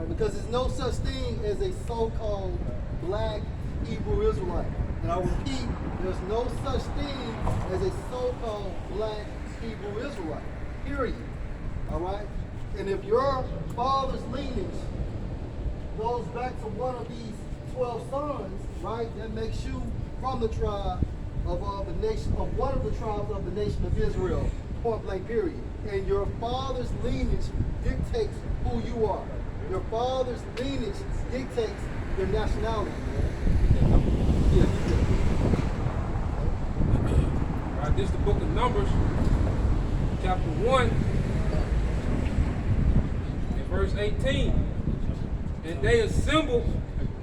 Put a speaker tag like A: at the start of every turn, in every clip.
A: Right? Because there's no such thing as a so-called black Hebrew Israelite. And I repeat, there's no such thing as a so-called black Hebrew Israelite. Period. All right? And if your father's lineage goes back to one of these 12 sons, right, that makes you from the tribe of the nation, of one of the tribes of the nation of Israel, point blank period. And your father's lineage dictates who you are. Your father's lineage dictates your nationality. Yeah.
B: All right, this is the book of Numbers, chapter 1, and verse 18. And they assembled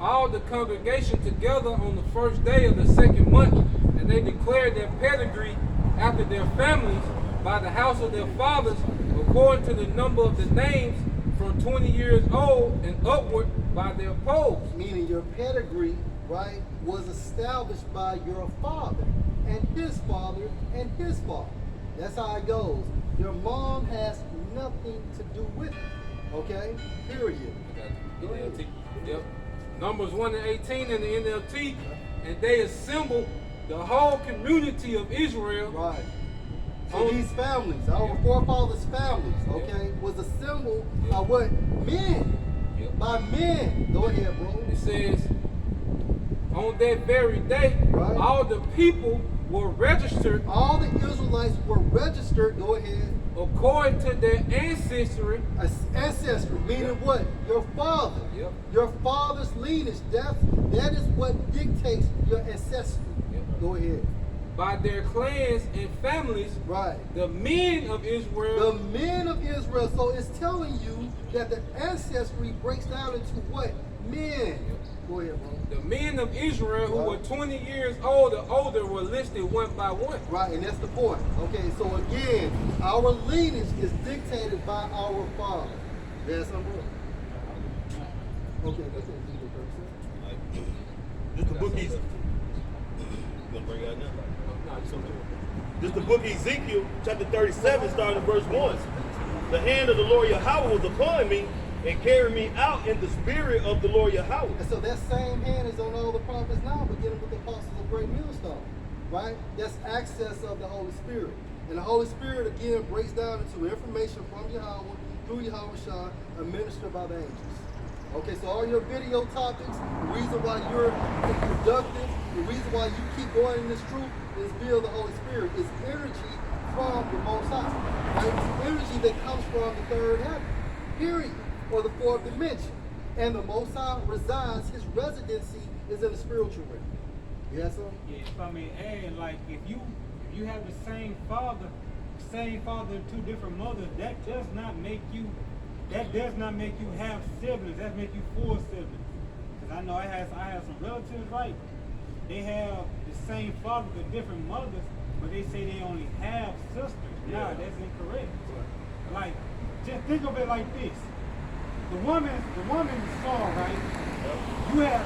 B: all the congregation together on the first day of the second month, and they declared their pedigree after their families by the house of their fathers, according to the number of the names from 20 years old and upward by their polls.
A: Meaning your pedigree, right, was established by your father and his father and his father. That's how it goes. Your mom has nothing to do with it. Okay? Period.
B: NLT. Yep. Numbers 1 and 18 in the NLT. And they assembled the whole community of Israel.
A: Right. So these families, our forefathers' families, okay, was assembled by what? Men. By men. Go ahead, bro.
B: It says, on that very day, all the people were registered.
A: All the Israelites were registered. Go ahead.
B: According to their ancestry.
A: Ancestry, meaning what? Your father.
B: Yep.
A: Your father's lineage. That is what dictates your ancestry. Yep. Go ahead.
B: By their clans and families.
A: Right.
B: The men of Israel.
A: The men of Israel. So it's telling you that the ancestry breaks down into what? Men. Yep. Go ahead, bro.
B: The men of Israel who were 20 years old or older were listed one by one.
A: Right, and that's the point. Okay, so again, our lineage is dictated by our father. There's something wrong. Okay, that's it.
C: This the book Ezekiel. Gonna bring it out now. This the book Ezekiel, chapter 37, starting at verse 1. The hand of the Lord Yahweh was upon me and carried me out in the spirit of the Lord Yahweh.
A: And so that same hand is on all the prophets now, beginning with the apostles of Great Millstone, right? That's access of the Holy Spirit. And the Holy Spirit, again, breaks down into information from Yahweh, through Yahweh Shah, administered by the angels. Okay, so all your video topics, the reason why you're productive, the reason why you keep going in this truth is via the Holy Spirit. It's energy from the Most High, right? It's energy that comes from the third heaven, period, or the fourth dimension. And the Most High resides, his residency is in the spiritual realm. You have something?
D: Yeah, if I may add, like if you have the same father and two different mothers, that does not make you have siblings. That make you full siblings. Because I know I have some relatives, right? They have the same father but different mothers, but they say they only have sisters. Yeah. Nah, that's incorrect. Like, just think of it like this. The woman saw, right? You have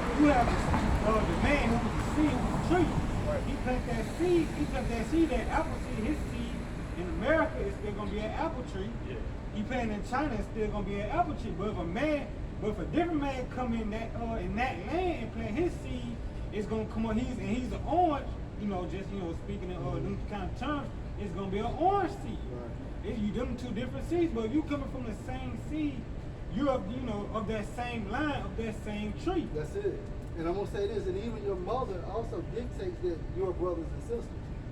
D: the man who was the seed, who was the tree. Right. He planted that seed, that apple seed, his seed. In America, it's still gonna be an apple tree. Yeah. He planted in China, it's still gonna be an apple tree. But if a different man come in that land and plant his seed, it's gonna come on. He's an orange. Speaking in them kind of terms, it's gonna be an orange seed. Right. You them two different seeds, but if you coming from the same seed, you're of that same line, of that same tree.
A: That's it. And I'm gonna say this, and even your mother also dictates that you're brothers and sisters.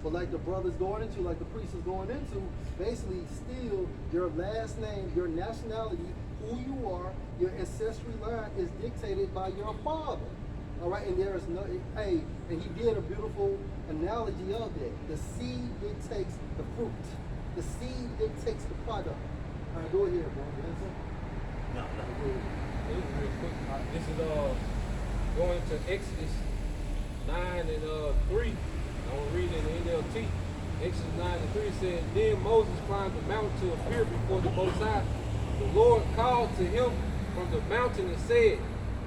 A: But like the brothers going into, like the priest is going into, basically still your last name, your nationality, who you are, your ancestry line is dictated by your father. All right, and there is no, and he did a beautiful analogy of that. The seed dictates the fruit. The seed dictates the product. All right, go ahead, bro.
C: No.
B: This is real quick. This is going to Exodus 9 and 3. I'm going to read it in the NLT. Exodus 9 and 3 says, Then Moses climbed the mountain to appear before the Most High. The Lord called to him from the mountain and said,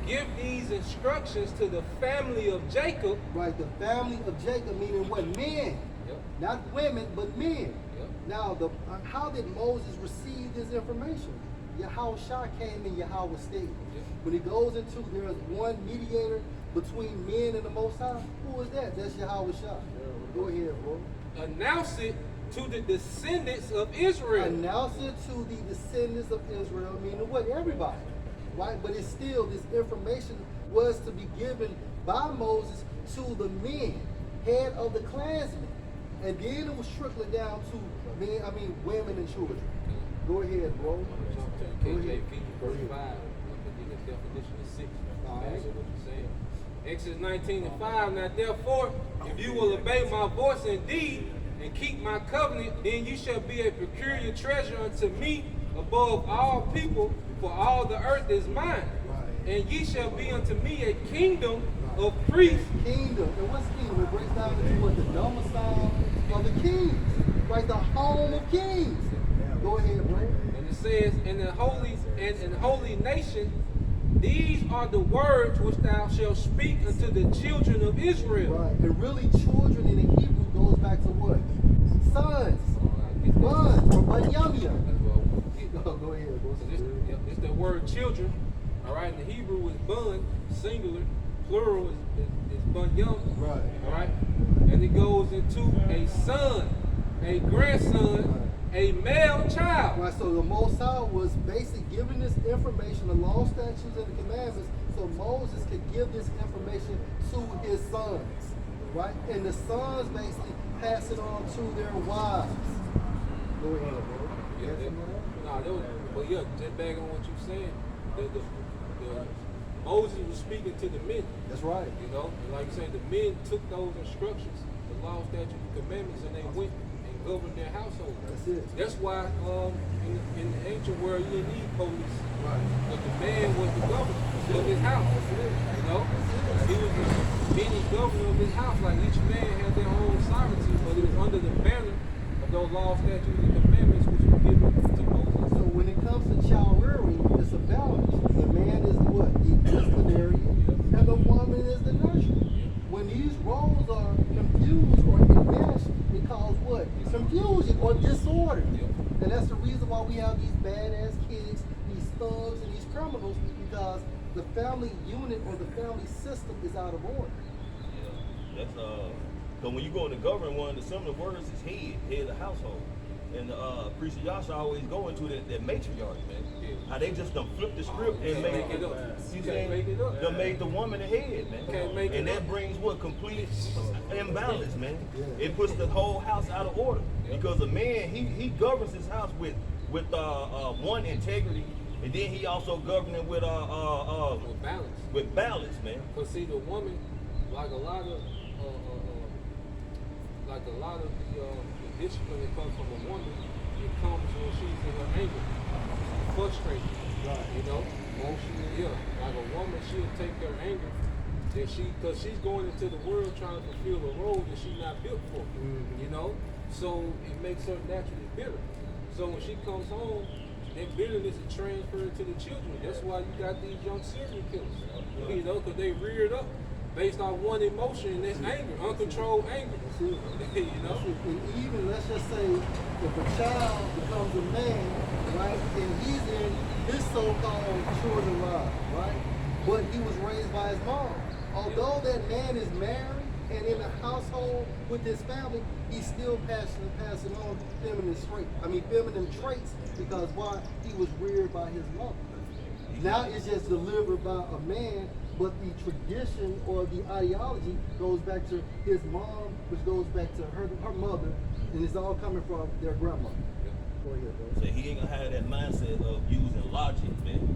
B: Give these instructions to the family of Jacob.
A: Right, the family of Jacob, meaning what? Men. Yep. Not women, but men. Yep. Now, how did Moses receive this information? Yahweh Shah came in Yahweh's stead. When it goes into there is one mediator between men and the Most High, who is that? That's Yahweh Shah. Go ahead, bro.
B: Announce it to the descendants of Israel.
A: Announce it to the descendants of Israel, meaning what? Everybody. Right? But it's still, this information was to be given by Moses to the men, head of the clansmen. And then it was trickling down to women and children. Go ahead, bro.
B: Jump to KJV verse 5. The definition of 6.
A: All right.
B: What you're saying. Exodus 19:5. Now therefore, if you will obey my voice indeed and keep my covenant, then you shall be a peculiar treasure unto me above all people, for all the earth is mine. And ye shall be unto me a kingdom of priests.
A: Kingdom. And what's kingdom? It breaks down into what? The domicile of the kings. Right? The home of kings. Go ahead, bro.
B: And it says, in the holy nation, these are the words which thou shalt speak unto the children of Israel.
A: Right. And really, children in the Hebrew goes back to what? Sons. Buns. Or bunyamia. Go ahead, bro.
B: So it's the word children. All right. In the Hebrew is bun, singular. Plural is bunyam.
A: Right.
B: All right. And it goes into a son, a grandson, a male child.
A: Right, so the Most High was basically giving this information, the law, statutes, and the commandments, so Moses could give this information to his sons, right? And the sons basically pass it on to their wives. Go ahead, bro.
B: Just back on what you're saying. Moses was speaking to the men.
A: That's right.
B: You know, and like you say, the men took those instructions, the law, statutes, and commandments, and they went and governed their household.
A: That's it.
B: That's why in the ancient world you didn't need police.
A: Right.
B: But the man was the governor of his house. You know? He was the mini governor of his house. Like each man had their own sovereignty, but it was under the banner of those laws, statutes, and commandments which were given to Moses.
A: So when it comes to child rearing, it's a balance. The man is what? The disciplinary, and the woman is the nurturer. When these roles are confused or enmeshed, it causes what? Confusion or disorder. And that's the reason why we have these badass kids, these thugs, and these criminals, because the family unit or the family system is out of order.
C: Yeah, that's so when you go into government, one of the similar words is head of household. And Priest Yasha always go into that matriarch, man. How they just done flip the script and make it up. You saying they made the woman the head, man. And that brings what? Complete imbalance, man. It puts the whole house out of order. Because a man, he governs his house with one, integrity, and then he also governs it with
B: balance.
C: With balance, man.
B: But see, the woman, like a lot of the discipline that comes from a woman, it comes when she's in her anger, frustrated.
A: Right.
B: You know, emotionally, like a woman, she'll take her anger that because she's going into the world trying to fulfill a role that she's not built for. You know, so it makes her naturally bitter. So when she comes home, that bitterness is transferred to the children. That's why you got these young serial killers. You know, because they reared up based on one emotion, and that's anger, uncontrolled anger. You know?
A: And even, let's just say, if a child becomes a man, right, and he's in his so-called children's life, right, but he was raised by his mom. Although that man is married and in a household with his family, he's still passing on feminine traits, because why? He was reared by his mother. Now it's just delivered by a man, but the tradition or the ideology goes back to his mom, which goes back to her mother, and it's all coming from their grandmother. Go ahead, bro.
C: So he ain't gonna have that mindset of using logic, man,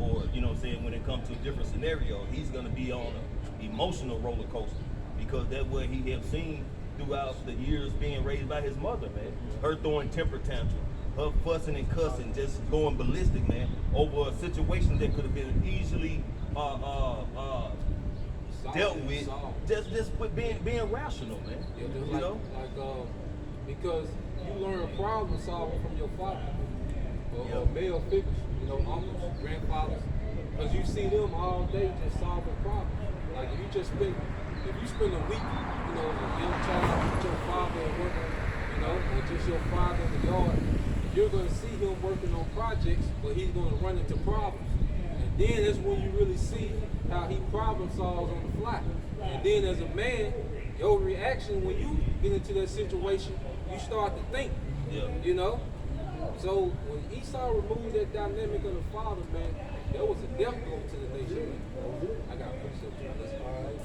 C: or you know what I'm saying, when it comes to a different scenario, he's gonna be on an emotional roller coaster, because that's what he have seen throughout the years being raised by his mother, man. Her throwing temper tantrums, her fussing and cussing, just going ballistic, man, over a situation that could have been easily dealt with, just with being rational, man. You know,
B: because you learn problem solving from your father or male figures, you know, uncles, grandfathers, because you see them all day just solving problems. Like if you spend a week, you know, as a young child with your father at work, you know, or just your father in the yard, you're going to see him working on projects, but he's going to run into problems. And then that's when you really see how he problem solves on the fly. And then as a man, your reaction when you get into that situation, you start to think, you know? So when Esau removed that dynamic of the father, man, there was a death blow to the nation, man. I got a precept.
A: All right.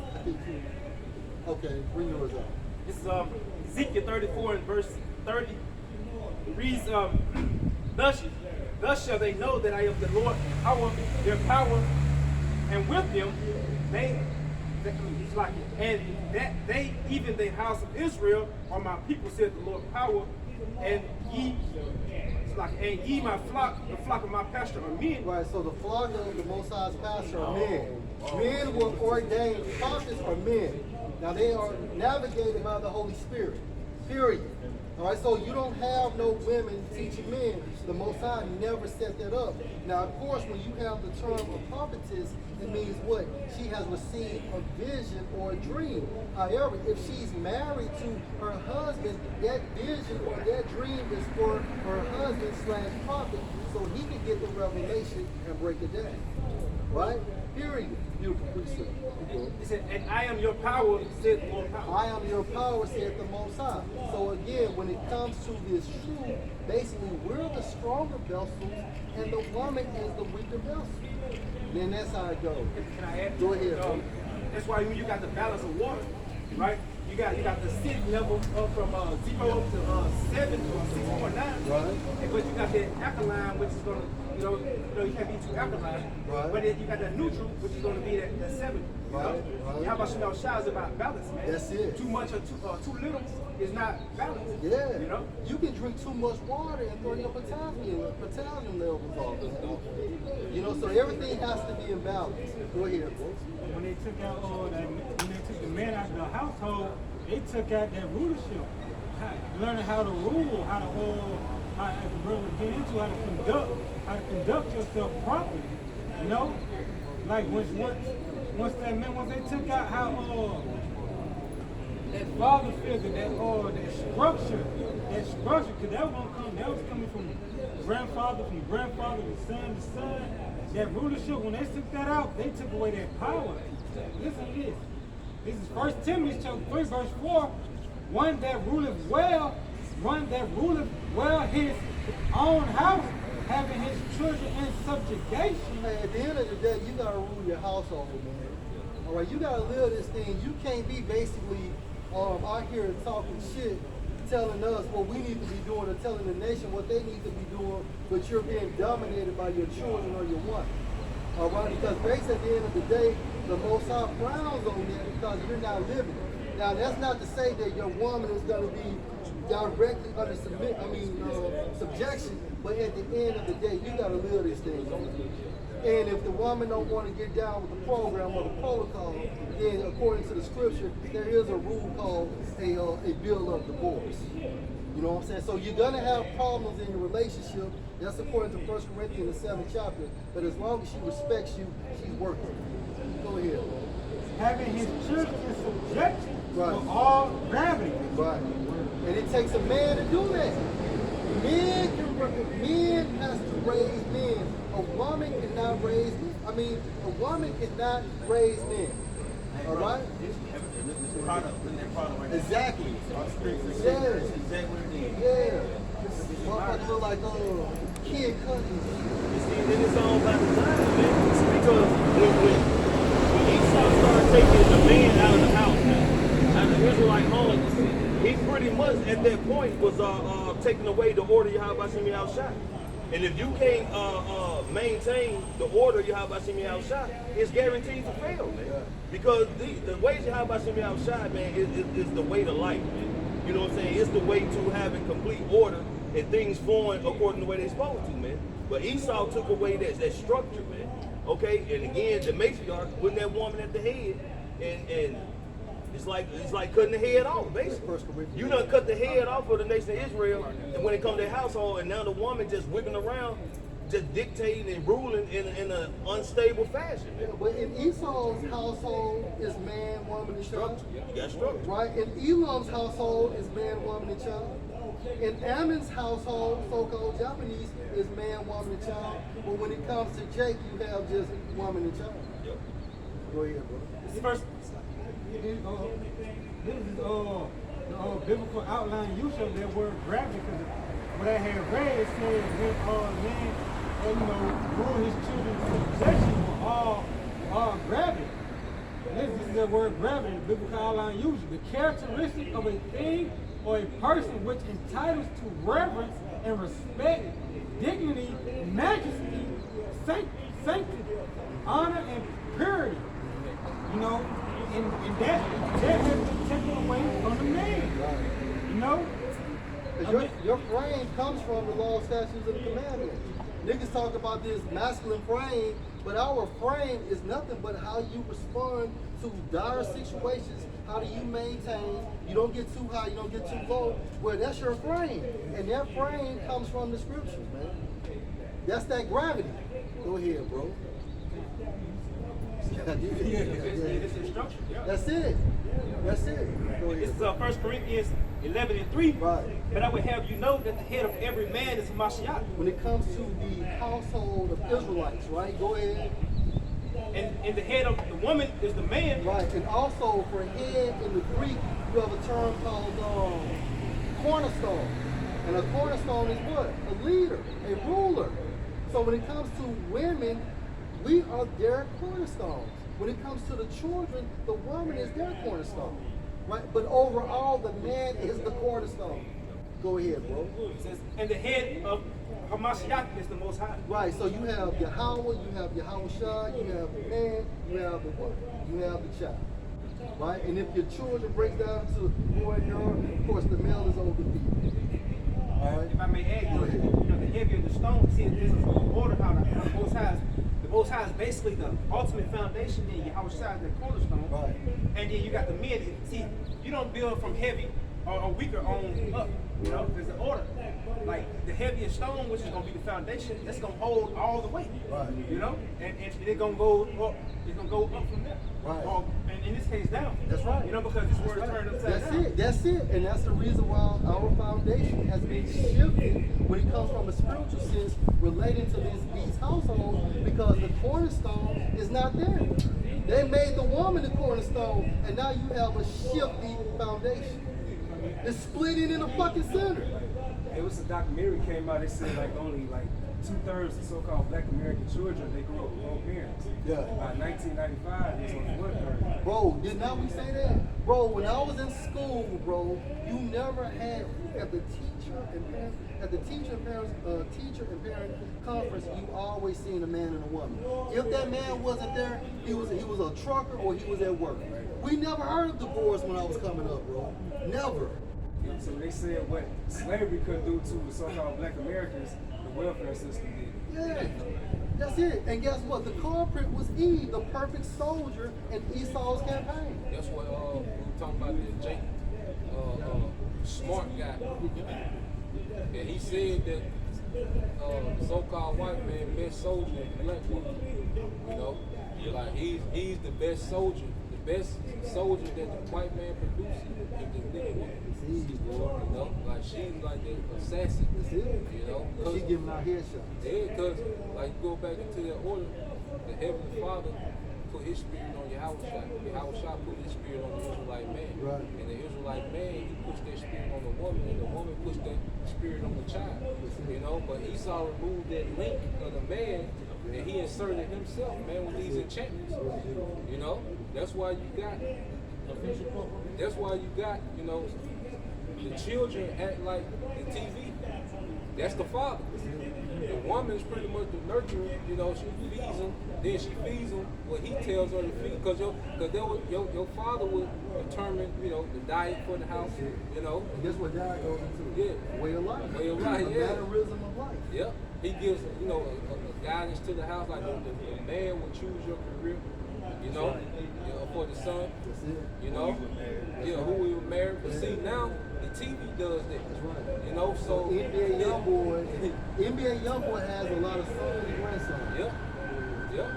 A: Okay, bring yours up.
E: This is Ezekiel 34 and verse 30. It reads, thus shall they know that I am the Lord, their power, and with them and that they, even the house of Israel, are my people, said the Lord power, and ye, and ye my flock, the flock of my pasture are men.
A: Right, so the flock of the Most High's pasture are men. Men were ordained, prophets are men. Now they are navigated by the Holy Spirit, period. All right, so you don't have no women teaching men. The Most High never set that up. Now, of course, when you have the term of prophetess, it means what? She has received a vision or a dream. However, if she's married to her husband, that vision or that dream is for her husband / prophet, so he can get the revelation and break it down. Right? Period. Beautiful precept.
E: He said, and I am your power, said the Lord power.
A: I am your power, said the Most High. So again, when it comes to this truth, basically we're the stronger vessels and the woman is the weaker vessel. Then that's how it goes.
E: Can I add?
A: Go ahead.
E: That's why when you got the balance of water, right? You got the city level up from 0 to 7 or 6.9.
A: Right.
E: But you got that alkaline, which is gonna, you can't be too alkaline.
A: Right.
E: But then you got that neutral, which is gonna be that 7.
A: Right. Right.
E: How about showers about balance, man?
A: That's it.
E: Too much or too little is not balanced.
A: Yeah.
E: You know?
A: You can drink too much water and throw your potassium levels off. You know, so everything has to be in balance. Go ahead, bro.
D: When they took out when they took the man out of the household, they took out that rulership. Learning how to rule, how as the brother was getting into, how to conduct yourself properly. You know? Like once they took out how that father figure, that structure, because that was coming from grandfather to son. That rulership, when they took that out, they took away that power. Listen to this. This is 1 Timothy chapter 3, verse 4. One that ruleth well his own house, having his children in subjugation.
A: Hey, at the end of the day, you gotta rule your household, man. All right, you gotta live this thing. You can't be basically out here talking shit, telling us what we need to be doing, or telling the nation what they need to be doing, but you're being dominated by your children or your wife. All right, because basically at the end of the day, the Most High frowns on that because you're not living it. Now, that's not to say that your woman is going to be directly under subjection, but at the end of the day, you got to live this thing. And if the woman don't want to get down with the program or the protocol, then according to the scripture, there is a rule called a bill of divorce. You know what I'm saying? So you're going to have problems in your relationship. That's according to 1 Corinthians, the 7th chapter. But as long as she respects you, she's working. Go ahead.
D: Having his children in subjection
A: Right.
D: for all gravity.
A: Right. And it takes a man to do that. Men has to raise men. A woman cannot raise men. A woman cannot raise men. All right? Exactly. Yeah. Yeah. Motherfuckers look like kid cousins.
C: Then it's all about the time, man. Because when Esau started taking the man out of the house, man, out of the Israelite home, he pretty much at that point was taking away the order Yahweh Shem Yahushua. And if you can't maintain the order Yahweh Shem Yahushua, it's guaranteed to fail, man. Because the ways Yahweh Shem Yahushua, man, is the way to life, man. You know what I'm saying? It's the way to having complete order and things flowing according to the way they're supposed to, man. But Esau took away that structure, man. Okay, and again, the matriarch putting that woman at the head, and it's like cutting the head off, basically. You done cut the head off of the nation of Israel, and when it comes to their household, and now the woman just wiggling around, just dictating and ruling in an unstable fashion, man.
A: But in Esau's household is man, woman, and child.
C: You got structure.
A: Right? In Elam's household is man, woman, and child. In Ammon's household, so-called Japanese, is man, woman, and child. But when it comes to Jake, you have just woman and child.
C: Yep.
A: Go ahead, bro.
E: This is verse.
D: This is the biblical outline use of that word gravity, because what I had read, it said when man, rule his children to possession were all gravity. This is the word gravity, the biblical outline usage, the characteristic of a thing or a person which entitles to reverence and respect, dignity, majesty, sanctity, honor, and purity. And that has been taken away from the man.
A: Your frame comes from the law, statutes, and the commandments. Niggas talk about this masculine frame, but our frame is nothing but how you respond to dire situations. How do you maintain? You don't get too high, you don't get too low. Well, that's your frame. And that frame comes from the scriptures, man. That's that gravity. Go ahead, bro.
E: This instruction. Yeah.
A: That's it. That's it. Go
E: This
A: ahead.
E: is 1 Corinthians 11:3.
A: Right.
E: But I would have you know that the head of every man is Mashiach.
A: When it comes to the household of Israelites, right? Go ahead.
E: And the head of the woman is the man.
A: Right, and also for head in the Greek, you have a term called cornerstone. And a cornerstone is what? A leader, a ruler. So when it comes to women, we are their cornerstones. When it comes to the children, the woman is their cornerstone. Right? But overall, the man is the cornerstone. Go ahead, bro.
E: It says, and the head of Hamashiach is the Most High.
A: Right, so you have Yahweh, you have Yahushua, you have the man, you have the woman, you have the child. Right? And if your children break down to boy and girl, of course the male is over the female. All right?
E: If I may add, the heavier the stone, see, this is an order how the Most High is. The Most High is basically the ultimate foundation, and Yahushua is the cornerstone. Right. And then you got the men. See, you don't build from heavy or weaker on up. There's an order. Like the heaviest stone, which is going to be the foundation, that's going to hold all the weight. Right. And it's going to go up. It's going to go up from there.
A: Right.
E: Or, and in this case, down.
A: That's right.
E: Because this word is turned upside down.
A: That's it. And that's the reason why our foundation has been shifted when it comes from a spiritual sense relating to these households, because the cornerstone is not there. They made the woman the cornerstone, and now you have a shifty foundation. It's splitting in the fucking center.
F: It was a documentary came out. They said only 2/3 of so-called Black American children they grew up with both parents.
A: Yeah.
F: By 1995, it was only 1/3.
A: Bro, did not we say that? Bro, when I was in school, bro, you never had at the teacher and parent conference, you always seen a man and a woman. If that man wasn't there, he was a trucker or he was at work. We never heard of divorce when I was coming up, bro. Never.
F: So they said what slavery could do to the so-called Black Americans, the welfare system did.
A: Yeah, that's it. And guess what? The culprit was Eve, the perfect soldier in Esau's campaign.
B: That's what we were talking about this Jake, smart guy. And he said that the so-called white man best soldier in the black woman. Like he's the best soldier, the best soldier that the white man produces is the nigga woman. Like she's like the assassin.
A: She giving out headshots.
B: Yeah, because like go back into that order, the Heavenly Father put his spirit on Yahushua. Yahushua put his spirit on the Israelite man. Right. And the Israelite man, he puts that spirit on the woman, and the woman puts that spirit on the child. But Esau removed that link of the man, and he inserted himself, man, with these enchantments. That's why you got the children act like the TV. That's the father. The woman is pretty much the nurturer. She feeds them, then she feeds them what he tells her to feed. Because your father would determine, the diet for the house.
A: And guess what diet goes into?
B: Yeah.
A: Way of life.
B: Way of life,
A: a mannerism of life.
B: Yep. He gives, a guidance to the house, like the man would choose your career. For the son.
A: That's it.
B: Who we were married. But see, now the TV does that.
A: That's right.
B: So
A: NBA Youngboy has a lot of sons and grandsons.
B: Yep.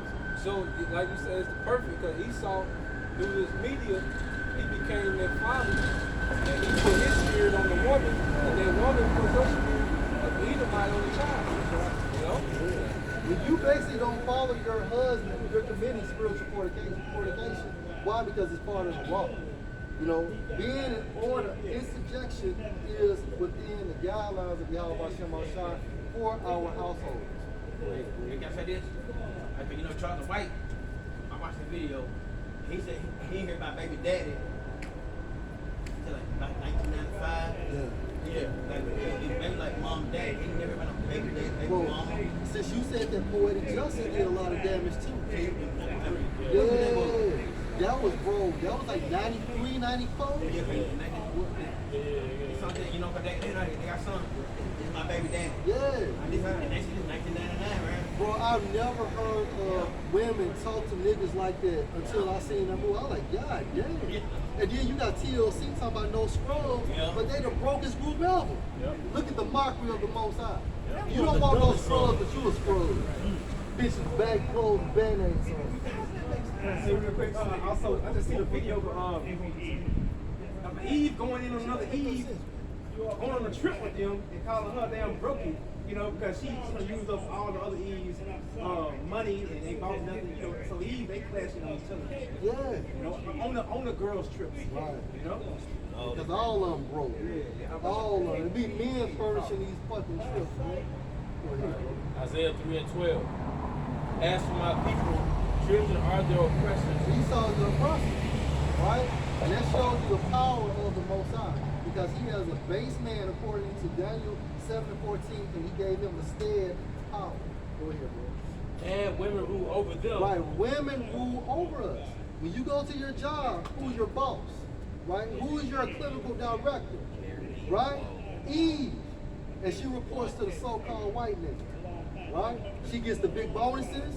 B: So, like you said, it's the perfect, because Esau, through his media, he became their father, And he put his spirit on the woman, and then woman put her spirit of the Edomite on the child. You know?
A: When you basically don't follow your husband, you're committing spiritual fornication. Why? Because it's part of the law. You know, being in order, in subjection is within the guidelines of Yahweh Hashem Shai for our households.
E: Can I say this? I think, you know, Charles White, I watched the video. He said he didn't hear about baby daddy until like 1995. Yeah. Like, like mom and dad. He never heard about no baby daddy, baby mama.
A: Since you said that poetic justice did a lot of damage too. That was like 93, 94.
E: Yeah, something, you know, but they got son. This is my baby daddy.
A: Yeah.
E: And they said this 1999, right?
A: Bro, I've never heard of women talk to niggas like that until I seen that movie. I was like, God damn. And then you got TLC talking about no scrubs, but they the brokest group ever. Look at the mockery of the Most High. You don't want no scrubs, but you a scrub. Bitches back clothes, band-aids on.
E: Say real quick, also, I just seen a video of Eve going in on another Eve, going on a trip with them and calling her damn brokey, you know, because she used up all the other Eve's money and they bought nothing, you know. So Eve, they clashing on each other.
A: Yeah.
E: You know, on the girls' trips.
A: Right.
E: You know?
A: Because all of them broke. All of them. It be men furnishing these fucking trips, man.
B: Isaiah 3:12. As for my people, children are their oppressors.
A: Esau is the oppressor, right? And that shows you the power of the Most High. Because he has a base man according to Daniel 7:14, and he gave him the stead power. Go ahead, bro.
B: And women rule over them.
A: Right, women rule over us. When you go to your job, who's your boss? Right? Who is your clinical director? Right? Eve. And she reports to the so-called white nigga. Right? She gets the big bonuses,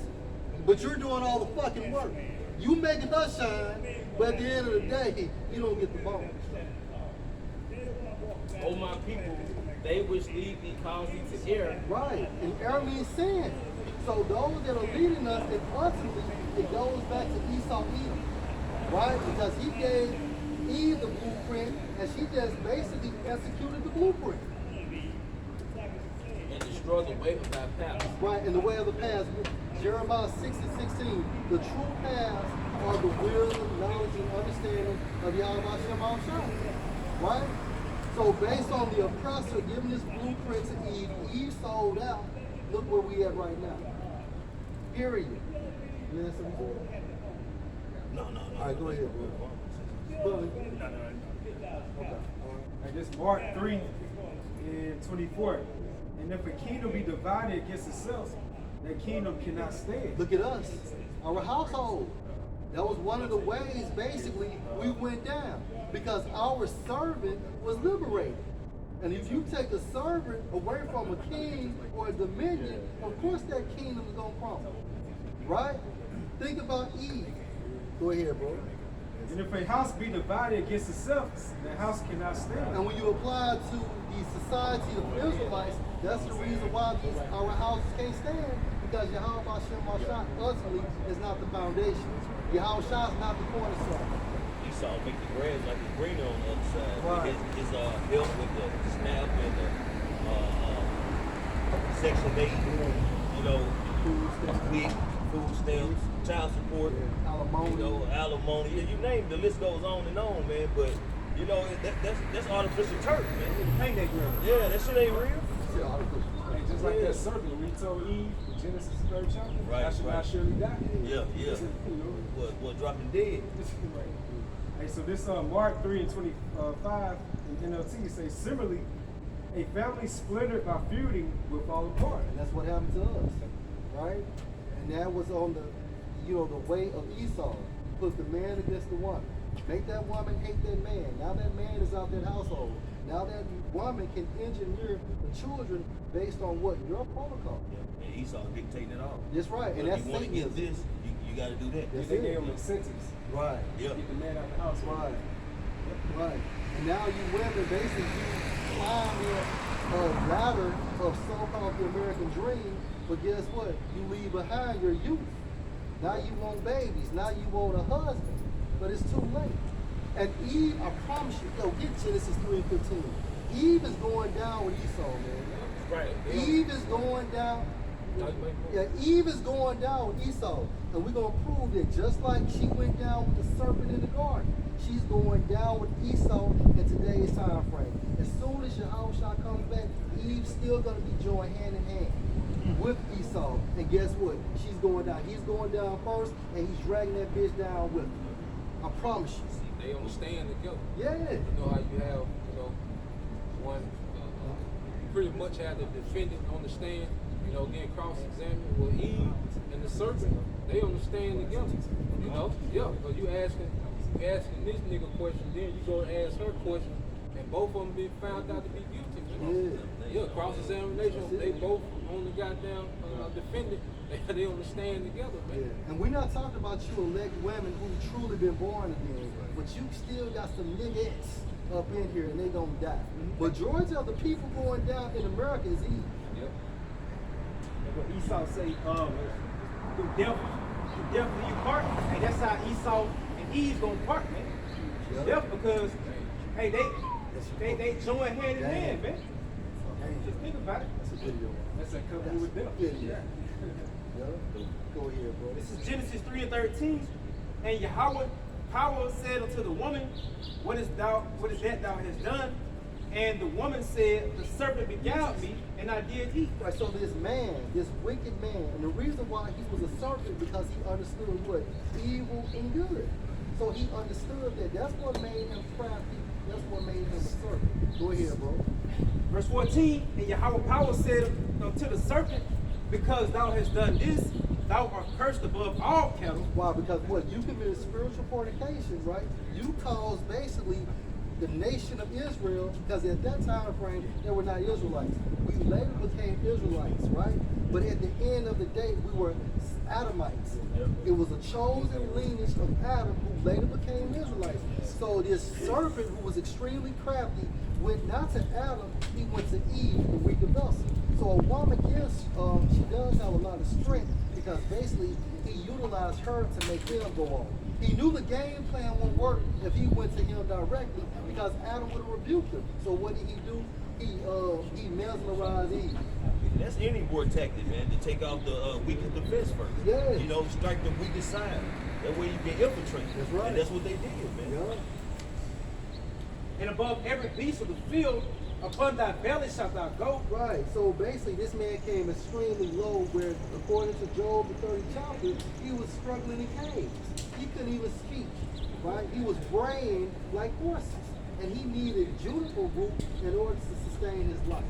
A: but you're doing all the fucking work. You making us shine, but at the end of the day, you don't get the bonus.
B: O my people, they which lead thee cause thee to err.
A: Right, and error means sin. So those that are leading us, and ultimately, it goes back to Esau Edom. Right? Because he gave Eve the blueprint, and she just basically executed the blueprint.
B: And destroy the way of thy path.
A: Right, in the way of the past. Jeremiah 6:16, the true paths are the wisdom, knowledge, and understanding of Yahweh Hashem Shai. Right? So based on the oppressor giving this blueprint to Eve, Eve sold out. Look where we at right now. Period. You answer me?
C: No.
A: All right, go ahead, bro. Go ahead. Okay.
F: And this Mark 3:24. And if a kingdom be divided against itself, that kingdom cannot stand.
A: Look at us, our household. That was one of the ways, basically, we went down. Because our servant was liberated. And if you take a servant away from a king or a dominion, of course that kingdom is going to crumble. Right? Think about Eve. Go ahead, bro.
F: And if a house be divided against itself, the house cannot stand.
A: And when you apply it to the society of Israelites, that's the reason why our houses can't stand, because Yahweh Hashem Shai ultimately is not the foundation. Yahweh Shai is not the cornerstone.
C: Esau make the grass like it's greener on the other side.
A: Right.
C: His help with the SNAP and the Section 8, you know, food stamps, child support,
A: Alimony.
C: you know, alimony. Yeah, you name it, the list goes on, man. But you know, that's artificial turf, man.
E: Paint that girl.
C: Yeah, that shit ain't real.
F: And just like that serpent, when he told Eve in Genesis 3rd chapter,
C: Right,
F: I shall
C: right.
F: not surely die.
C: Yeah. Was dropping dead.
F: Hey, so this Mark 3:25 in NLT says, similarly, a family splintered by feuding will fall apart.
A: And that's what happened to us, right? And that was on the, the way of Esau. Put the man against the woman. Make that woman hate that man. Now that man is out that household. Now that woman can engineer the children based on what? Your protocol.
C: Yeah. And Esau dictating it all.
A: That's right.
C: But
A: And that's
C: if you want to get
A: Satanism.
C: this, you got to do that.
A: That's
F: They
A: it.
F: gave him incentives.
A: Right.
C: Yeah.
F: Get the man out of the house.
A: Right. Right. And now you women basically climb a ladder of so-called the American dream, but guess what? You leave behind your youth. Now you want babies. Now you want a husband. But it's too late. And Eve, I promise you, yo, get Genesis 3:15. Eve is going down with Esau, man.
B: Right.
A: Eve is going down. Yeah, Eve is going down with Esau. And we're going to prove that just like she went down with the serpent in the garden, she's going down with Esau in today's time frame. As soon as Yahushua comes back, Eve's still going to be joined hand in hand with Esau. And guess what? She's going down. He's going down first, and he's dragging that bitch down with him. I promise you.
B: They on the stand together.
A: Yeah.
B: You know how you have, one pretty much have the defendant on the stand, getting cross-examined. Well, Eve and the serpent, they on the stand together. Yeah. Because you asking this nigga question, then you go and ask her question, and both of them been found out to be guilty. Yeah, cross-examination. They both on the goddamn defendant. They on the stand together, man.
A: Yeah. And we're not talking about you elect women who truly been born again, but you still got some niggas up in here and they gonna die. Majority of the people going down in America is Eve.
B: Yep.
E: And what Esau say, through death do you part. Hey, that's how Esau and Eve gonna part, man.
A: Yep.
E: Death because, hey, they join hand in hand, man. Just think about it.
A: That's a video.
F: That's a couple with them.
A: Yeah. Go ahead, bro.
E: This is Genesis 3:13. And Yahweh said unto the woman, What is that thou hast done? And the woman said, The serpent beguiled me, and I did eat.
A: Right, so this man, this wicked man, and the reason why he was a serpent because he understood what? Evil and good. So he understood that that's what made him crafty. That's what made him a serpent. Go ahead, bro.
E: Verse 14, and Yahweh said unto the serpent, Because thou hast done this, thou art cursed above all cattle.
A: Why? Because what? You committed spiritual fornication, right? You caused basically the nation of Israel, because at that time frame, they were not Israelites. We later became Israelites, right? But at the end of the day, we were Adamites. It was a chosen lineage of Adam who later became Israelites. So this serpent who was extremely crafty went not to Adam, he went to Eve, the weaker vessel. So a woman, yes, she does have a lot of strength because basically he utilized her to make him go on. He knew the game plan wouldn't work if he went to him directly because Adam would have rebuked him. So what did he do? He mesmerized Eve.
C: That's any war tactic, man, to take out the weakest defense first.
A: Yeah.
C: Strike the weakest side. That way you can infiltrate.
A: That's right.
C: And that's what they did, man.
A: Yeah.
E: And above every beast of the field, upon thy belly shalt thou go.
A: Right. So basically, this man came extremely low, where according to Job, the 30th chapter, he was struggling in caves. He couldn't even speak. Right. He was braying like horses, and he needed juniper root in order to sustain his life.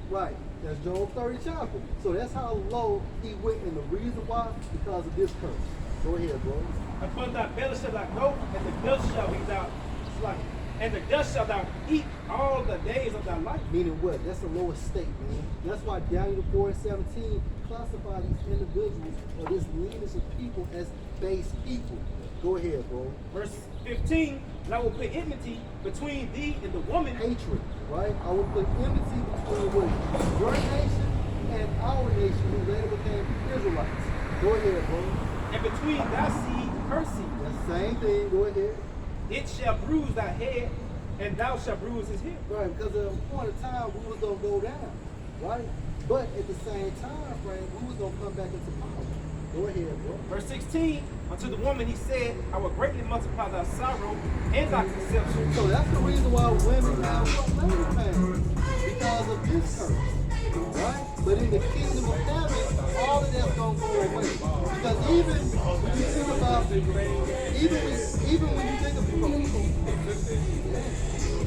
A: Right. That's Job 30 chapter. So that's how low he went, and the reason why, because of this curse. Go ahead, bro.
E: Upon thy belly shalt thou go, and the dust shall be thou slaughter. And the dust shall thou eat all the days of thy life.
A: Meaning what? That's the lowest state, man. That's why Daniel 4:17 classify these individuals or this lineage of people as base people. Go ahead, bro.
E: Verse 15, and I will put enmity between thee and the woman.
A: Hatred, right? I will put enmity between what? Your nation and our nation who later became Israelites. Go ahead, bro.
E: And between thy seed, her seed.
A: That's the same thing. Go ahead.
E: It shall bruise thy head, and thou shalt bruise his heel.
A: Right, because at a point of time we was gonna go down, right? But at the same time frame, we was gonna come back into power. Go ahead, bro.
E: Verse 16, unto the woman he said, I will greatly multiply thy sorrow and thy conception.
A: So that's the reason why women have labor pains, because of this curse, right? But in the kingdom of heaven, all of that's gonna go away. Because even when you think about,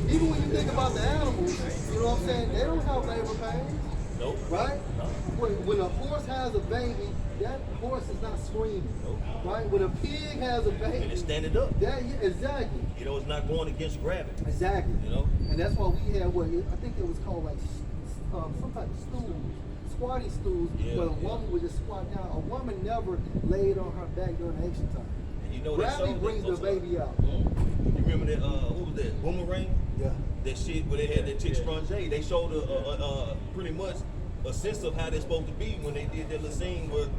A: even when you think about the animals, you know what I'm saying? They don't have labor pains.
C: Nope.
A: Right?
C: No.
A: When a horse has a baby, that horse is not screaming.
C: Nope.
A: Right? When a pig has a baby,
C: And it's standing up.
A: Exactly.
C: It's not going against gravity.
A: Exactly. And that's why we had I think it was called like some type of stool, squatting stools, where a woman would just squat down. A woman never laid on her back during ancient time.
C: And
A: Gravity brings the baby out.
C: You remember that? What was that? Boomerang?
A: Yeah.
C: That shit where they had that chick Strange. They showed pretty much a sense of how they're supposed to be when they did that little scene with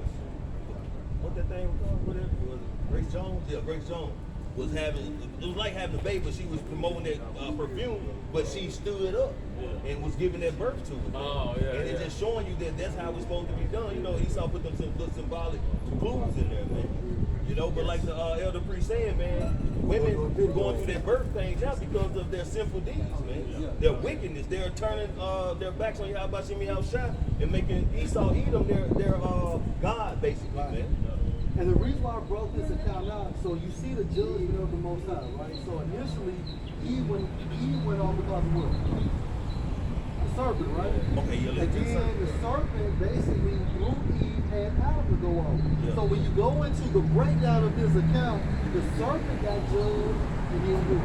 C: what that thing was called? What it was? Grace Jones? Yeah, Grace Jones. was having, it was like having a baby, but she was promoting that perfume, but she stood up and was giving that birth to it.
B: Oh, yeah.
C: And it's just showing you that that's how it's supposed to be done. You know, Esau put them some good symbolic clues in there, man. You know, but like the elder priest saying, man, women going through their birth pains out because of their sinful deeds, man. Their wickedness. They're turning their backs on Yahweh Shai and making Esau Edom their God, basically, man.
A: And the reason why I brought this account out, so you see the judgment of the Most High, right? So initially, Eve went off because of what? The serpent, right?
C: Okay, yeah,
A: and then the serpent basically threw Eve and Adam to go on.
C: Yeah.
A: So when you go into the breakdown of this account, the serpent got judged, and then who?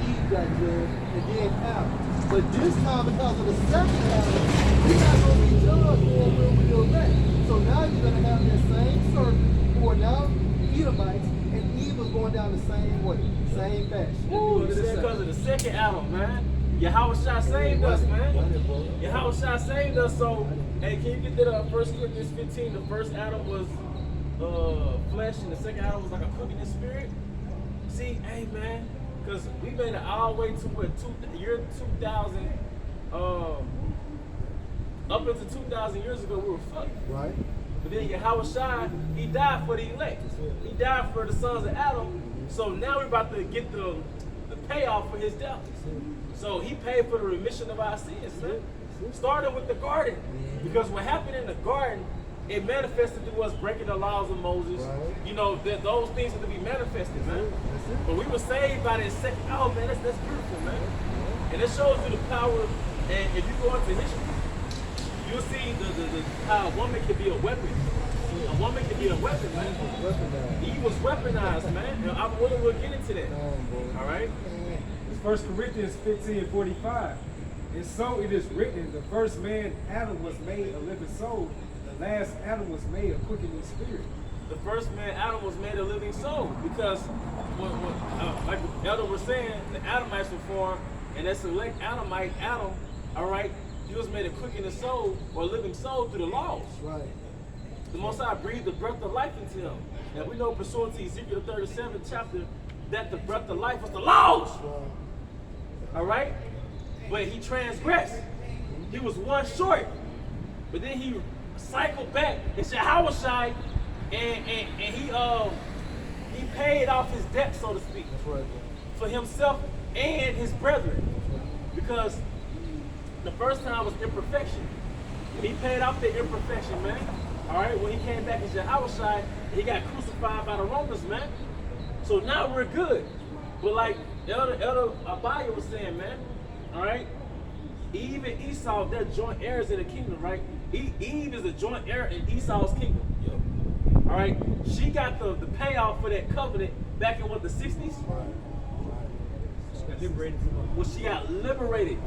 A: Eve got judged, and then Adam. But this time, because of the second Adam, he's not going to be judged for where we elect. So now you're going to have that same serpent who are now Edomites, and Eve was going down the same way, same fashion.
G: Ooh, you said because of the second Adam, man. Yahweh Shai saved us, man. Yahweh Shai saved us, so, hey, can you get that 1 Corinthians 15? The first Adam was flesh, and the second Adam was like a quickening spirit. See, hey, man, because we made it all the way to what, year 2000, up into 2,000 years ago, we were fucked.
A: Right.
G: But then Yahweh Shai, he died for the elect. He died for the sons of Adam. So now we're about to get the payoff for his death. So he paid for the remission of our sins, man. Starting with the garden. Because what happened in the garden, it manifested through us breaking the laws of Moses.
A: Right.
G: You know, those things are to be manifested, man. But we were saved by that second. Oh, man, that's beautiful, man. And it shows you the power. And if you go into history, you'll see how a woman can be a weapon. A woman can be a weapon, man. Eve was weaponized, man. And I'm willing to get into that. All right?
F: It's 1 Corinthians 15:45. And so it is written, the first man, Adam, was made a living soul. The last Adam was made a quickening spirit.
G: The first man, Adam, was made a living soul. Because, like the elder was saying, the Adamites were formed, and that select Adamite, Adam, all right, he was made a quickening soul or a living soul through the laws.
A: Right.
G: The Most High breathed the breath of life into him. And we know pursuant to Ezekiel 37th chapter that the breath of life was the laws. All right? But he transgressed. He was one short. But then he cycled back and said, Hawashai, and he paid off his debt, so to speak, for himself and his brethren. Because the first time was imperfection. He paid off the imperfection, man. All right, when he came back as Yahushua, he got crucified by the Romans, man. So now we're good. But like Elder Abaya was saying, man, all right, Eve and Esau, they're joint heirs in the kingdom, right? Eve is a joint heir in Esau's kingdom. All right, she got the payoff for that covenant back in what, the 60s?
E: She got liberated.
G: When she got liberated.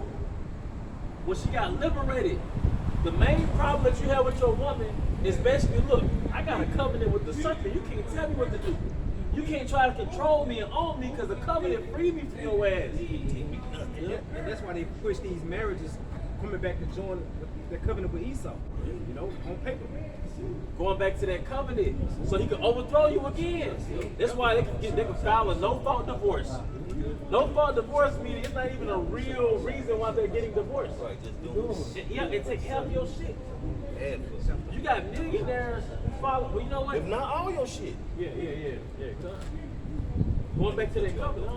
G: When she got liberated, the main problem that you have with your woman is basically, look, I got a covenant with the serpent. You can't tell me what to do. You can't try to control me and own me because the covenant freed me from your ass.
E: And that's why they push these marriages coming back to join the covenant with Esau. You know, on paper.
G: Going back to that covenant so he could overthrow you again. That's why they can file a no-fault divorce. No-fault divorce meaning it's not even a real reason why they're getting divorced.
C: Right, just doing it.
G: Yeah, and take half your shit. You got millionaires who follow. Well, you know what?
C: If not all your shit.
G: Yeah. Going back to that covenant.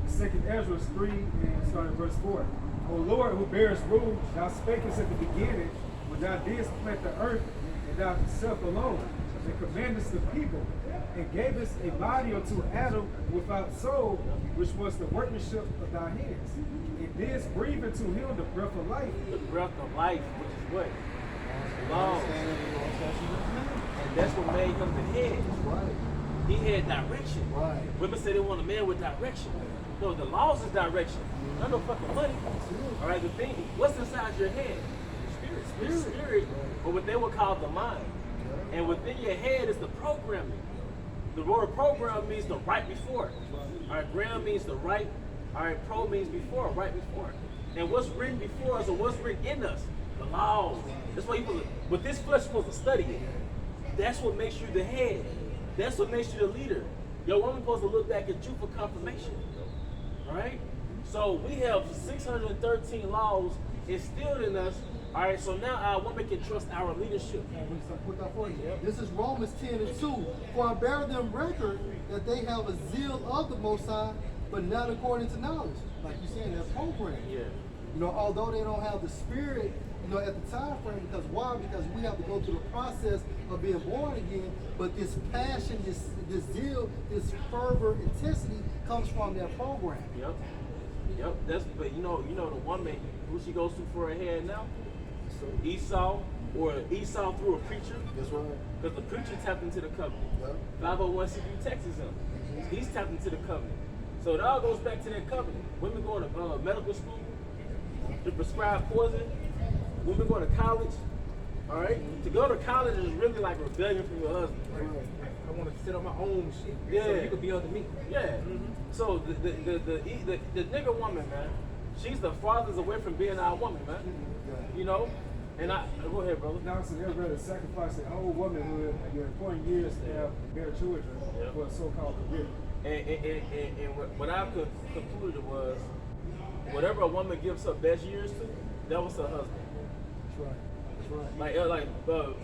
F: Second Ezra 3 and starting verse 4. O Lord, who bears rule, thou spakest at the beginning, when thou didst plant the earth, and thou thyself alone, and commandest the people, and gavest a body unto Adam without soul, which was the workmanship of thy hands. And didst breathe into him the breath of life.
G: The breath of life, which is what? Laws. And that's what made him the head.
A: Right.
G: He had direction.
A: Right.
G: Women say they want a man with direction. No, the laws is direction. Not no fucking money. All right, the thing, what's inside your head? Spirit, or what they would call the mind. And within your head is the programming. The word program means the right before. All right, gram means the right. All right, pro means before, right before. And what's written before us or what's written in us? The laws. That's why you, with this flesh, you're supposed to study it. That's what makes you the head. That's what makes you the leader. Your woman supposed to look back at you for confirmation. Right? So we have 613 laws instilled in us. All right, so now our woman can trust our leadership.
A: Put that for you. This is Romans 10:2. For I bear them record that they have a zeal of the Most High, but not according to knowledge. Like you saying, that program.
G: Yeah.
A: You know, although they don't have the spirit, you know, at the time frame, because why? Because we have to go through the process of being born again. But this passion, this zeal, this fervor, intensity comes from that program.
G: Yep. Yep. But you know the woman who she goes to for her head now? Esau, or Esau through a preacher.
A: That's right.
G: Because the preacher tapped into the covenant.
A: Yep.
G: 501c3 Texas him. He's tapped into the covenant. So it all goes back to that covenant. Women going to medical school to prescribe poison. Women going to college. All right. To go to college is really like rebellion from your husband.
E: I want to sit on my own shit.
G: Yeah.
E: So you could be under me.
G: Yeah. So the nigga woman, man, she's the farthest away from being our woman, man. You know. And go ahead, brother.
F: Now, so they're ready to sacrifice their whole womanhood and their important years to have bear children for a so-called career.
G: And what I concluded was, whatever a woman gives her best years to, that was her husband.
A: That's right. That's right.
G: Like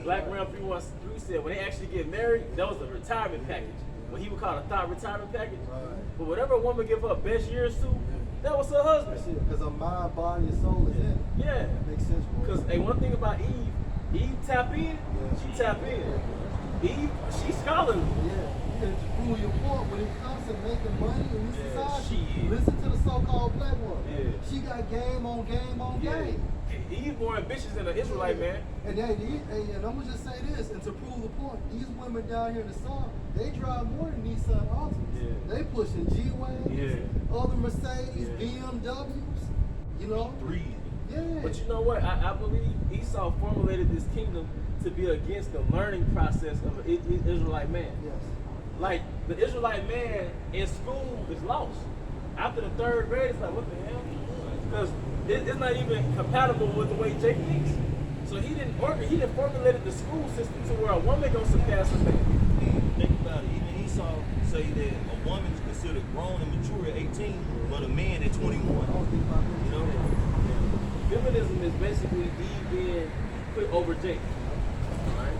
G: Black Ram 313 said, when they actually get married, that was the retirement package. What he would call a thought retirement package.
A: Right.
G: But whatever a woman give her best years to, that was her husband.
A: That's it. Because her mind, body, and soul is in it.
G: Yeah.
A: Makes sense.
G: Because one thing about Eve tap in, she tap in. Eve, she's scholarly.
A: Yeah. And to prove your point, when it comes to making money in this society,
G: she is.
A: listen to the so-called black woman.
G: Yeah.
A: She got game on game on game.
G: Eve more ambitious than an Israelite man.
A: And I'm gonna just say this, and to prove the point, these women down here in the South, they drive more than Nissan Altimas.
G: Yeah.
A: They pushing G-Wagons, other Mercedes, BMWs, you know? Yeah.
G: But you know what? I believe Esau formulated this kingdom to be against the learning process of an Israelite man.
A: Yes.
G: Like, the Israelite man in school is lost. After the third grade, it's like, what the hell? Because it's not even compatible with the way Jake thinks. So he didn't formulate the school system to where a woman gonna surpass a man.
C: Think about it. Even Esau say that a woman is considered grown and mature at 18, but a man at 21. You know?
G: Feminism is basically Eve being put over Jake. Right?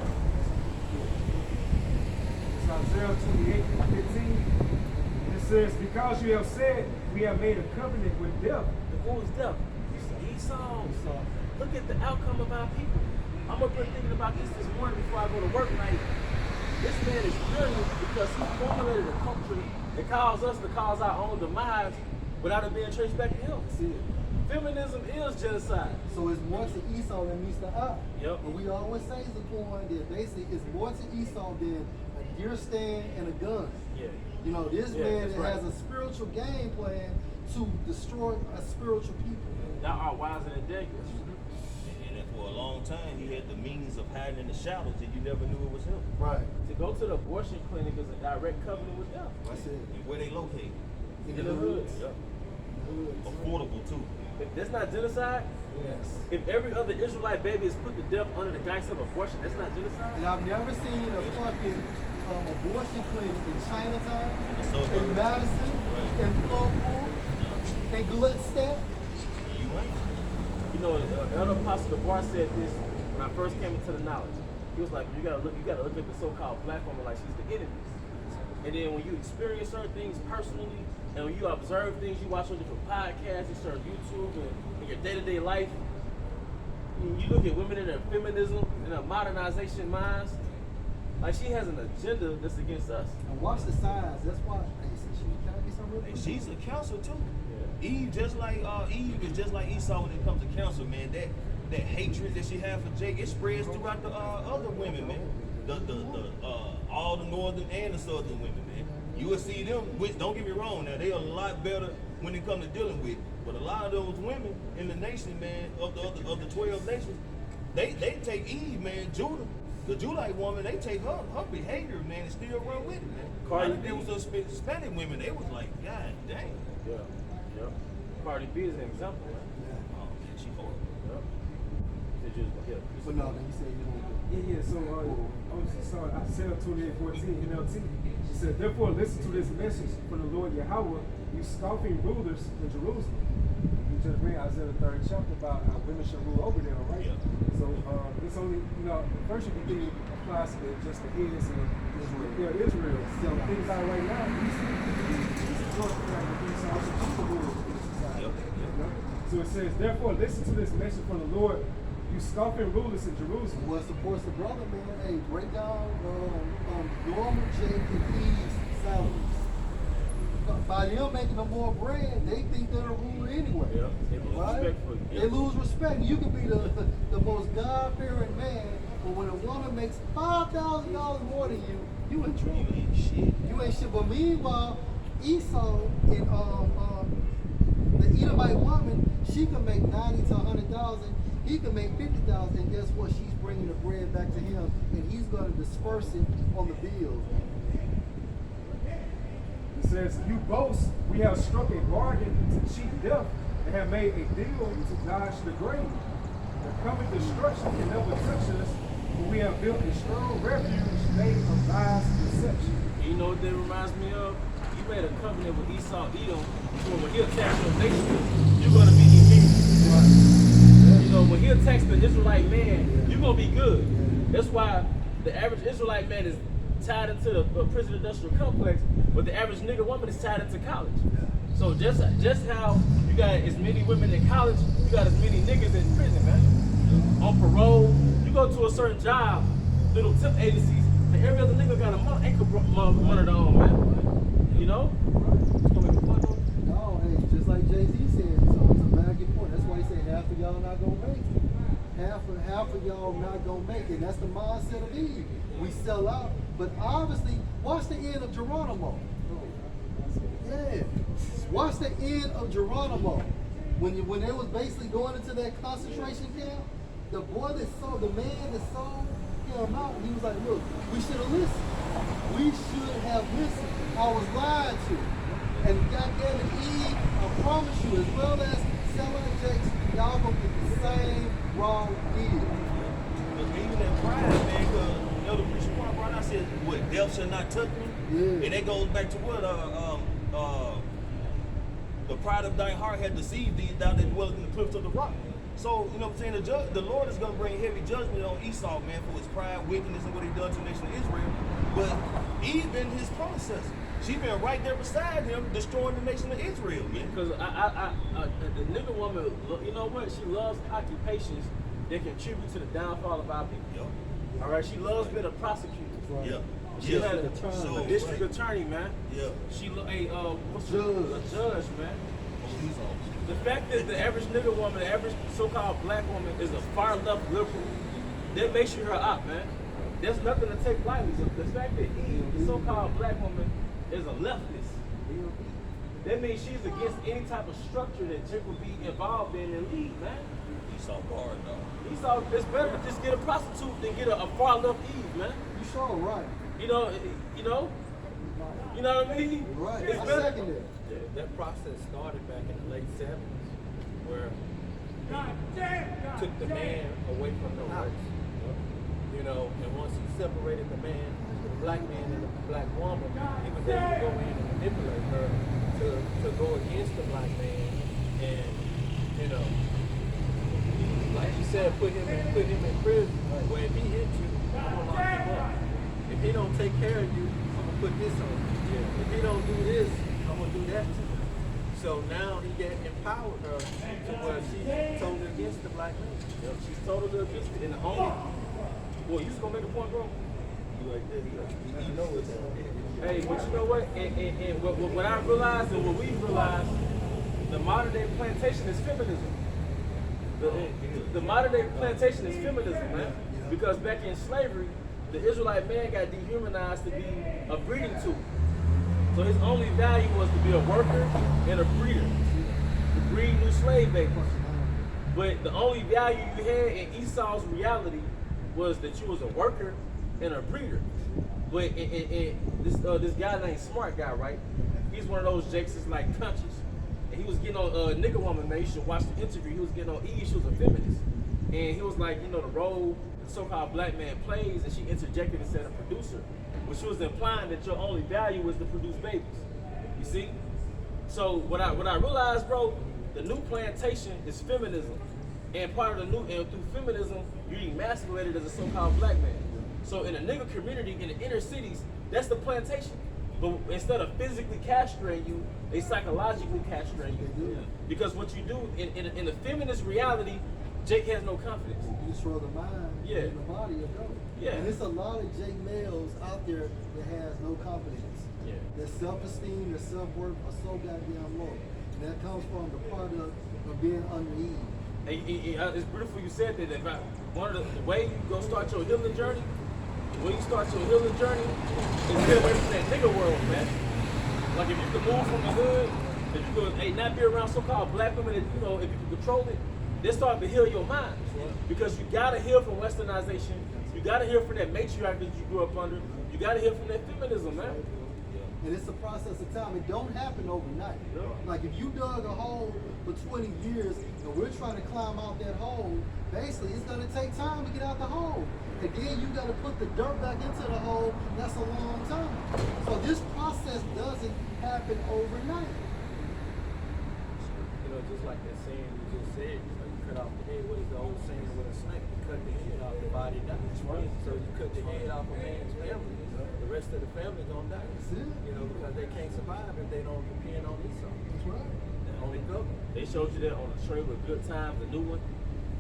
F: It's Isaiah 28:15. It says, because you have said, we have made a covenant with death.
G: Who is death? Esau. Look at the outcome of our people. I'm up here thinking about this morning before I go to work. Like, this man is brilliant because he formulated a culture that caused us to cause our own demise without it being traced back to him.
A: See it.
G: Feminism is genocide.
A: So it's more to Esau than meets the eye.
G: Yep.
A: And we always say the point that basically it's more to Esau than a deer stand and a gun.
G: Yeah.
A: You know, this man
G: that's
A: that
G: right.
A: has a spiritual game plan to destroy a spiritual people.
G: Thou art wiser than Jacob.
C: And then for a long time, he had the means of hiding in the shadows, and you never knew it was him.
A: Right.
G: To go to the abortion clinic is a direct covenant with them.
A: That's it.
C: And where they located.
G: In the hoods.
C: Yep. Affordable too.
G: If that's not genocide,
A: Yes.
G: if every other Israelite baby is put to death under the guise of abortion, that's not genocide?
A: And I've never seen a fucking abortion clinic in Chinatown,
C: So
A: in Madison, in Flowood, in Gluckstadt.
C: you right.
G: You know, Elder Apostle DeBar said this when I first came into the knowledge. He was like, you gotta look at the so-called black woman like she's the enemy. And then when you experience certain things personally, and when you observe things, you watch on different podcasts, you search YouTube, and in your day-to-day life, and you look at women in their feminism, and their modernization minds, like she has an agenda that's against us.
A: And watch the signs. That's why. Hey, can I get some real
C: And
A: quick?
C: she's a counselor too. Eve just like Eve is just like Esau when it comes to counsel, man. That hatred that she has for Jake, it spreads throughout the other women, man. All the northern and the southern women, man. You will see them, which don't get me wrong, now they are a lot better when it comes to dealing with. But a lot of those women in the nation, man, of the 12 nations, they take Eve, man, Judah. The Judite woman, they take her behavior, man, and still run with it, man.
G: Cardi
C: There was some Hispanic women, they was like, God dang.
G: Yeah. Cardi B is an example, right?
C: Oh man, she horrible.
G: Yep. just gonna help.
A: But no, then you said you don't do it.
F: Yeah, so Isaiah 28:14 NLT. It said, therefore listen to this message from the Lord Yahweh, you scoffing rulers in Jerusalem. You just read Isaiah the 3rd chapter about how women should rule over them, right?
C: Yeah.
F: So it's only, first you think it applies to just the heads and Israel. So think about it right now, these talking like these are also people rulers in society. So it says, therefore listen to this message from the Lord, you scoffing rulers in Jerusalem.
A: What supports the brother, man? Hey, break down normal Jake and Eve's salaries. By them making them more bread, they think they're a ruler anyway.
G: Yeah, they lose respect for you.
A: They lose respect. You can be the most God-fearing man, but when a woman makes $5,000 more than you, you in trouble.
C: You ain't shit.
A: You ain't shit. But meanwhile, Esau and the Edomite woman, she can make 90 to 100,000. He can make 50,000, and guess what? She's bringing the bread back to him, and he's going to disperse it on the bills.
F: It says, you boast, we have struck a bargain to cheat death and have made a deal to dodge the grave. The coming destruction can never touch us, for we have built a strong refuge made of lies and deception.
G: You know what that reminds me of? You made a covenant with Esau Edom, so when he attacks your nation, you're going to be immune. You know, when he attacks the Israelite man, you're going to be good. That's why the average Israelite man is tied into the prison industrial complex, but the average nigga woman is tied into college. So just how you got as many women in college, you got as many niggas in prison, man. On parole, you go to a certain job, little tip agencies, and every other nigga got a anchor monitor on, man. You know?
A: No, hey, just like Jay-Z said, so it's a valid point. That's why he said half of y'all not gonna make it. Half of y'all not gonna make it. That's the mindset of Eve. We sell out, but obviously, watch the end of Geronimo. Yeah, watch the end of Geronimo. When they was basically going into that concentration camp, the boy that sold, the man that sold him out, he was like, look, we should have listened. We should have listened. I was lied to. And goddamn it, Eve, I promise you, as well as selling Jakes, y'all gonna get the same raw deal.
C: But even that pride, man, because Elder Preacher Quan brought out, said, what, death shall not touch me?
A: Yeah.
C: And that goes back to what the pride of thine heart had deceived thee, thou that dwellest in the cliffs of the rock. So, you know what I'm saying, the Lord is going to bring heavy judgment on Esau, man, for his pride, wickedness, and what he done to the nation of Israel. But Eve been his processor. She been right there beside him, destroying the nation of Israel, man.
G: Because the nigga woman, you know what? She loves occupations that contribute to the downfall of our people.
C: Yep.
G: All right, she loves being a prosecutor.
A: Right.
C: Yeah.
G: She had a district attorney, man.
C: Yeah.
G: She what's
A: Judge.
G: a judge, man. The fact that the average nigga woman, the average so-called black woman is a far left liberal, that makes you her op, man. There's nothing to take lightly. The fact that Eve, the so-called black woman, is a leftist, that means she's against any type of structure that Jake would be involved in and lead, man.
C: Esau hard, though.
G: Esau, it's better to just get a prostitute than get a far left Eve, man.
A: You sure right.
G: You know what I mean?
A: Right.
G: It's
A: I
G: better.
A: second it.
B: That process started back in the late 70s, where he took the man away from the race. You know, and once he separated the man, the black man and the black woman, he was able to go in and manipulate her to go against the black man, and you know, like you said, put him in prison. Where if he hit you, I'm gonna lock him up. If he don't take care of you, I'm gonna put this on you. If he don't do this, I'm gonna do that to you. So now he empowered her to where she's totally against the black man. She's totally against it. And the only, boy, you just gonna make a point, bro?
C: You know it's
G: Hey, but you know what? And what I realized and what we realized, the modern day plantation is feminism. The modern day plantation is feminism, man. Because back in slavery, the Israelite man got dehumanized to be a breeding tool. So his only value was to be a worker and a breeder, to breed new slave babies. But the only value you had in Esau's reality was that you was a worker and a breeder. But this guy named Smart Guy, right? He's one of those jakes that's like conscious. And he was getting on nigga woman, man. You should watch the interview. He was getting on Eve. She was a feminist. And he was like, you know, the role the so-called black man plays, and she interjected and said a producer, which was implying that your only value was to produce babies. You see? So what I realized, bro, the new plantation is feminism. And part of the new, and through feminism, you're emasculated as a so-called black man. So in the nigga community, in the inner cities, that's the plantation. But instead of physically castrating you, they psychologically castrate you. Because what you do in the feminist reality, Jake has no confidence.
A: You destroy the mind
G: Yeah.
A: and the body of those.
G: Yeah.
A: And there's a lot of Jake males out there that has no confidence.
G: Yeah.
A: Their self-esteem, their self-worth are so goddamn low. And that comes from the product of being under Eve.
G: It's beautiful you said that. One of the way you go start your healing journey, is get away from that nigga world, man. Like if you could move from the hood, if you could not be around so-called black women, if you can control it, then start to heal your mind. Because you gotta heal from westernization. You gotta heal from that matriarch that you grew up under. You gotta heal from that feminism, man.
A: And it's a process of time. It don't happen overnight.
G: Yeah.
A: Like if you dug a hole for 20 years and we're trying to climb out that hole, basically it's gonna take time to get out the hole. And then you gotta put the dirt back into the hole. That's a long time. So this process doesn't happen overnight.
H: You know, just like that saying you just said, you cut off the head. What is the old saying with a snake? You cut the head off, the body dies. Right. So you cut the head off a man's family, the rest of the family gonna die.
A: That's it.
H: You know, because they can't survive if they don't depend on Esau.
A: That's right.
H: Only go.
G: They showed you that on the trailer, Good Times, the new one.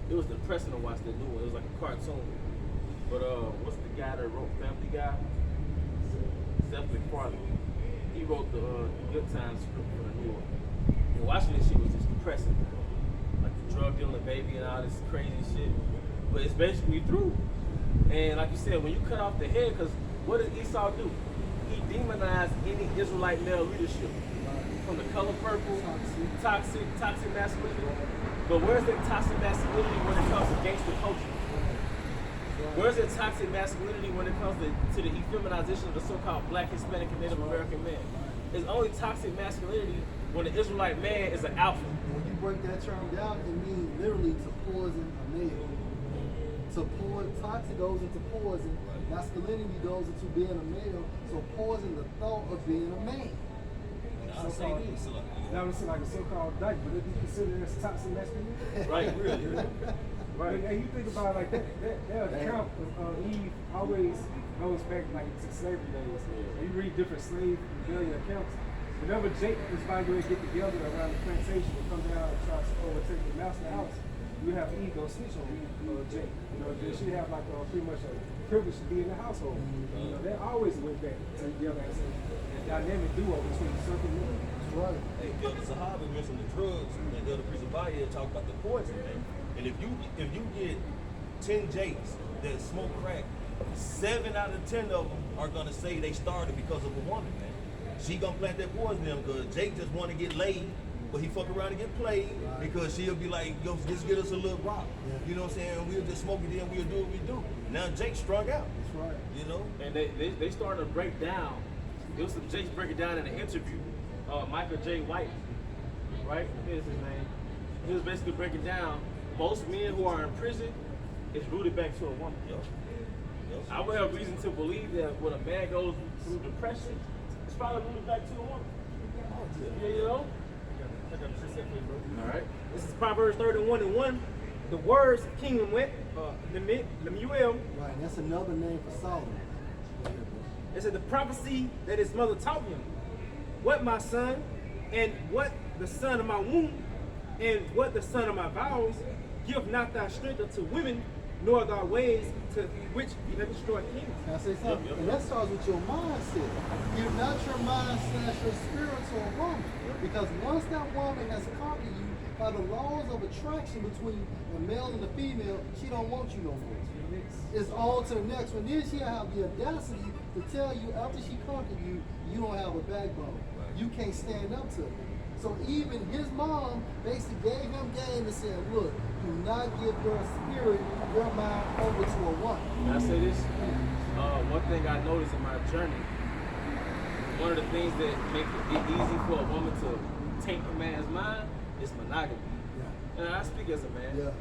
G: It was depressing to watch that new one. It was like a cartoon. But what's the guy that wrote Family Guy? Seth MacFarlane. He wrote the Good Times script for the new one. And watching this shit was just depressing. Like the drug dealing baby and all this crazy shit. But it's basically through. And like you said, when you cut off the head, because what did Esau do? He demonized any Israelite male leadership. From the color purple, toxic masculinity. But where's that toxic masculinity when it comes to gangster culture? Where's that toxic masculinity when it comes to the effeminization of the so-called black, Hispanic, and Native American man? There's only toxic masculinity when the Israelite man is an alpha.
A: When you break that term down, it means literally to poison a male. Toxic goes into poison. Masculinity goes into being a male. So poison the thought of being a man.
F: That would seem like a so-called dyke, but it be considered as toxic masculinity.
G: Right, really.
F: Right. And you think about it like that account of Eve always goes back like to slavery days. And you read different slave rebellion accounts. Whenever Jake was about to get together around the plantation and come down and try to overtake the master house, you have Eve go snitch on Jake. You know, then she have like pretty much a privilege to be in the household. You know, that always went back together as a dynamic duo between certain men.
A: That's right.
C: Hey, Elder Sahabi mentioned the drugs, and Elder Priest Abaya talked about the poison, man. And if you get 10 Jakes that smoke crack, 7 out of 10 of them are gonna say they started because of a woman, man. She gonna plant that poison in them because Jake just want to get laid, but he fuck around and get played because she'll be like, yo, just get us a little rock.
A: Yeah.
C: You know what I'm saying? We'll just smoke it, then we'll do what we do. Now Jake's strung out.
A: That's right.
C: You know?
G: And they started to break down. There was some Jake's breaking down in an interview. Michael J. White, right? Here's his name. He was basically breaking down most men who are in prison is rooted back to a woman. I would have reason to believe that when a man goes through depression, it's probably rooted back to a woman. Yeah, you know? All right.
E: This is Proverbs 31:1. The words of King Lemuel.
A: Right. That's another name for Solomon.
E: It said the prophecy that his mother taught him. What my son, and what the son of my womb, and what the son of my vows, give not thy strength unto women, nor thy ways to which ye have destroyed kings.
A: Can I say something? And that starts with your mindset. Give not your mind / your spirit to a woman. Because once that woman has conquered you by the laws of attraction between the male and the female, she don't want you no more. It's on to the next one. Then she'll have the audacity to tell you after she conquered you, you don't have a backbone. You can't stand up to it. So even his mom basically gave him game and said, look, do not give your spirit, your mind over to a woman.
G: Can I say this? One thing I noticed in my journey, one of the things that make it easy for a woman to take a man's mind is monogamy.
A: Yeah.
G: And I speak as a man.
A: Yeah.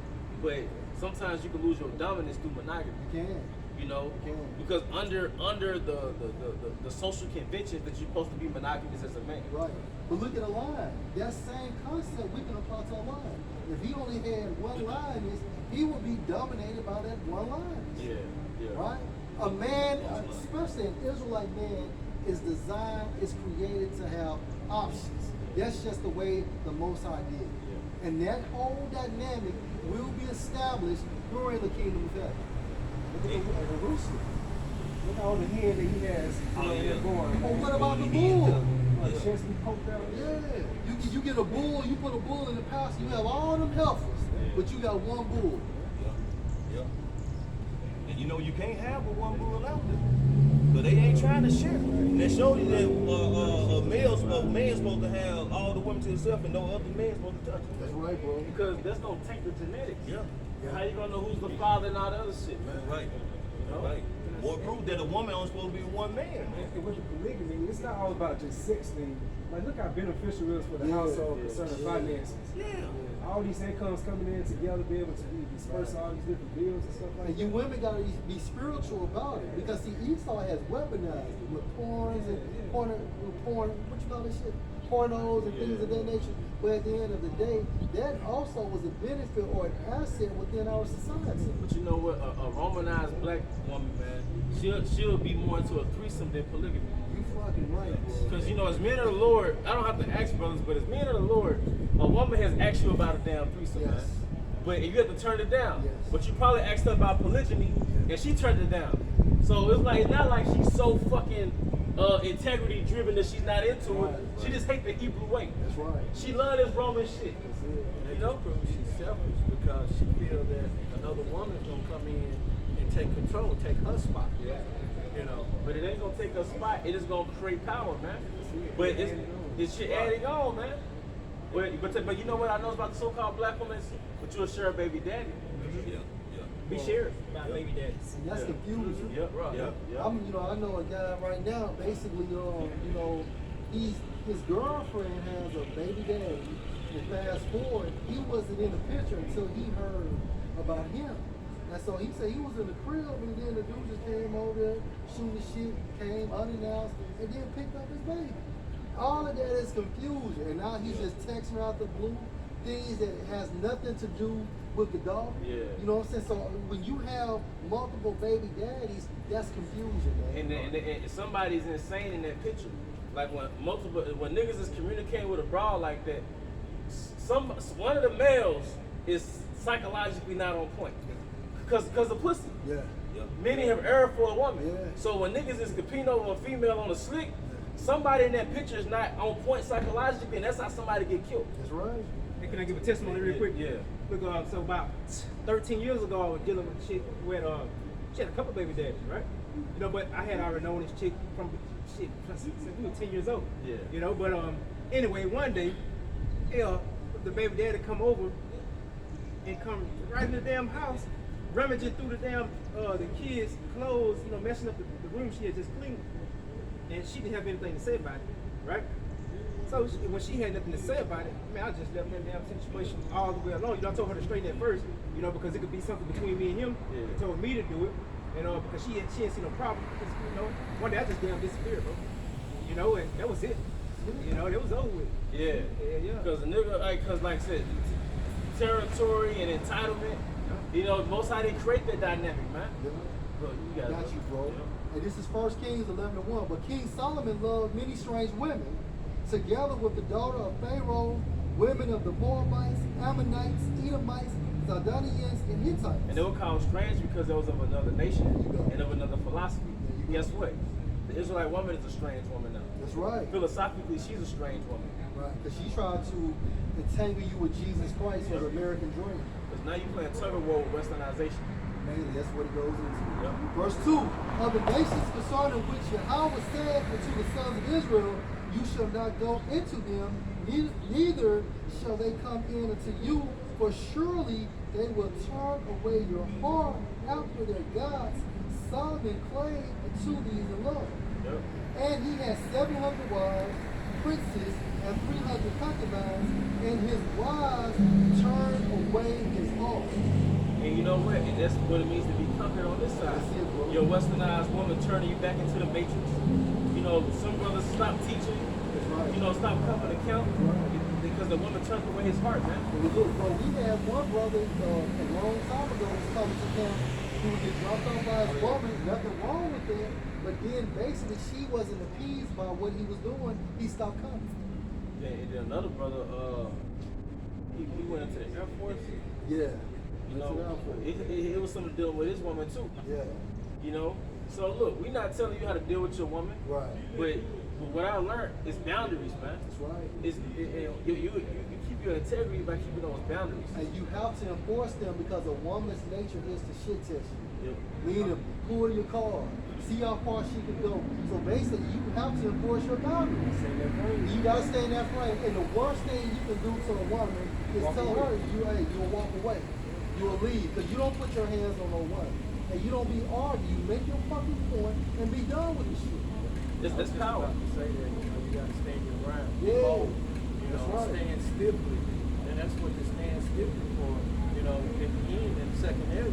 G: but sometimes you can lose your dominance through monogamy.
A: You can.
G: You know,
A: You can.
G: because under the social conventions that you're supposed to be monogamous as a man.
A: Right. But look at a line. That same concept we can apply to a line. If he only had one line, he would be dominated by that one line.
G: Yeah, yeah.
A: Right? A man, especially an Israelite man, is designed, is created to have options. That's just the way the Most High did.
G: Yeah.
A: And that whole dynamic will be established during the kingdom of heaven.
F: Look at the rooster. Look at all the head that he has. Going.
A: But what about the bull?
F: The chest be poked out.
A: Yeah. You get a bull, you put a bull in the pasture, you have all them heifers, but you got one bull.
C: Yeah. And you know you can't have but one bull out there. But they ain't trying to share. And they show you that a man's supposed to have all the women to himself and no other man's supposed to touch them.
A: That's right, bro.
G: Because there's no taint of genetics.
C: Yeah.
G: How you gonna know who's the father and all the other shit, man?
C: Right. Right. More proof that a woman only supposed to be one man.
F: And with the polygamy, it's not all about just sex thing. Like, look how beneficial it is for the household concerning finances.
C: Yeah.
F: All these incomes coming in together, be able to disperse all these different bills and stuff like
A: And you women gotta be spiritual about it, because see, Esau has weaponized it with porns and porn, what you call this shit? Pornos and things of that nature. But at the end of the day, that also was a benefit or an asset within our society.
G: But you know what? A Romanized black woman, man, she'll be more into a threesome than polygamy.
A: You fucking right, bro.
G: Because, you know, as men of the Lord, I don't have to ask brothers, but as men of the Lord, a woman has asked you about a damn threesome,
A: Yes.
G: man. But you have to turn it down.
A: Yes.
G: But you probably asked her about polygyny, and she turned it down. So it's not like she's so fucking integrity driven that she's not into it. She just hate the Hebrew way.
A: That's right.
G: She love this Roman shit.
H: And you know, she's selfish because she feels that another woman's gonna come in and take control, take her spot.
G: Yeah.
H: You know.
G: But it ain't gonna take a spot. It is gonna create power, man. But it's shit adding on, man. But you know what I know about the so-called black woman? But you'll share a baby daddy.
C: Yeah.
G: Be shared.
E: About baby daddies.
A: And that's confusing.
G: Yep, right. Yep.
A: I know a guy right now, basically, his girlfriend has a baby daddy, and fast forward, he wasn't in the picture until he heard about him. And so he said he was in the crib, and then the dude just came over there, shooting shit, came unannounced, and then picked up his baby. All of that is confusion, and now he's just texting out the blue things that has nothing to do with the dog.
G: Yeah.
A: You know what I'm saying? So when you have multiple baby daddies, that's confusion, man.
G: And somebody's insane in that picture. Like when niggas is communicating with a broad like that, one of the males is psychologically not on point. Because of pussy.
A: Yeah.
G: Many have erred for a woman.
A: Yeah.
G: So when niggas is competing over a female on a slick, somebody in that picture is not on point psychologically, and that's how somebody get killed.
A: That's right.
E: Hey, can I give a testimony real quick?
G: Yeah.
E: Look, so about 13 years ago, I was dealing with a chick who had, she had a couple baby daddies, right? You know, but I had already known this chick from since we were 10 years old.
G: Yeah.
E: You know, but anyway, one day, the baby daddy come over and come right in the damn house, rummaging through the damn the kids' clothes, you know, messing up the room she had just cleaned, and she didn't have anything to say about it, right? So when she had nothing to say about it, I just left that damn situation all the way alone. You know, I told her to straighten it first, you know, because it could be something between me and him.
G: Yeah.
E: She told me to do it, you know, because she didn't see no problem. Because, you know, one day I just damn disappeared, bro. You know, and that was it. You know, it was over with.
G: Yeah. Because a nigga, like I said, territory and entitlement, you know, most how they create that dynamic, man.
A: Yeah.
G: Bro, you got
A: Got you, bro. And this is 1 Kings 11:1. But King Solomon loved many strange women, together with the daughter of Pharaoh, women of the Moabites, Ammonites, Edomites, Zidonians, and Hittites.
G: And they were called strange because they was of another nation and of another philosophy. Guess what? The Israelite woman is a strange woman now.
A: That's right.
G: Philosophically, she's a strange woman.
A: Right. Because she tried to entangle you with Jesus Christ or the American dream.
G: Because now you're playing tug of war with westernization.
A: Mainly, that's what it goes into.
G: Yep.
A: Verse 2, of the nations concerning which Yahweh said unto the sons of Israel, you shall not go into them, neither shall they come in unto you, for surely they will turn away your heart after their gods. Solomon claimed unto these in love.
G: Yep.
A: And he had 700 wives, princes, and 300 concubines, and his wives turned away his heart.
G: And you know what? And that's what it means to be conquered on this side.
A: That's it, bro.
G: Your westernized woman turning you back into the matrix. You know, some brothers stop teaching.
A: That's right.
G: You know, stop coming to count because the woman turned away his heart, man.
A: Well, look, bro, we had one brother a long time ago was coming to camp. He would get dropped off by his woman. Nothing wrong with that. But then basically she wasn't appeased by what he was doing. He stopped coming.
G: Yeah, and then another brother, he went into the Air Force.
A: Yeah.
G: You know, it was something to deal with his woman too.
A: Yeah.
G: You know, so look, we're not telling you how to deal with your woman.
A: Right.
G: But what I learned is boundaries, man.
A: That's right.
G: You keep your integrity by keeping those boundaries.
A: And you have to enforce them because a woman's nature is to shit test you.
G: Yep.
A: Meaning, pull your card, see how far she can go. So basically, you have to enforce your boundaries. You gotta stay in that frame. And the worst thing you can do to a woman is tell her, you'll walk away. You'll leave. Because you don't put your hands on no woman. And you don't be arguing. You make your fucking point and be done with the shit.
G: That's power.
H: To say that, you got to stand your ground.
A: Yeah.
H: Bold,
A: That's right.
H: stand stiffly. And that's what the stand stiffly for, in the end, in the second area,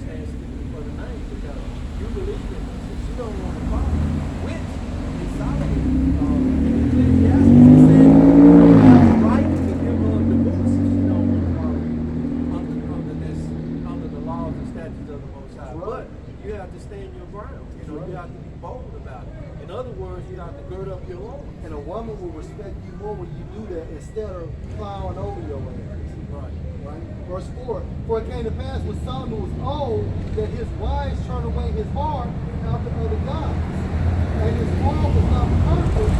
H: stand stiffly for the name. Because you believe in this. If you don't want to follow, which is Solomon, in Ecclesiastes, he said, you have the right to give her a divorce if you don't want to follow under the laws and statutes of the Most High. But you have to stand your ground. You have to be bold about it. In other words, you have to gird up your loins.
A: And a woman will respect you more when you do that instead of plowing over your ass. Right? Verse 4, for it came to pass when Solomon was old that his wives turned away his heart after other gods. And his heart was not perfect.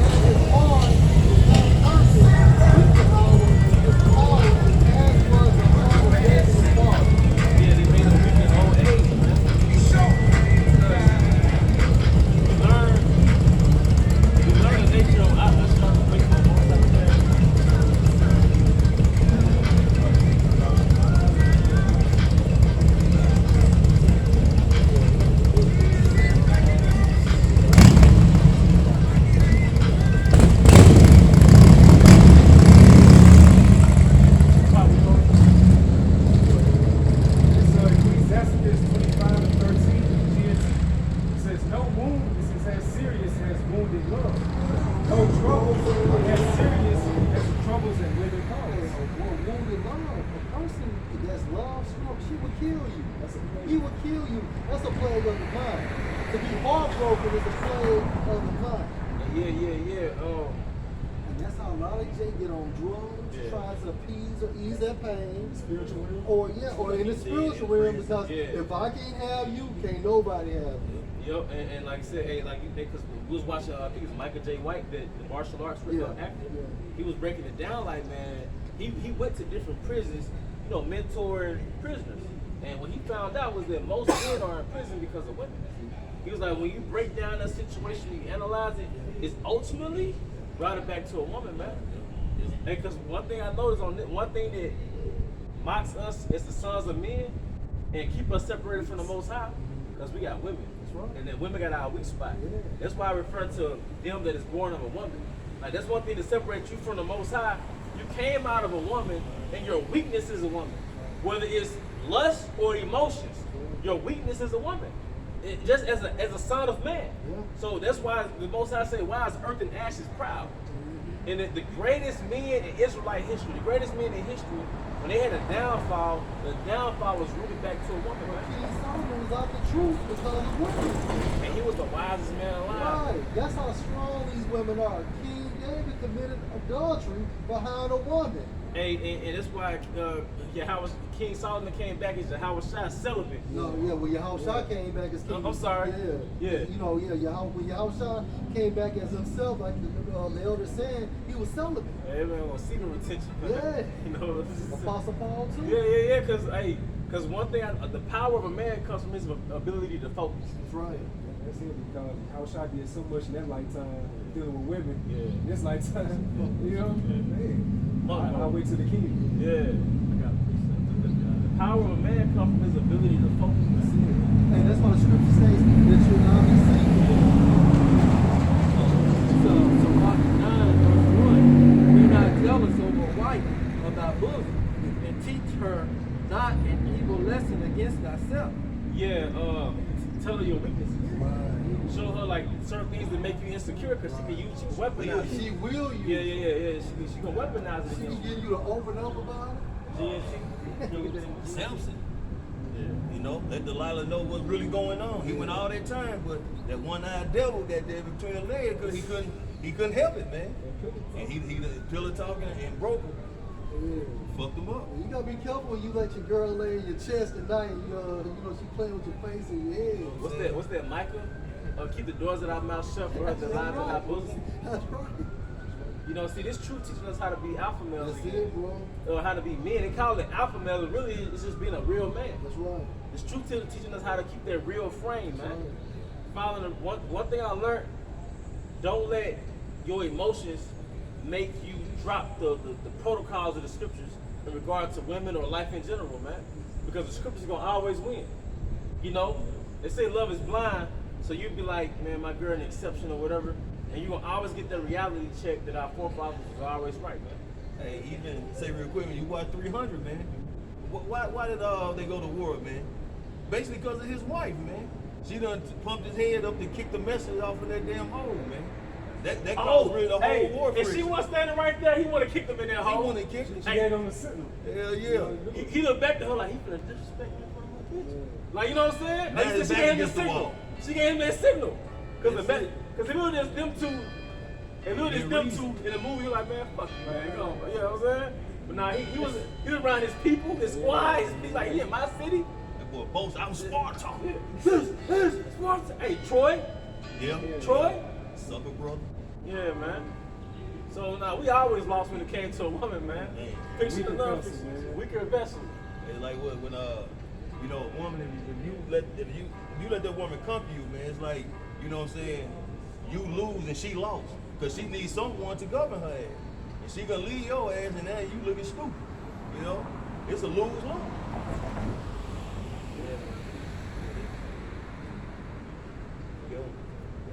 A: And his heart was not perfect with the Lord, his heart as was the heart of David's father.
G: Yeah, they made him weak in old age, man. You learn the nature of I start to wake up on that.
F: Ecclesiastes 25:13, GNT. It says, no wound is as serious as wounded love. No troubles are as serious as the troubles that women cause.
A: Well, wounded love, a person that's love struck, she would kill you. He would kill you. That's a plague of the mind. To be heartbroken is a plague of the mind.
G: Yeah.
A: And that's how a lot of J get on drugs, trying to appease or ease their pain.
F: Spiritual realm?
A: Or in the spiritual realm, because if I can't have you, can't nobody have you.
G: Yep, and like I said, hey, like because we was watching, I think it was Michael J. White, the martial arts actor.
A: Yeah.
G: He was breaking it down like, man, he went to different prisons, mentoring prisoners. And what he found out was that most men are in prison because of women. He was like, when you break down that situation, you analyze it, it's ultimately brought it back to a woman, man. And because one thing I noticed one thing that mocks us as the sons of men and keep us separated from the Most High, because we got women.
A: That's right.
G: And then women got our weak spot.
A: Yeah.
G: That's why I refer to them that is born of a woman. Like that's one thing to separate you from the Most High. You came out of a woman, and your weakness is a woman. Whether it's lust or emotions, your weakness is a woman. Just as a son of man.
A: Yeah.
G: So that's why the Most High say, why is earth and ashes proud? And the greatest men in Israelite history, the greatest men in history, when they had a downfall, the downfall was rooted back to a woman, man.
A: King Solomon was out the truth because of women.
G: And he was the wisest man alive.
A: Right. That's how strong these women are. King David committed adultery behind a woman.
G: And that's why King Solomon came back as Yahushua celibate.
A: No, when Yahushua came back as king.
G: I'm sorry.
A: Yeah. When Yahushua came back as himself, like the elder said, he was celibate.
G: Hey, man, on secret retention.
A: Yeah. Apostle Paul too.
G: Yeah. Because one thing, the power of a man comes from his ability to focus.
A: That's right.
F: That's it, because Yahushua did so much in that lifetime dealing with women.
G: Yeah.
F: In this lifetime, man, I'll wait to the king.
G: Yeah. The power of a man comes from his ability to focus. That's it.
A: And that's why the scripture says that you'll not be single.
H: So Mark 9, verse 1, be not jealous over a wife of thy bosom,
G: tell her your weaknesses.
A: Right.
G: Show her like certain things that make you insecure, because she can weaponize it.
A: She will use.
G: Yeah. She can weaponize it.
A: She can get you to open up about it.
G: GNT.
C: Samson. You know, let Delilah know what's really going on. He went all that time, but that one-eyed devil got there between the legs because he couldn't help it, man. And he pillow talking and broke him.
A: Yeah.
C: Fucked him up.
A: You gotta be careful when you let your girl lay in your chest at night. You know, she playing with your face and your head.
G: What's that, Micah? Keep the doors of our mouth shut for her to lie in our bosom.
A: That's right.
G: You know, see, this truth teaching us how to be alpha males
A: That's
G: again.
A: it, bro.
G: Or how to be men. They call it alpha male. Really, it's just being a real man.
A: That's right.
G: This truth teaching us how to keep that real frame, man.
A: Right.
G: Following one thing I learned, don't let your emotions make you drop the protocols of the scriptures in regard to women or life in general, man. Because the scriptures are gonna always win. You know, they say love is blind, so you'd be like, man, my girl an exception or whatever, and you're gonna always get that reality check that our forefathers was always right, man.
C: Hey, even say real quick, when you watch 300, man, why did they go to war, man? Basically because of his wife, man. She done pumped his head up to kick the message off of that damn hole, man. That caused really the whole war for
G: and she was standing right there, he wanna kick them in that
C: He
G: hole.
C: wanted to kick
F: She
C: it.
F: gave him a signal.
C: Hell yeah.
G: He looked back to her like he finna disrespect me in front of my bitch. Like, you know what I'm saying?
C: Now
G: Like,
C: his
G: she
C: back
G: gave him the
C: against the
G: signal.
C: wall.
G: She gave him that signal. Because
C: That's it.
G: if it was just them two, if it was just them two in the movie, you're like, man, fuck you, man. Go on, bro. You know what I'm saying? But nah, he was around his people, his squad, his people, like, he in my city.
C: That boy boast, I'm Sparta.
G: This, Sparta. Hey, Troy.
C: Yeah.
G: Troy.
C: Sucker brother.
G: Yeah, man. So nah, we always lost when it came to a woman, man. Fix it enough, weaker vessel.
C: It's like when you know, a woman, if you let that woman come to you, man, it's like, you know what I'm saying, you lose and she lost. Cause she needs someone to govern her ass. And she gonna leave your ass and now you looking stupid. You know? It's a lose-lose.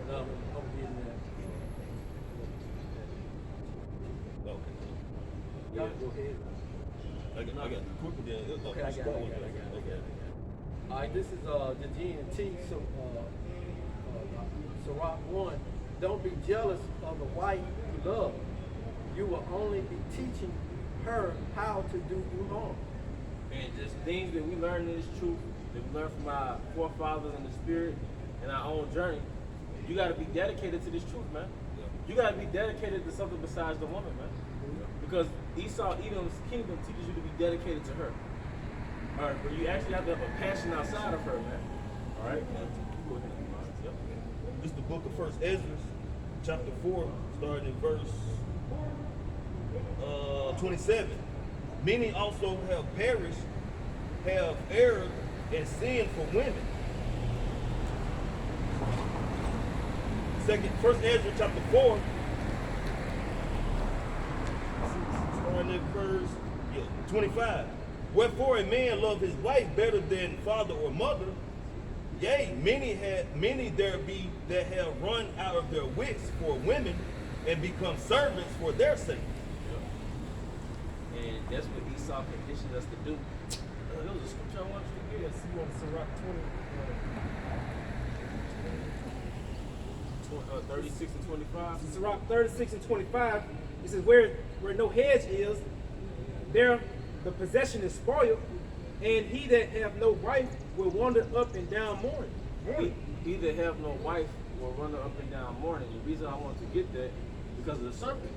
H: No, I'm getting that.
C: Okay.
H: Yeah, go ahead.
C: I got quicker than
H: Okay, I got it. All right, this is the GNT, so Rock 1. Don't be jealous of the wife you love. You will only be teaching her how to do you harm.
G: And just things that we learn in this truth, that we learn from our forefathers in the spirit and our own journey. You got to be dedicated to this truth, man. You got to be dedicated to something besides the woman, man. Because Esau, Edom's kingdom teaches you to be dedicated to her. All right, but you actually have to have a passion outside of her, man. All right? Go ahead. Yep.
C: This is the book of First Ezra, chapter 4, starting in verse 27. Many also have perished, have erred and sinned for women. First Ezra chapter 4, starting at verse 25. Wherefore a man love his wife better than father or mother. Yea, many there be that have run out of their wits for women and become servants for their sake.
G: And that's what Esau conditioned us to do. There was a scripture I want you to get.
F: You want Sirach
G: 36 and 25.
E: Sirach 36 and 25, it says, where no hedge is, there the possession is spoiled, and he that have no wife will wander up and down mourning.
G: He that have no wife will run her up and down mourning. The reason I want to get that, because of the serpent.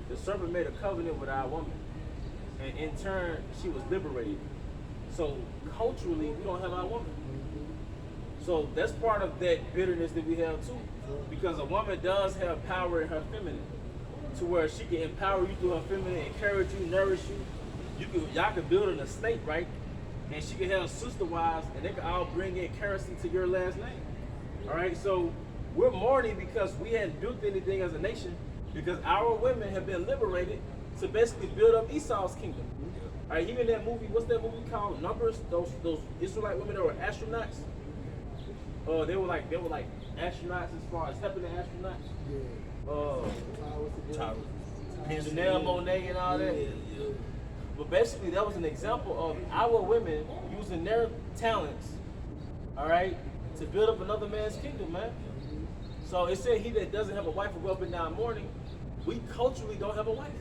G: The serpent made a covenant with our woman, and in turn, she was liberated. So culturally, we don't have our woman. So that's part of that bitterness that we have too. Because a woman does have power in her feminine, to where she can empower you through her feminine, encourage you, nourish you. Y'all can build an estate, right? And she can have sister wives, and they can all bring in currency to your last name. All right, so we're mourning because we hadn't built anything as a nation, because our women have been liberated to basically build up Esau's kingdom. All right, even that movie, what's that movie called? Numbers. Those Israelite women that were astronauts. They were like astronauts as far as helping the astronauts. Janelle Monáe and all that. But basically, that was an example of our women using their talents, all right, to build up another man's kingdom, man. So it said he that doesn't have a wife will go up and down mourning. We culturally don't have a wife.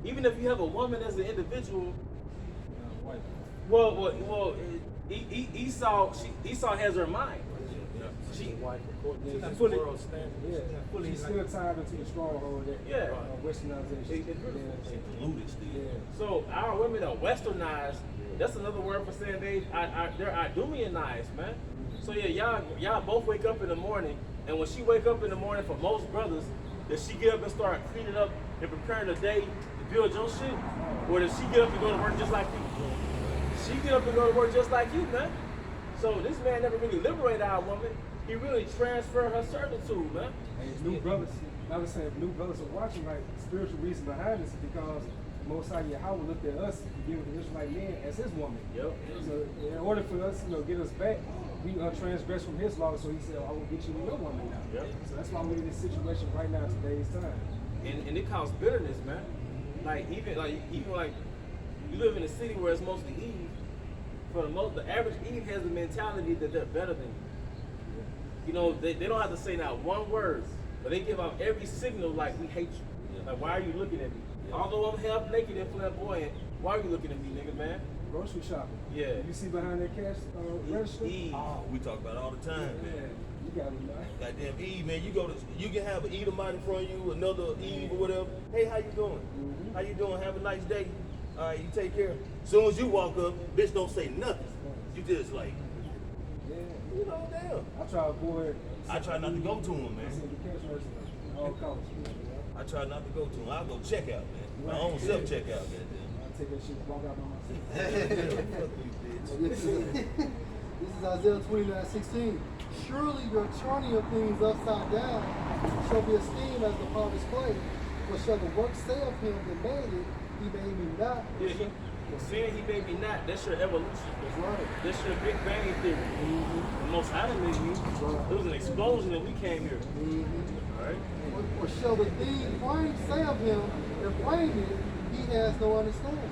G: Even if you have a woman as an individual, Esau has her mind. She
H: wife according to this
F: fully-
H: world standard.
F: Yeah, she's still tied into the stronghold that westernization.
C: Polluted still.
F: Yeah.
G: So our women are westernized. That's another word for saying they're Idumeanized, man. So yeah, y'all both wake up in the morning, and when she wake up in the morning, for most brothers, does she get up and start cleaning up and preparing the day to build your shit, or does she get up and go to work just like you? She get up and go to work just like you, man. So this man never really liberated our woman. He really transferred her servitude, man.
F: And new brothers, I was saying, new brothers are watching, like, spiritual reason behind this is because Most High Yahweh looked at us, to give the Israelite man as his woman.
G: Yep.
F: So in order for us, get us back, we transgressed from his law, so he said, I will get you with your woman now.
G: Yep.
F: So that's why we're in this situation right now, today's time.
G: And it caused bitterness, man. Even like you live in a city where it's mostly Eve. The average Eve has the mentality that they're better than you. They don't have to say not one word, but they give out every signal like we hate you. Like, why are you looking at me? Although I'm half naked and flamboyant, why are you looking at me, nigga, man?
F: Grocery shopping.
G: Yeah.
F: You see behind that cash register?
G: Eve.
C: Oh, we talk about it all the time, man.
F: You got me, man.
C: Goddamn Eve, man. You can have an Edomite in front of you, another Eve or whatever. Hey, how you doing?
F: Mm-hmm.
C: How you doing? Have a nice day. All right, you take care. As soon as you walk up, bitch don't say nothing. You just like,
F: Yeah.
C: damn.
F: I try to avoid.
C: I try not to go to him,
F: I see
C: man.
F: the cash register at all costs.
C: I try not to go to him. I'll go check out, man. My own self check out, goddamn.
F: I take that shit, walk out by myself.
C: Fuck you, bitch.
A: This is Isaiah 29:16. Surely your turning of things upside down shall be esteemed as the potter's clay. What shall the work say of him that made it? He made me not.
G: Saying he made me not, that's your evolution.
A: That's right.
G: That's your Big Bang theory. The most out of me, it was an explosion that we came here. All right?
A: Or shall the thing plain say of him that framed it, he has no understanding.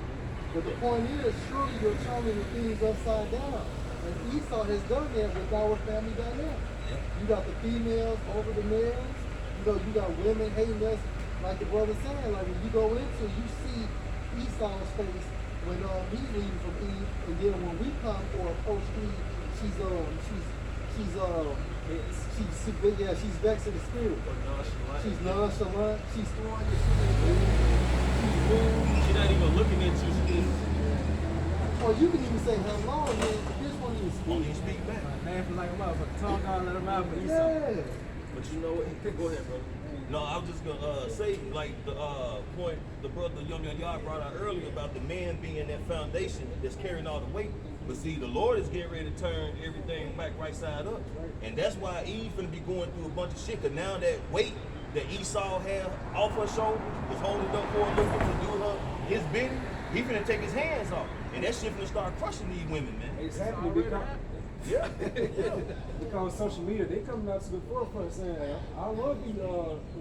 A: But the point is, surely you're turning the things upside down. And Esau has done that with our family dynamic. You got the females over the males. You got women hating us, like the brother said. Like when you go into, you see Esau's face when he's leaving from Eve, and then when we come or approach Eve, she's vexed in the spirit. She's nonchalant. She's throwing your shit in the wind. She's rude.
G: She's not even looking at you. She's
A: Or you can even say hello, and then the bitch won't even
C: Won't
A: speak.
C: even speak back.
H: Laughing like a motherfucker. Tongue out, let him out, but he's
A: Yeah.
G: But you know what? Go ahead, brother.
C: No, I was just gonna say, like the point the brother Young Yard brought out earlier about the man being that foundation that's carrying all the weight. But see, the Lord is getting ready to turn everything back right side up, and that's why Eve finna be going through a bunch of shit. Cause now that weight that Esau had off her shoulders was holding up for her, looking to do his bidding. He finna take his hands off, and that shit finna start crushing these women, man.
F: Exactly.
C: Yeah.
F: Because social media, they coming out to the forefront saying, I don't want to be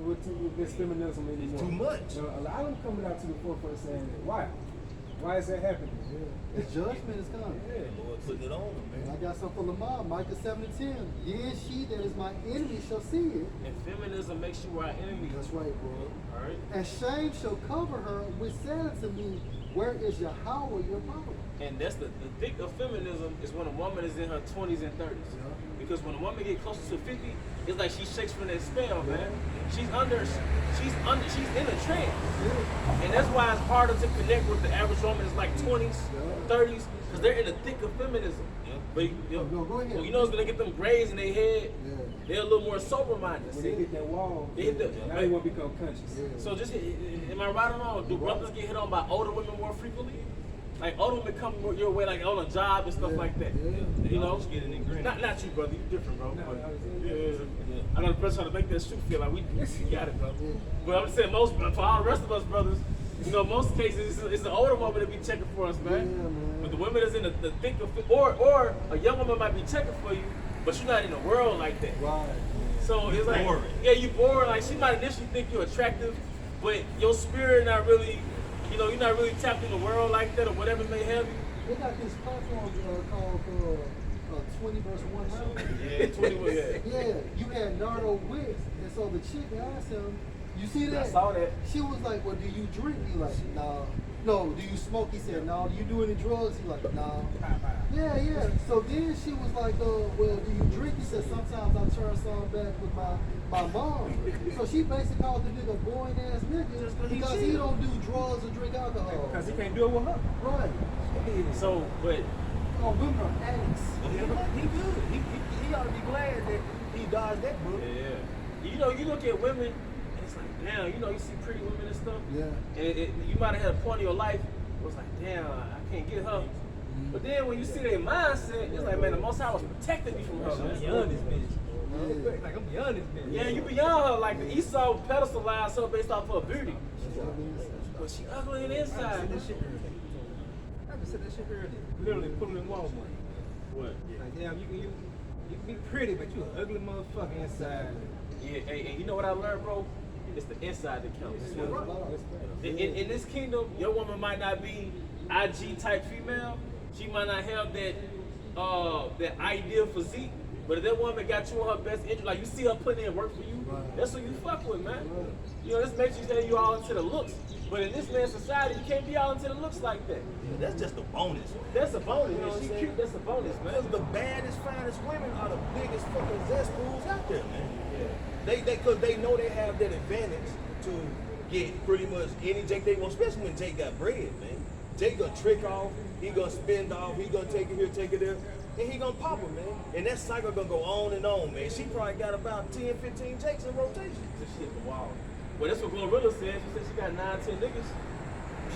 F: with this feminism anymore.
C: It's too much.
F: A lot of them coming out to the forefront saying, why? Why is that happening?
A: The judgment is coming.
C: The Lord putting it on them,
A: And
C: man.
A: I got something from Lamar, Micah 7:10. Then she that is my enemy shall see it.
G: And feminism makes you our enemy.
A: That's right, bro.
G: All right?
A: And shame shall cover her, which said unto me, where is Yahweh your power?
G: And that's the thick of feminism is when a woman is in her 20s and 30s. Because when a woman gets closer to 50, it's like she shakes from that spell, man. She's in a trance. And that's why it's harder to connect with the average woman that's like 20s, 30s, because they're in the thick of feminism. But
A: No, go ahead.
G: it's gonna get them grays in their head.
A: Yeah.
G: They're a little more sober minded.
F: When they hit that wall,
G: They hit the-
F: now they want to become conscious.
G: So just, am I right or wrong? Do brothers get hit on by older women more frequently? Like older women come your way, like on a job and stuff like that. You know,
C: Just getting in green.
G: not you, brother. You different, bro.
F: No,
G: But,
F: I was-
G: yeah. I know the press trying to make that shoe feel like we got it, bro. But I'm saying for all the rest of us brothers, most cases it's the older woman that be checking for us, man.
A: Yeah, man.
G: But the women that's in the thick of it, or a young woman might be checking for you, but you're not in the world like that.
A: Right.
G: So it's like,
C: boring.
G: yeah, you bored. Like she might initially think you're attractive, but your spirit not really, you're not really tapped in the world like that or whatever may have you.
A: They got this platform called 20 verse 1 show?
C: Yeah, 21. Yeah.
A: Yeah, you had Nardo Wicks, and so the chick asked him, you see that?
G: I saw that.
A: She was like, well, do you drink? He like, nah. No, do you smoke? He said, no. Do you do any drugs? He like, nah. Yeah. So then she was like, well, do you drink? He said, sometimes I turn some back with my mom. So she basically called the nigga boring ass nigga because he don't do drugs or drink alcohol.
E: Because he can't do it with her.
A: Right.
G: So, but
A: Oh, women are addicts.
H: He good. He ought to be glad that he dodged that bullet.
G: yeah, you know, you look at women, and it's like, damn, you know, you see pretty women and stuff.
A: Yeah.
G: And you might have had a point in your life. It was like, damn, I can't get her. But then when you see their mindset, it's like, man, the Most High was protecting me from her.
H: I'm beyond this bitch. Like I'm beyond this bitch.
G: Yeah, you beyond her. Like Esau pedestalized her based off her beauty, but she ugly on the
H: I just
G: inside.
H: said that shit earlier. I just said that shit earlier. Literally pulling in Walmart.
G: What?
H: Like, damn, you can be pretty, but you an ugly motherfucker inside.
G: Yeah, and you know what I learned, bro? It's the inside that counts. In this kingdom, your woman might not be IG type female. She might not have that ideal physique. But if that woman got you on her best interest, like you see her putting in work for you, that's who you fuck with, man. You know, this makes you say you all into the looks. But in this man's society, you can't be all into the looks like that.
C: Yeah, that's just a bonus.
G: That's a bonus, you know what I'm saying? That's a bonus, man.
C: Because the baddest, finest women are the biggest fucking zestfools out there, man. Yeah. Cause they know they have that advantage to get pretty much any Jake they want, especially when Jake got bread, man. Jake gonna trick off, he gonna spend off, he gonna take it here, take it there, and he gonna pop them, man. And that cycle gonna go on and on, man. She probably got about 10, 15 Jakes in rotation.
G: This shit wild. Well, that's what Glorilla said. She said she got 9, 10 niggas.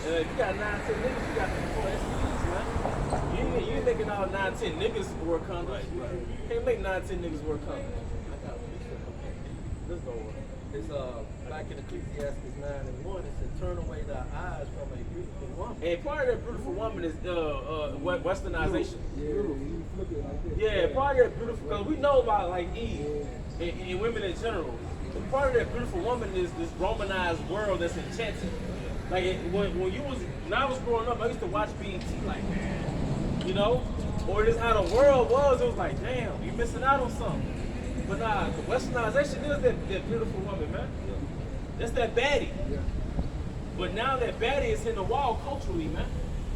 G: If you got 9, 10 niggas, you got 4 STDs, man. You ain't making all 9, 10 niggas wear condoms. Right. You can't make 9, 10 niggas wear condoms. Let's go.
H: It's back in Ecclesiastes 9:1. It said, "Turn away thy eyes from a beautiful woman."
G: And part of that beautiful woman is westernization. Yeah, part of that beautiful, because we know about like Eve and women in general. But part of that beautiful woman is this Romanized world that's enchanted. Like when I was growing up, I used to watch BET like, you know, or just how the world was. It was like, damn, you missing out on something. But nah, the westernization is that beautiful woman, man. That's that baddie. But now that baddie is hitting the wall culturally, man.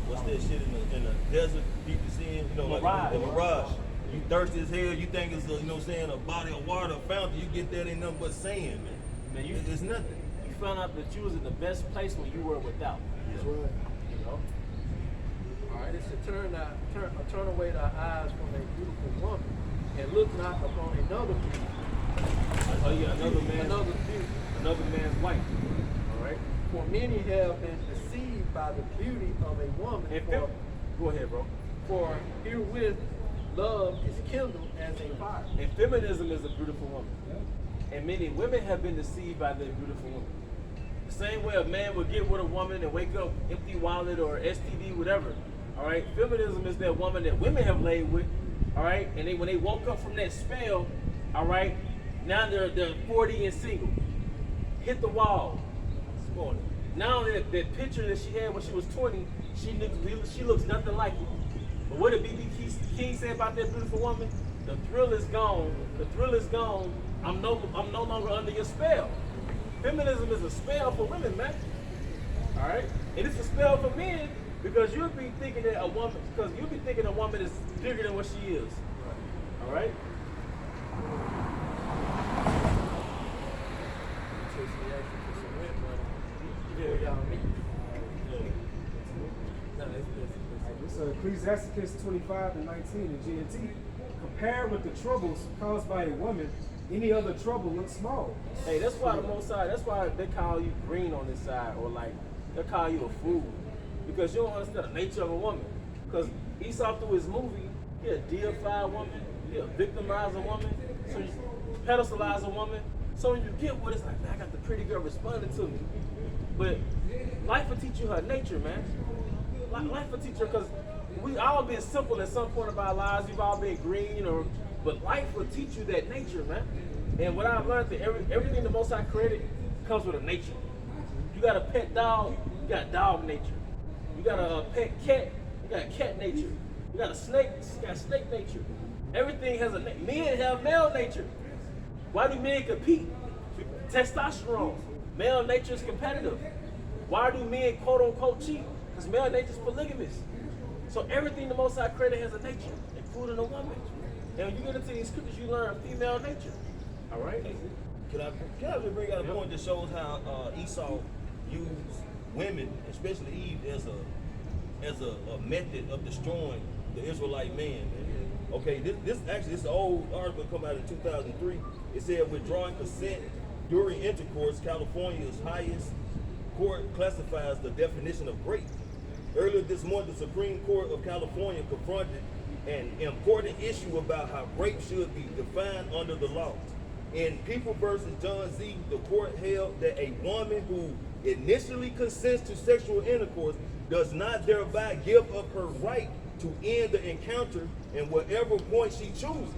C: What's that shit in the desert? People seeing, you know, like the mirage. You thirsty as hell. You think it's a, you know, what I'm saying, a body of water, a fountain. You get that, ain't nothing but sand, man. It's nothing.
G: You found out that you was in the best place when you were without.
A: That's right.
G: You know.
H: All right, it said, turn away thy eyes from a beautiful woman, and look not upon another beauty.
G: Oh yeah, another man's wife. All right.
H: For many have been deceived by the beauty of a woman.
G: Go ahead, bro.
H: For herewith love is kindled as a fire.
G: And feminism is a beautiful woman. And many women have been deceived by their beautiful woman. The same way a man would get with a woman and wake up empty wallet or STD, whatever. All right. Feminism is that woman that women have laid with. All right. And when they woke up from that spell, all right, now they're 40 and single. Hit the wall. Now that picture that she had when she was 20, she looks nothing like it. But what did B.B. King say about that beautiful woman? The thrill is gone. The thrill is gone. I'm no longer under your spell. Feminism is a spell for women, man. All right, and it's a spell for men because you'll be thinking that a woman is bigger than what she is. All right.
F: Ecclesiastes 25:19 in GNT. Compared with the troubles caused by a woman, any other trouble looks small.
G: Hey, that's why the Most High, that's why they call you green on this side, or like they call you a fool, because you don't understand the nature of a woman. Because Esau through his movie, he'll deify a woman, he'll victimize a woman, so you pedestalize a woman. So when you get what it's like, man, I got the pretty girl responding to me. But life will teach you her nature, man. Life will teach her, because we all been simple at some point of our lives. We've all been green, but life will teach you that nature, man. And what I've learned that everything the Most High created comes with a nature. You got a pet dog, you got dog nature. You got a pet cat, you got cat nature. You got a snake, you got snake nature. Everything has a men have male nature. Why do men compete? Testosterone. Male nature is competitive. Why do men quote unquote cheat? Because male nature is polygamous. So everything the Most High created has a nature, including a woman. And when you get into these scriptures, you learn female nature. All right?
C: Can I just bring out a point that shows how Esau used women, especially Eve, as a method of destroying the Israelite man? Okay, this is an old article come out in 2003. It said withdrawing consent during intercourse, California's highest court classifies the definition of rape. Earlier this month, the Supreme Court of California confronted an important issue about how rape should be defined under the law. In People versus John Z, the court held that a woman who initially consents to sexual intercourse does not thereby give up her right to end the encounter in whatever point she chooses.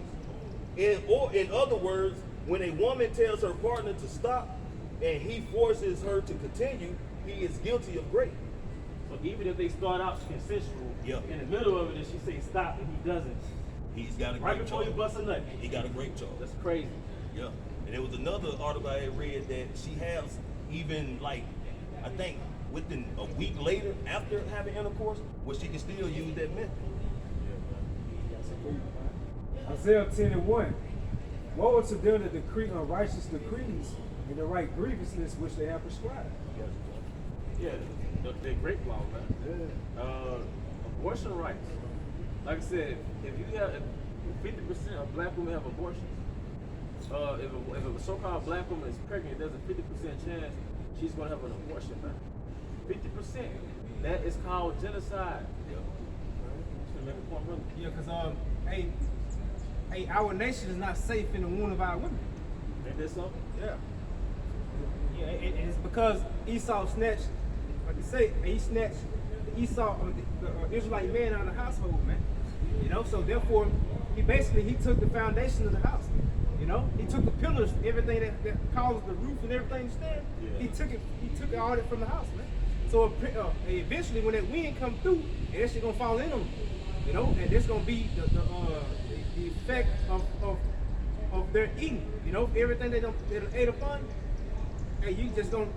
C: In other words, when a woman tells her partner to stop and he forces her to continue, he is guilty of rape.
G: So even if they start out consensual,
C: Yep.
G: in the middle of it, and she say stop and he doesn't,
C: He's got a
G: right
C: great
G: before
C: charge.
G: you bust a nut,
C: He got a great charge.
G: that's crazy.
C: Yeah. And there was another article I had read that she has even like, I think within a week later after having intercourse, where she can still use that method.
F: Isaiah 10:1. Woe to them that decree unrighteous decrees and the right grievousness which they have prescribed.
G: Yeah, the great law, man. Abortion rights. Like I said, if you have 50% of black women have abortions, if a so-called black woman is pregnant, there's a 50% chance she's gonna have an abortion, man. 50%. That is called genocide. Should make a point, brother.
E: Yeah, because our nation is not safe in the womb of our women.
G: Ain't that something?
E: Yeah. Yeah, and it's because Esau snatched, like you say, he snatched Esau, the Israelite man out of the household, man. You know, so therefore, he took the foundation of the house. You know, he took the pillars, everything that caused the roof and everything to stand.
G: Yeah.
E: He took all that from the house, man. So eventually, when that wind come through, and that shit gonna fall in them. You know, and this gonna be the effect of their eating. You know, everything they ate upon, and you just gonna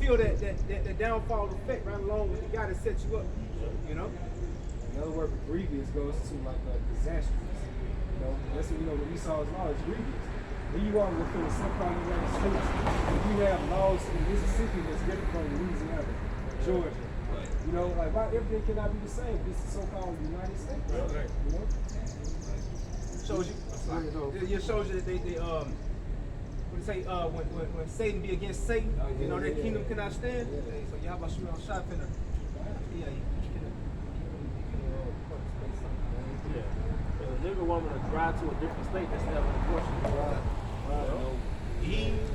E: feel that downfall effect right along with the guy that set you up. You know.
F: Another word for grievous goes to like disastrous. You know, that's what the Esau's law is grievous. Then you are within the so-called United States. If you have laws in Mississippi that's different from Louisiana, Georgia. You know, like why everything cannot be the same? This is so-called United States.
C: Right.
F: You know?
E: It shows you that they when say when Satan be against Satan, you know, that kingdom cannot stand. So you how about shooting on shot finna? Yeah,
G: Yeah. If a nigga woman to drive to a different state, that's never an abortion.
C: You know, Eve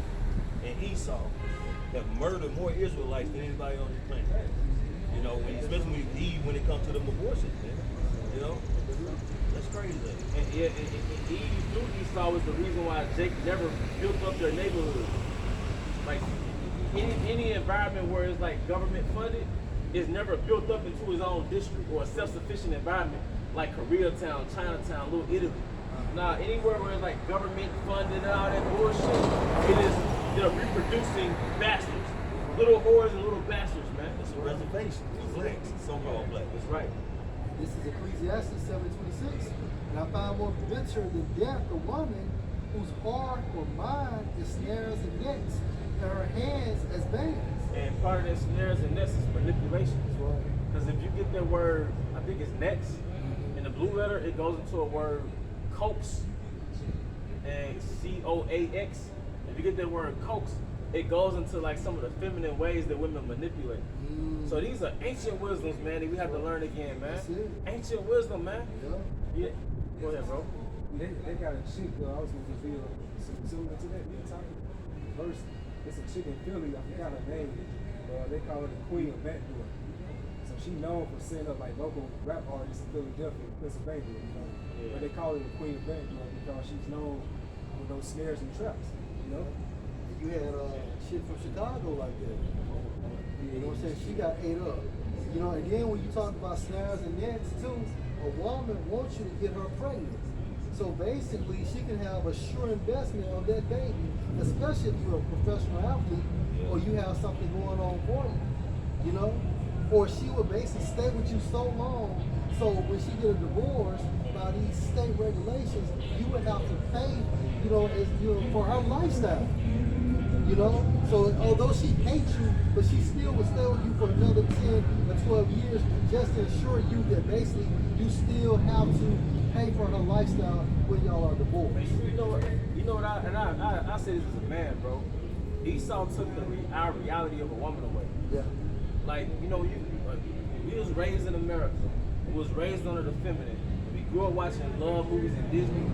C: and Esau have murdered more Israelites than anybody on this planet. You know, especially with Eve when it comes to them abortions, man. You know, that's crazy.
G: And Eve through Esau was the reason why Jake never built up their neighborhood. Like any environment where it's like government funded is never built up into his own district or a self-sufficient environment like Koreatown, Chinatown, Little Italy. Now anywhere where it's like government funded and all that bullshit, they're reproducing bastards. Little whores and little bastards, man.
C: It's a reservation. Blacks, so-called blacks.
G: That's right.
A: This is Ecclesiastes 7:26. And I find more bitter than death the woman whose heart or mind is snares and nets, and her hands as bands.
G: And part of that snares and nets is manipulation. Because if you get that word, I think it's nets, in the blue letter, it goes into a word coax, and C-O-A-X. If you get that word coax, it goes into like some of the feminine ways that women manipulate. So these are ancient wisdoms, man, that we have to learn again, man.
A: That's it.
G: Ancient wisdom, man.
A: Yeah.
G: Yeah. Go ahead, bro.
F: They got a chick, I was going to reveal similar to that. Verse, it's a chick in Philly, I forgot her name. They call her the Queen of Backdoor. So she known for setting up like local rap artists in Philadelphia, Pennsylvania, you know.
G: Yeah.
F: But they call her the Queen of Backdoor because she's known for those snares and traps, you know.
A: You had shit from Chicago like that. You know what I'm saying? She got ate up. You know, and then when you talk about snares and nets too, a woman wants you to get her pregnant. So basically, she can have a sure investment on that baby, especially if you're a professional athlete or you have something going on for you, you know? Or she would basically stay with you so long, so when she get a divorce, by these state regulations, you would have to pay, you know, for her lifestyle. You know, so although she hates you, but she still would stay with you for another 10 or 12 years just to assure you that basically you still have to pay for her lifestyle when y'all are divorced.
G: You know what? I say this as a man, bro. Esau took our reality of a woman away.
A: Yeah.
G: Like, you know, we was raised in America. We was raised under the feminine. We grew up watching love movies and Disney.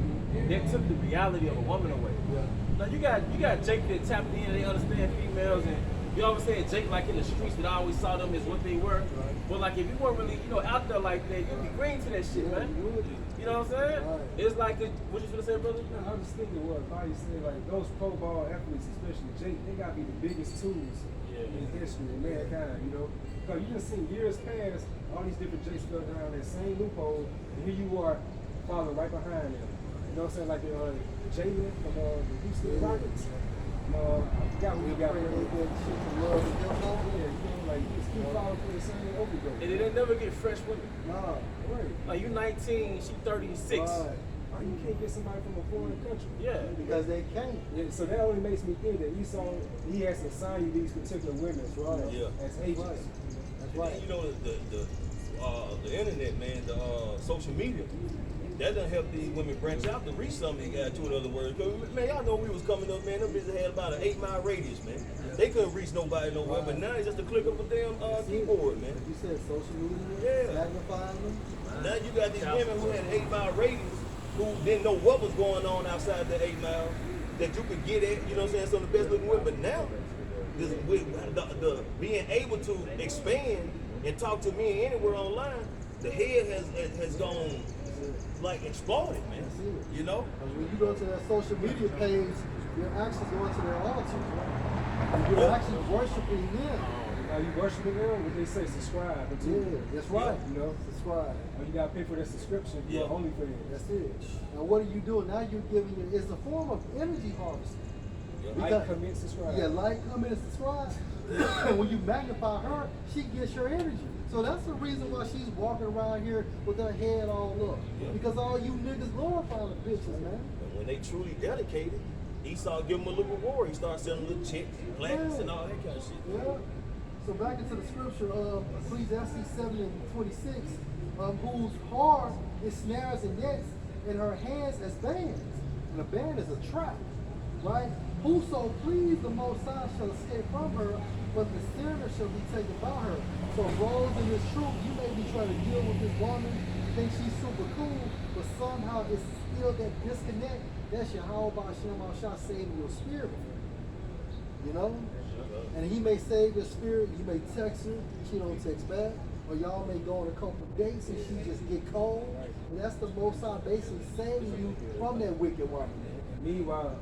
G: They took the reality of a woman away.
A: Yeah.
G: Now you got Jake that tapped in, they understand females, and you always say Jake like in the streets that I always saw them as what they were.
A: Right.
G: But like if you weren't really, you know, out there like that, you'd be green to that shit,
A: Yeah,
G: man.
A: you would.
G: You know what I'm saying?
A: Right.
G: It's like what you gonna say, brother?
F: No, I was thinking what Bobby said, like those pro ball athletes, especially Jake, they gotta be the biggest tools in history in mankind, you know? Because you just seen years past, all these different Jakes fell down that same loophole, and here you are following right behind them. You know what I'm saying? Like Jalen from the Houston Rockets. I forgot who he got there.
A: Love and hip hop.
F: Yeah, you know, like, you just keep following for the same overdose.
G: And they never get fresh women.
A: Nah.
F: Right.
G: Like you 19, she 36.
A: Right.
F: Oh, you can't get somebody from a foreign country.
G: Yeah.
A: Because they can't.
F: Yeah, so that only makes me think that Esau, he has to assign you these particular women as agents.
A: That's right.
C: And you know, the internet, man, the social media, that done help these women branch out to reach something, to in other words. Cause, man, y'all know we was coming up, man, them bitches had about an 8-mile radius, man. They couldn't reach nobody nowhere, but now it's just a click of a damn keyboard, man.
A: You said social media,
C: Yeah.
A: magnifying them.
C: Now you got these women who had an 8-mile radius who didn't know what was going on outside the 8 mile that you could get at, you know what I'm saying, some of the best looking women. But now, the being able to expand and talk to me anywhere online, the head has gone like exploded, man. You know?
A: When you go to their social media page, you're actually going to their altars, right? You're actually worshiping them.
F: Now you worshiping them, what they say, subscribe.
A: Yeah, that's right.
F: You know?
A: Subscribe.
F: Or you gotta pay for that subscription.
C: Yeah.
F: Only for
A: That's it. Now what are you doing? Now you're giving it, it's a form of energy harvesting.
F: Like, comment, subscribe.
A: Yeah, like, comment, and subscribe. And when you magnify her, she gets your energy. So that's the reason why she's walking around here with her head all up.
C: Yeah.
A: Because all you niggas glorify the bitches, man.
C: And when they truly dedicated, Esau give them a little reward. He started selling little checks, plaques, and all that kind of shit.
A: Yeah. So back into the scripture of Ecclesiastes 7:26, whose heart is snares and nets, and her hands as bands. And a band is a trap, right? Whoso please the Most High shall escape from her, but the sinner shall be taken by her. So Rose, in this truth, you may be trying to deal with this woman, think she's super cool, but somehow it's still that disconnect. That's Yahweh Ba'Shem Al-Shah saving your spirit. You know? And he may save your spirit, you may text her, she don't text back, or y'all may go on a couple of dates and she just get cold. And that's the Most High basically saving you from that wicked woman.
F: Meanwhile,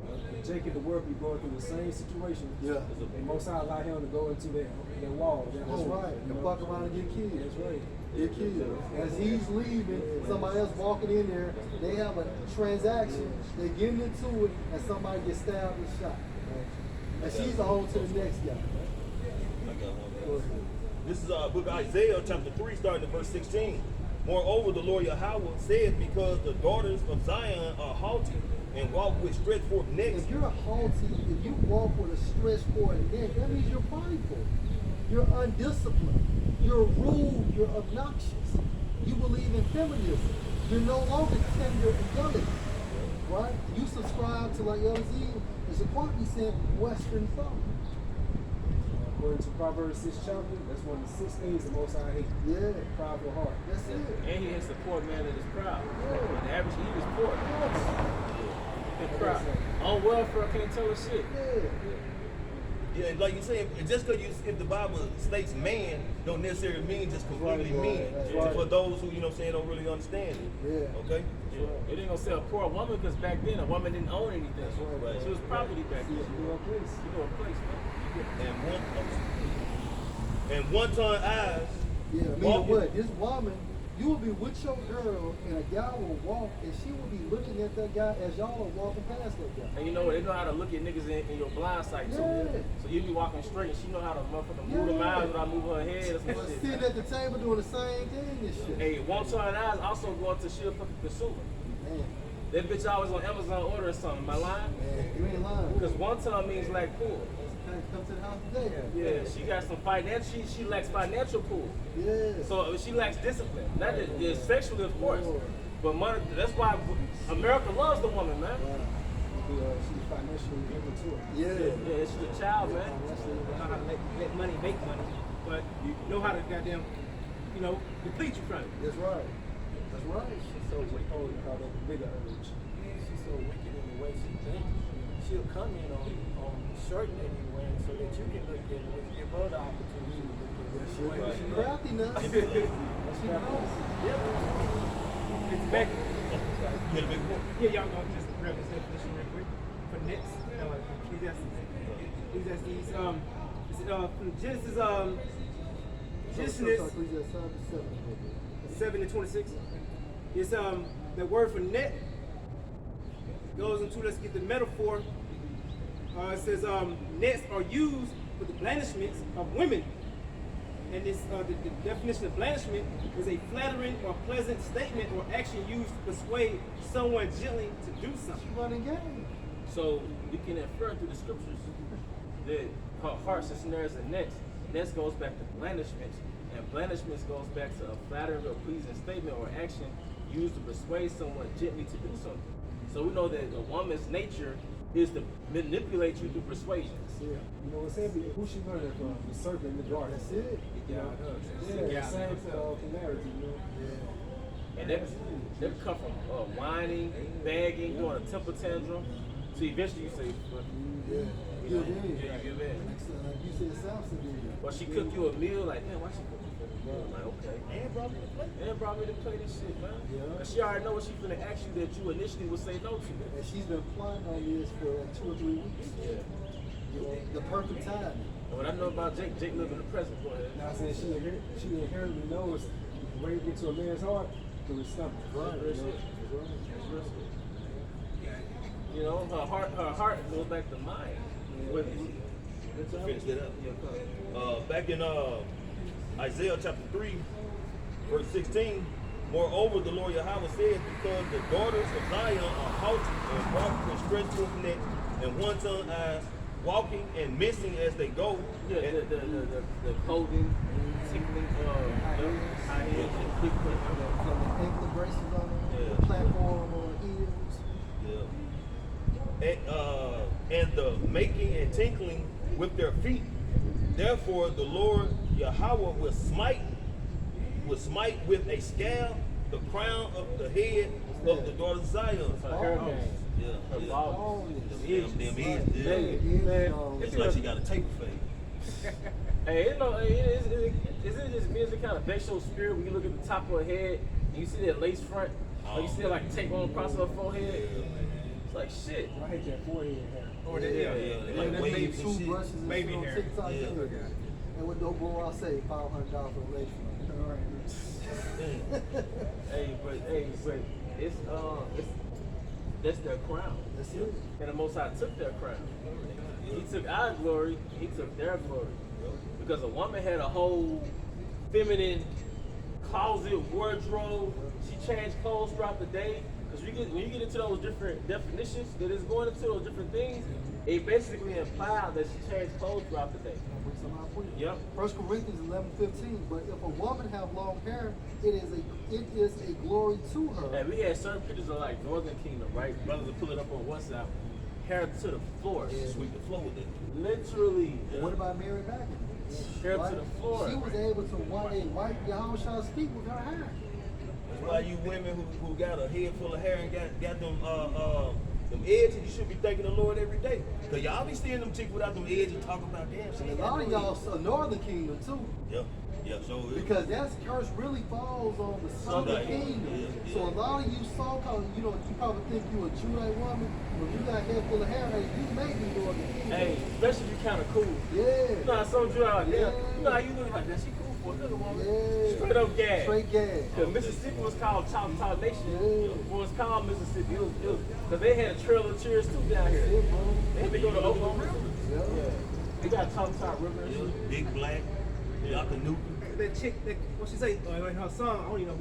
F: Jake and the world be going through the same situation.
A: Yeah.
F: And most I allow him to go into that wall.
A: That's right. And fuck around and get killed.
F: That's right.
A: Get killed. As he's leaving, somebody else walking in there, they have a transaction, they're getting into it, and somebody gets stabbed and shot. And she's on to the next guy.
C: I got one. This is book of Isaiah, chapter 3, starting at verse 16. Moreover, the Lord Yahweh said, because the daughters of Zion are haughty and walk with stretched forth necks.
A: If you're haughty, if you walk with a stretched forth neck, that means you're prideful. You're undisciplined. You're rude. You're obnoxious. You believe in feminism. You're no longer tender and delicate. Right? You subscribe to, like LZ, as Shaquati said, Western thought.
F: According to Proverbs 6 chapter, that's one of the 6 things the Most High hate.
A: Yeah.
F: Prideful heart.
A: That's it.
G: And he has a poor man that is proud.
A: Yeah.
G: And the average eat is poor. And proud. On welfare, can't tell us shit.
A: Yeah.
C: Yeah, like you say, just because if the Bible states man, don't necessarily mean just completely men.
A: That's
C: It's
A: right.
C: for those who, you know what I'm saying, don't really understand it.
A: Yeah.
C: Okay?
G: It ain't gonna say a poor woman because back then a woman didn't own anything.
C: right.
G: She was property back then.
F: You know, please.
G: You know a place, man.
C: And one ton eyes.
A: Yeah, meaning
C: walking-
A: what? This woman You will be with your girl, and a guy will walk, and she will be looking at that guy as y'all are walking past that guy.
G: And you know what? They know how to look at niggas in your blind sight too.
A: Yeah.
G: So you be walking straight, and she know how to motherfucking move them eyes without moving her head or some
A: But
G: shit.
A: sitting at the table doing the same thing and shit.
G: Hey, one turn eyes also going to she'll fucking consumer.
A: Man,
G: That bitch always on Amazon ordering something. Am I lying?
A: man, you ain't lying.
G: Because one time means like pool.
A: Come to the house today.
G: Yeah, she got some financial. She lacks financial pool.
A: Yeah.
G: So she lacks discipline. Not that sexually, of course, but money. That's why America loves the woman, man.
F: She's financially immature.
A: Yeah.
G: Yeah, she's a child, man.
E: know how to let money make money, but you know how to goddamn, deplete you from it.
A: That's right. That's right.
H: She's so wicked.
F: Oh, you call that the bigger urge.
H: She's so wicked in the way she thinks. She'll come in on shirt that you wearing so that you can look at it and give her the opportunity to look at it.
A: She crafty now. She knows.
E: It's back.
C: You got a big book?
E: Yeah, y'all gonna just grab this definition real quick. For next, Ecclesiastes, from Genesis, 7:26. It's the word for net goes into, let's get the metaphor. It says nets are used for the blandishments of women. And this the definition of blandishment is a flattering or pleasant statement or action used to persuade someone gently to do something.
A: Running game.
G: So you can infer through the scriptures that her hearts and snares and nets. Nets goes back to blandishments, and blandishments goes back to a flattering or pleasing statement or action used to persuade someone gently to do something. So we know that a woman's nature is to manipulate you through persuasions.
F: Yeah. You know what's heavy? Who she learned it from? The serpent in the garden.
A: That's it.
F: Yeah, the same polarity, you know?
A: Yeah.
G: And that come from whining, begging, doing a temper tantrum. So eventually you say, fuck you.
A: Yeah. Give in.
G: Yeah, you give in.
A: Like you said, Samson did.
G: Or she cook you a meal, like, man, why she cook me for the meal? I'm like, okay. And brought me to play. And brought me to play this shit, man.
A: Yeah.
G: And she already know what she's gonna ask you that you initially would say no to.
A: And she's been plotting on this for like 2 or 3 weeks.
G: Yeah.
A: You know, the perfect time.
G: And what I know about Jake live in the present. Go ahead.
F: Now I said she inherently knows the way to get to a man's heart through his stomach.
G: Right. That's real shit. That's real shit. You know, her heart goes back to mine. But
C: Finish that up. Back in Isaiah chapter 3, verse 16, moreover, the Lord Yahweh says, because the daughters of Zion are haughty and walk with stretched forth necks and one-tongued eyes, walking and missing as they go.
G: yeah, the clothing, tickling, high heels, and quick.
A: From the ankle braces on the
C: Yeah.
A: platform on the heels.
C: And the making and tinkling with their feet. Therefore, the Lord Yahweh will smite with a scab the crown of the head of the daughters of Zion.
G: Her hair game.
C: Yeah,
G: Her
C: yeah.
G: balls.
C: Them edges, yeah.
G: Man,
C: It's like she got a taper fade.
G: Hey, you know, isn't it just music kind of vex your spirit when you look at the top of her head and you see that lace front, or you see it like tape on across her forehead? It's like shit.
F: I hate that forehead hair.
E: Or
C: Yeah,
A: Like
C: like
A: they made
C: waves and
A: 2
C: shit.
A: brushes and
E: Baby
A: shit on
E: hair.
A: TikTok.
C: Yeah.
A: And with no bro, I'll say $500 for a lace front.
F: All right.
G: Hey, but it's that's their crown.
A: That's it.
G: And the Most High took their crown. He took our glory, he took their glory. Because a woman had a whole feminine closet, wardrobe. She changed clothes throughout the day. Because when you get into those different definitions that is going into those different things, it basically implies that she changed clothes throughout the day. Yep.
A: 1 Corinthians 11:15. But if a woman have long hair, it is a glory to her.
G: And we had certain pictures of like Northern Kingdom, right? Brothers would pull it up on WhatsApp. Hair to the floor.
C: Sweep the floor with it.
G: Literally.
A: What about Mary Magdalene?
G: Hair to the floor.
A: She was able to wipe Yahushua's feet with her hair.
C: That's why you women who got a head full of hair and got them edges, you should be thanking the Lord every day. Because y'all be seeing them chicks without them edges and talking about damn shit.
A: And a lot of y'all are Northern Kingdom too.
C: Yeah, so
A: Because that curse really falls on the Southern
C: Southern,
A: Kingdom.
C: yeah.
A: So a lot of you so-called, you probably think you a Judite woman, but you got a head full of hair, hey, you may be Northern Kingdom.
G: Hey, especially if you kind of cool.
A: Yeah.
G: You know how some Jew out there,
A: Yeah.
G: you know how you look like that, she cool for for a nigga woman.
A: Yeah.
G: Straight up gas.
A: Straight gas.
G: Because Mississippi was called Choctaw Nation.
A: Yeah.
G: It was called Mississippi. It was because they had a trail of cheers too down here.
A: Yeah, bro.
G: They had to go to Oklahoma River.
A: Yeah.
G: They got Choctaw River and shit.
C: Big Black, Dr. Newton.
E: That chick, what she say in her song, I don't even know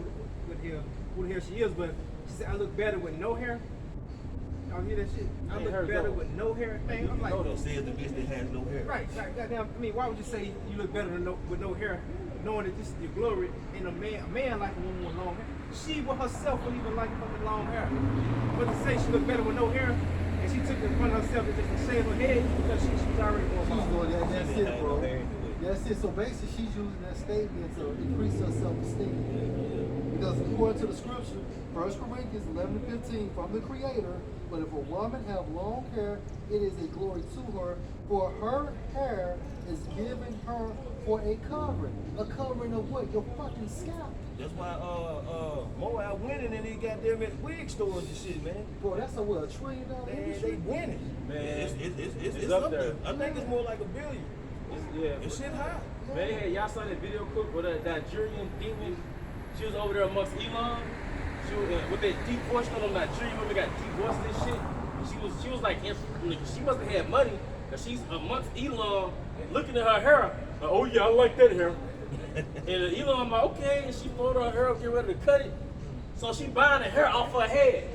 E: who the hell she is, but she said, I look better with no hair. Y'all hear that shit? I
G: Yeah,
E: look
G: her
E: better
G: go.
E: with no hair. Man, I'm like,
C: Says the bitch that has no hair.
E: right, goddamn. I mean, why would you say you look better with no hair, knowing that this is your glory, and a man like a woman with long hair? She with herself wouldn't even like fucking long hair. But to say she look better with no hair, and she took it upon herself to just shave her head because she was already going
A: She's going, that's
C: She
A: it,
C: had
A: bro.
C: no hair.
A: That's it. So basically, she's using that statement to increase her self-esteem. Because according to the scripture, 1 Corinthians 11:15, from the Creator, but if a woman have long hair, it is a glory to her, for her hair is given her for a covering. A covering of what? Your fucking scalp.
C: That's why Moab winning in these goddamn wig stores and shit, man.
A: Bro, that's a what, $1 trillion
C: Man,
A: industry?
C: they winning.
G: Man,
C: It's up there. I think it's more like $1 billion.
G: Yeah.
C: It's shit high.
G: Man, hey, y'all saw that video clip with that Nigerian demon? She was over there amongst Elon. She was with that deep voice on them Nigerian women got deep voice and shit. And she was like, she must have had money, cause she's amongst Elon, looking at her hair. Like, oh yeah, I like that hair. And Elon like, okay, and she folded her hair up, get ready to cut it. So she buying the hair off her head.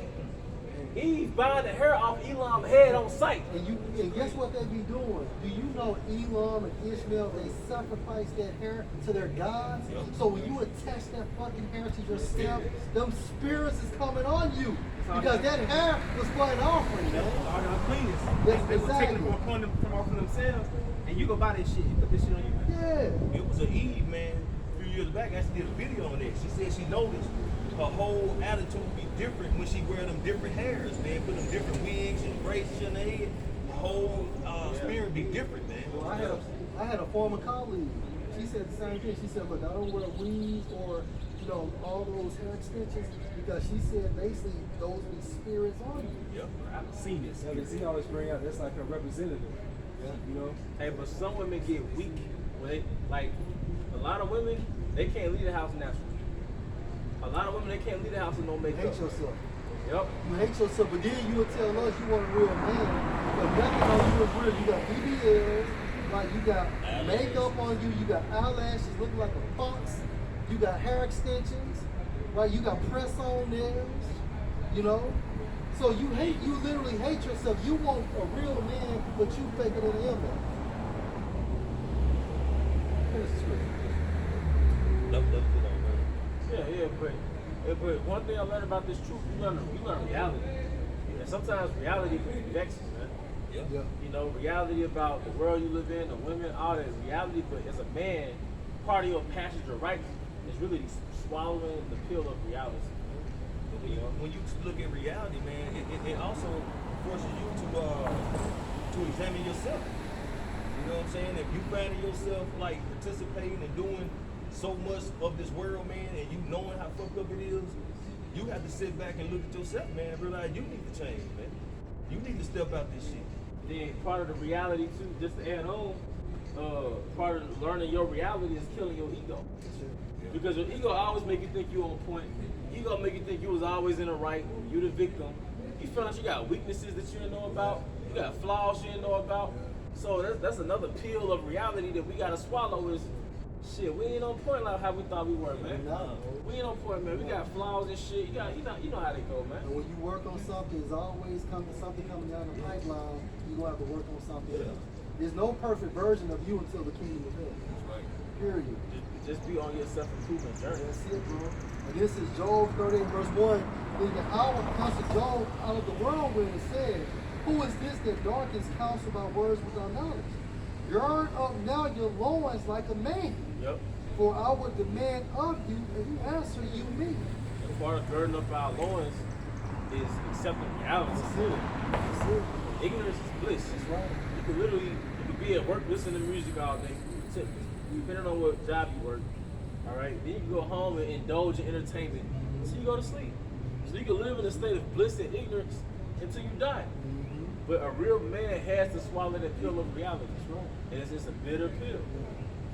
G: Eve buying the hair off Elon's head on sight.
A: And guess what they be doing? Do you know Elam and Ishmael, they sacrifice that hair to their gods?
C: Yep.
A: So when you attach that fucking hair to your scalp, them spirits is coming on you. Because that hair was for an offering, man.
E: all the uncleanness.
A: Yes,
E: They were taking
A: exactly.
E: it from off of themselves, and you go buy this shit, you put this shit on you.
A: Yeah.
C: It was an Eve, man, a few years back. I actually did a video on that. She said she noticed her whole attitude be different when she wear them different hairs, man. Put them different wigs and braces in her head. The whole spirit be different, man.
A: Well, I had a former colleague. She said the same thing. She said, look, I don't wear weaves or, all those hair extensions because she said basically those be spirits on you.
C: Yep.
G: I've seen this.
F: Yeah, 'cause he always bring out that's like a representative. You know?
G: Hey, but some women get weak when they, like, a lot of women, they can't leave the house naturally. A lot of women, they can't leave the house with no
A: You
G: makeup.
A: hate yourself.
G: Yep.
A: You hate yourself, but then you will tell us you want a real man, but nothing on you is real. You got BBLs, like you got makeup on you, you got eyelashes looking like a fox, you got hair extensions, right? You got press-on nails, So you literally hate yourself. You want a real man, but you fake it in the image.
G: Yeah, but one thing I learned about this truth, you learn reality. And sometimes reality can be vexing, man.
A: Yeah.
G: Reality about the world you live in, the women, all that is reality, but as a man, part of your passage of rights is really swallowing the pill of reality.
C: When you look at reality, man, it also forces you to examine yourself. You know what I'm saying? If you find yourself like participating and doing so much of this world, man, and you knowing how fucked up it is, you have to sit back and look at yourself, man, and realize you need to change, man. You need to step out this shit.
G: Then part of the reality too, just to add on, part of learning your reality is killing your ego. Because your ego always make you think you on point. Ego make you think you was always in the right, you the victim. You feel like you got weaknesses that you didn't know about, you got flaws you didn't know about. So that's another pill of reality that we gotta swallow is shit, we ain't on point like how we thought we were, man.
A: No.
G: We ain't on point, man. We got flaws and shit. You know how they go, man.
A: And when you work on something, there's always something coming down the pipeline. You're going to have to work on something else. There's no perfect version of you until the kingdom of heaven.
C: Right.
A: Period.
G: Just be on your self-improvement journey.
A: That's it, bro. And this is Job 38, verse 1. Then the hour comes to Job out of the whirlwind and said, who is this that darkens counsel by words without knowledge? Gird up now your loins like a man.
G: Yep.
A: For I will demand of you, and you answer you me.
G: And part of girding up our loins is accepting reality.
A: That's it.
G: Ignorance is bliss.
A: That's right.
G: You could be at work listening to music all day, depending on what job you work. All right. Then you can go home and indulge in entertainment until you go to sleep. So you can live in a state of bliss and ignorance until you die. But a real man has to swallow that pill of reality. And it's just a bitter pill.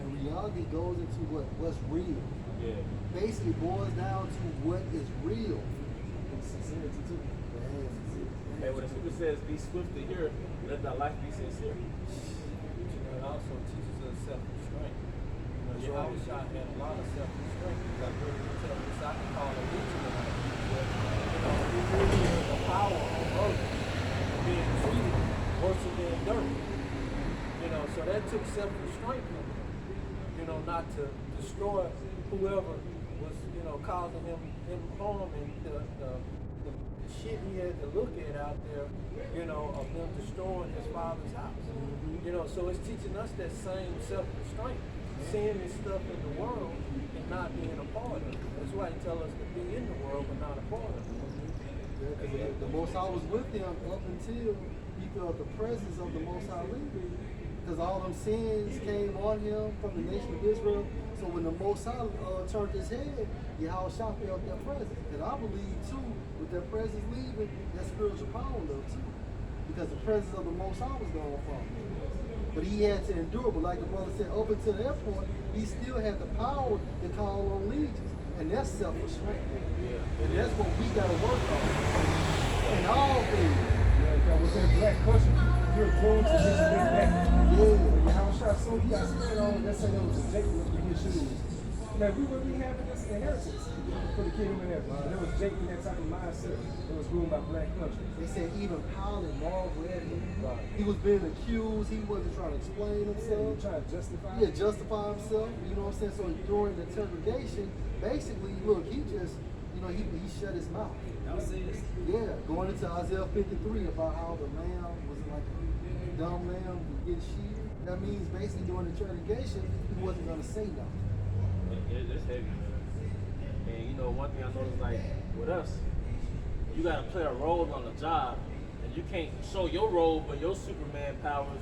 A: And reality goes into what's real.
G: Yeah.
A: Basically boils down to what is real.
F: Sincerity too.
G: And when the scripture says, be swift to hear, let thy life be sincere.
H: It also teaches us self-restraint. You know, Yahushua had a lot of self-restraint. Like we tell us, I can call a legion of it. You know, he really is the power on earth being treated worse than dirt. You know, so that took self-restraint from him. You know, not to destroy whoever was, you know, causing him harm, and the shit he had to look at out there, you know, of them destroying his father's house. You know, so it's teaching us that same self-restraint, seeing this stuff in the world and not being a part of it. That's why he tells us to be in the world but not a part of it.
A: Yeah, the Most High was with him up until he felt the presence of the Most High leaving. Because all them sins came on him from the nation of Israel. So when the Most High turned his head, Yahushua felt their presence. And I believe too, with their presence leaving, that spiritual power left too. Because the presence of the Most High was gone from him. But he had to endure. But like the brother said, up until that point, he still had the power to call on legions. And that's self-restraint. And that's what we got to work on. In all things.
F: Yeah, that was in black country. You're going to this big back. Yeah, how shot so he got spent on. Let's say there was a Jacob with his shoes. Man, we would be having this inheritance for the kingdom and everything. There was Jacob in that type of mindset that was ruled by black country.
A: They said even Pilate marveled at him. He was being accused. He wasn't trying to explain himself.
F: Trying to justify.
A: Yeah, justify himself. You know what I'm saying? So during the interrogation, basically, look, he just, you know, he shut his mouth.
H: Y'all see this?
A: Yeah, going into Isaiah 53 about how the lamb was like a dumb lamb to get sheared. That means basically during the interrogation, he wasn't going to say nothing.
G: It's heavy, man. And you know, one thing I noticed, like with us, you gotta play a role on the job, and you can't show your role, but your Superman powers.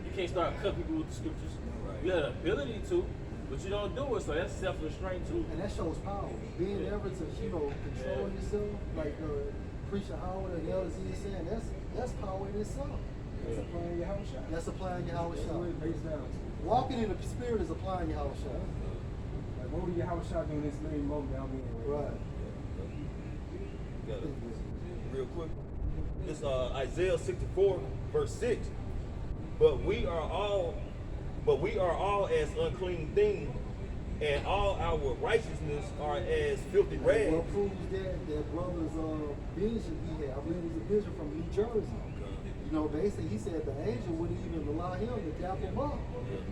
G: You can't start cutting people with the scriptures. You have the ability to, but you don't do it. So that's self-restraint too.
A: And that shows power. Being able to, you know, control yourself, like Preacher Howard and Elder Z is saying, that's power in itself.
F: That's applying Yahushua.
A: That's applying Yahushua.
F: That's what it breaks down to.
A: Walking in the spirit is applying Yahushua.
F: Like, what would Yahushua do in this very moment that I'm in?
A: Right.
C: Got it. Real quick. It's Isaiah 64, verse 6. But we are all as unclean things, and all our righteousness are as filthy rags.
A: What proves that brother's vision he had? I believe it was a vision from New Jersey. You know, basically he said the angel wouldn't even allow him to dap him up.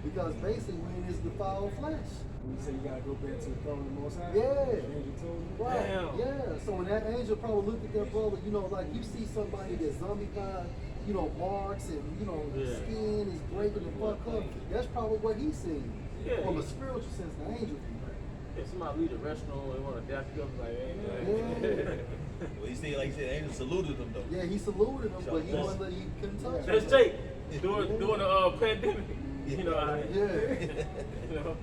A: Because basically when it's defiled flesh.
F: When you say you gotta go back to the throne of the Most High?
A: Yeah.
F: The angel told you?
A: Right.
G: Damn.
A: Yeah. So when that angel probably looked at that brother, you know, like you see somebody that's zombified, you know, marks and, you know, skin is breaking the fuck up. That's probably what he's seeing.
G: Yeah.
A: From a spiritual sense, the angel.
G: If somebody leave the restaurant and want to dap you up, like, hey,
A: Yeah.
C: Well, he said, like he said, angel saluted him though.
A: Yeah, he saluted him, but he couldn't touch him.
G: that's Jake during the pandemic. You know,
A: Yeah.
G: you know.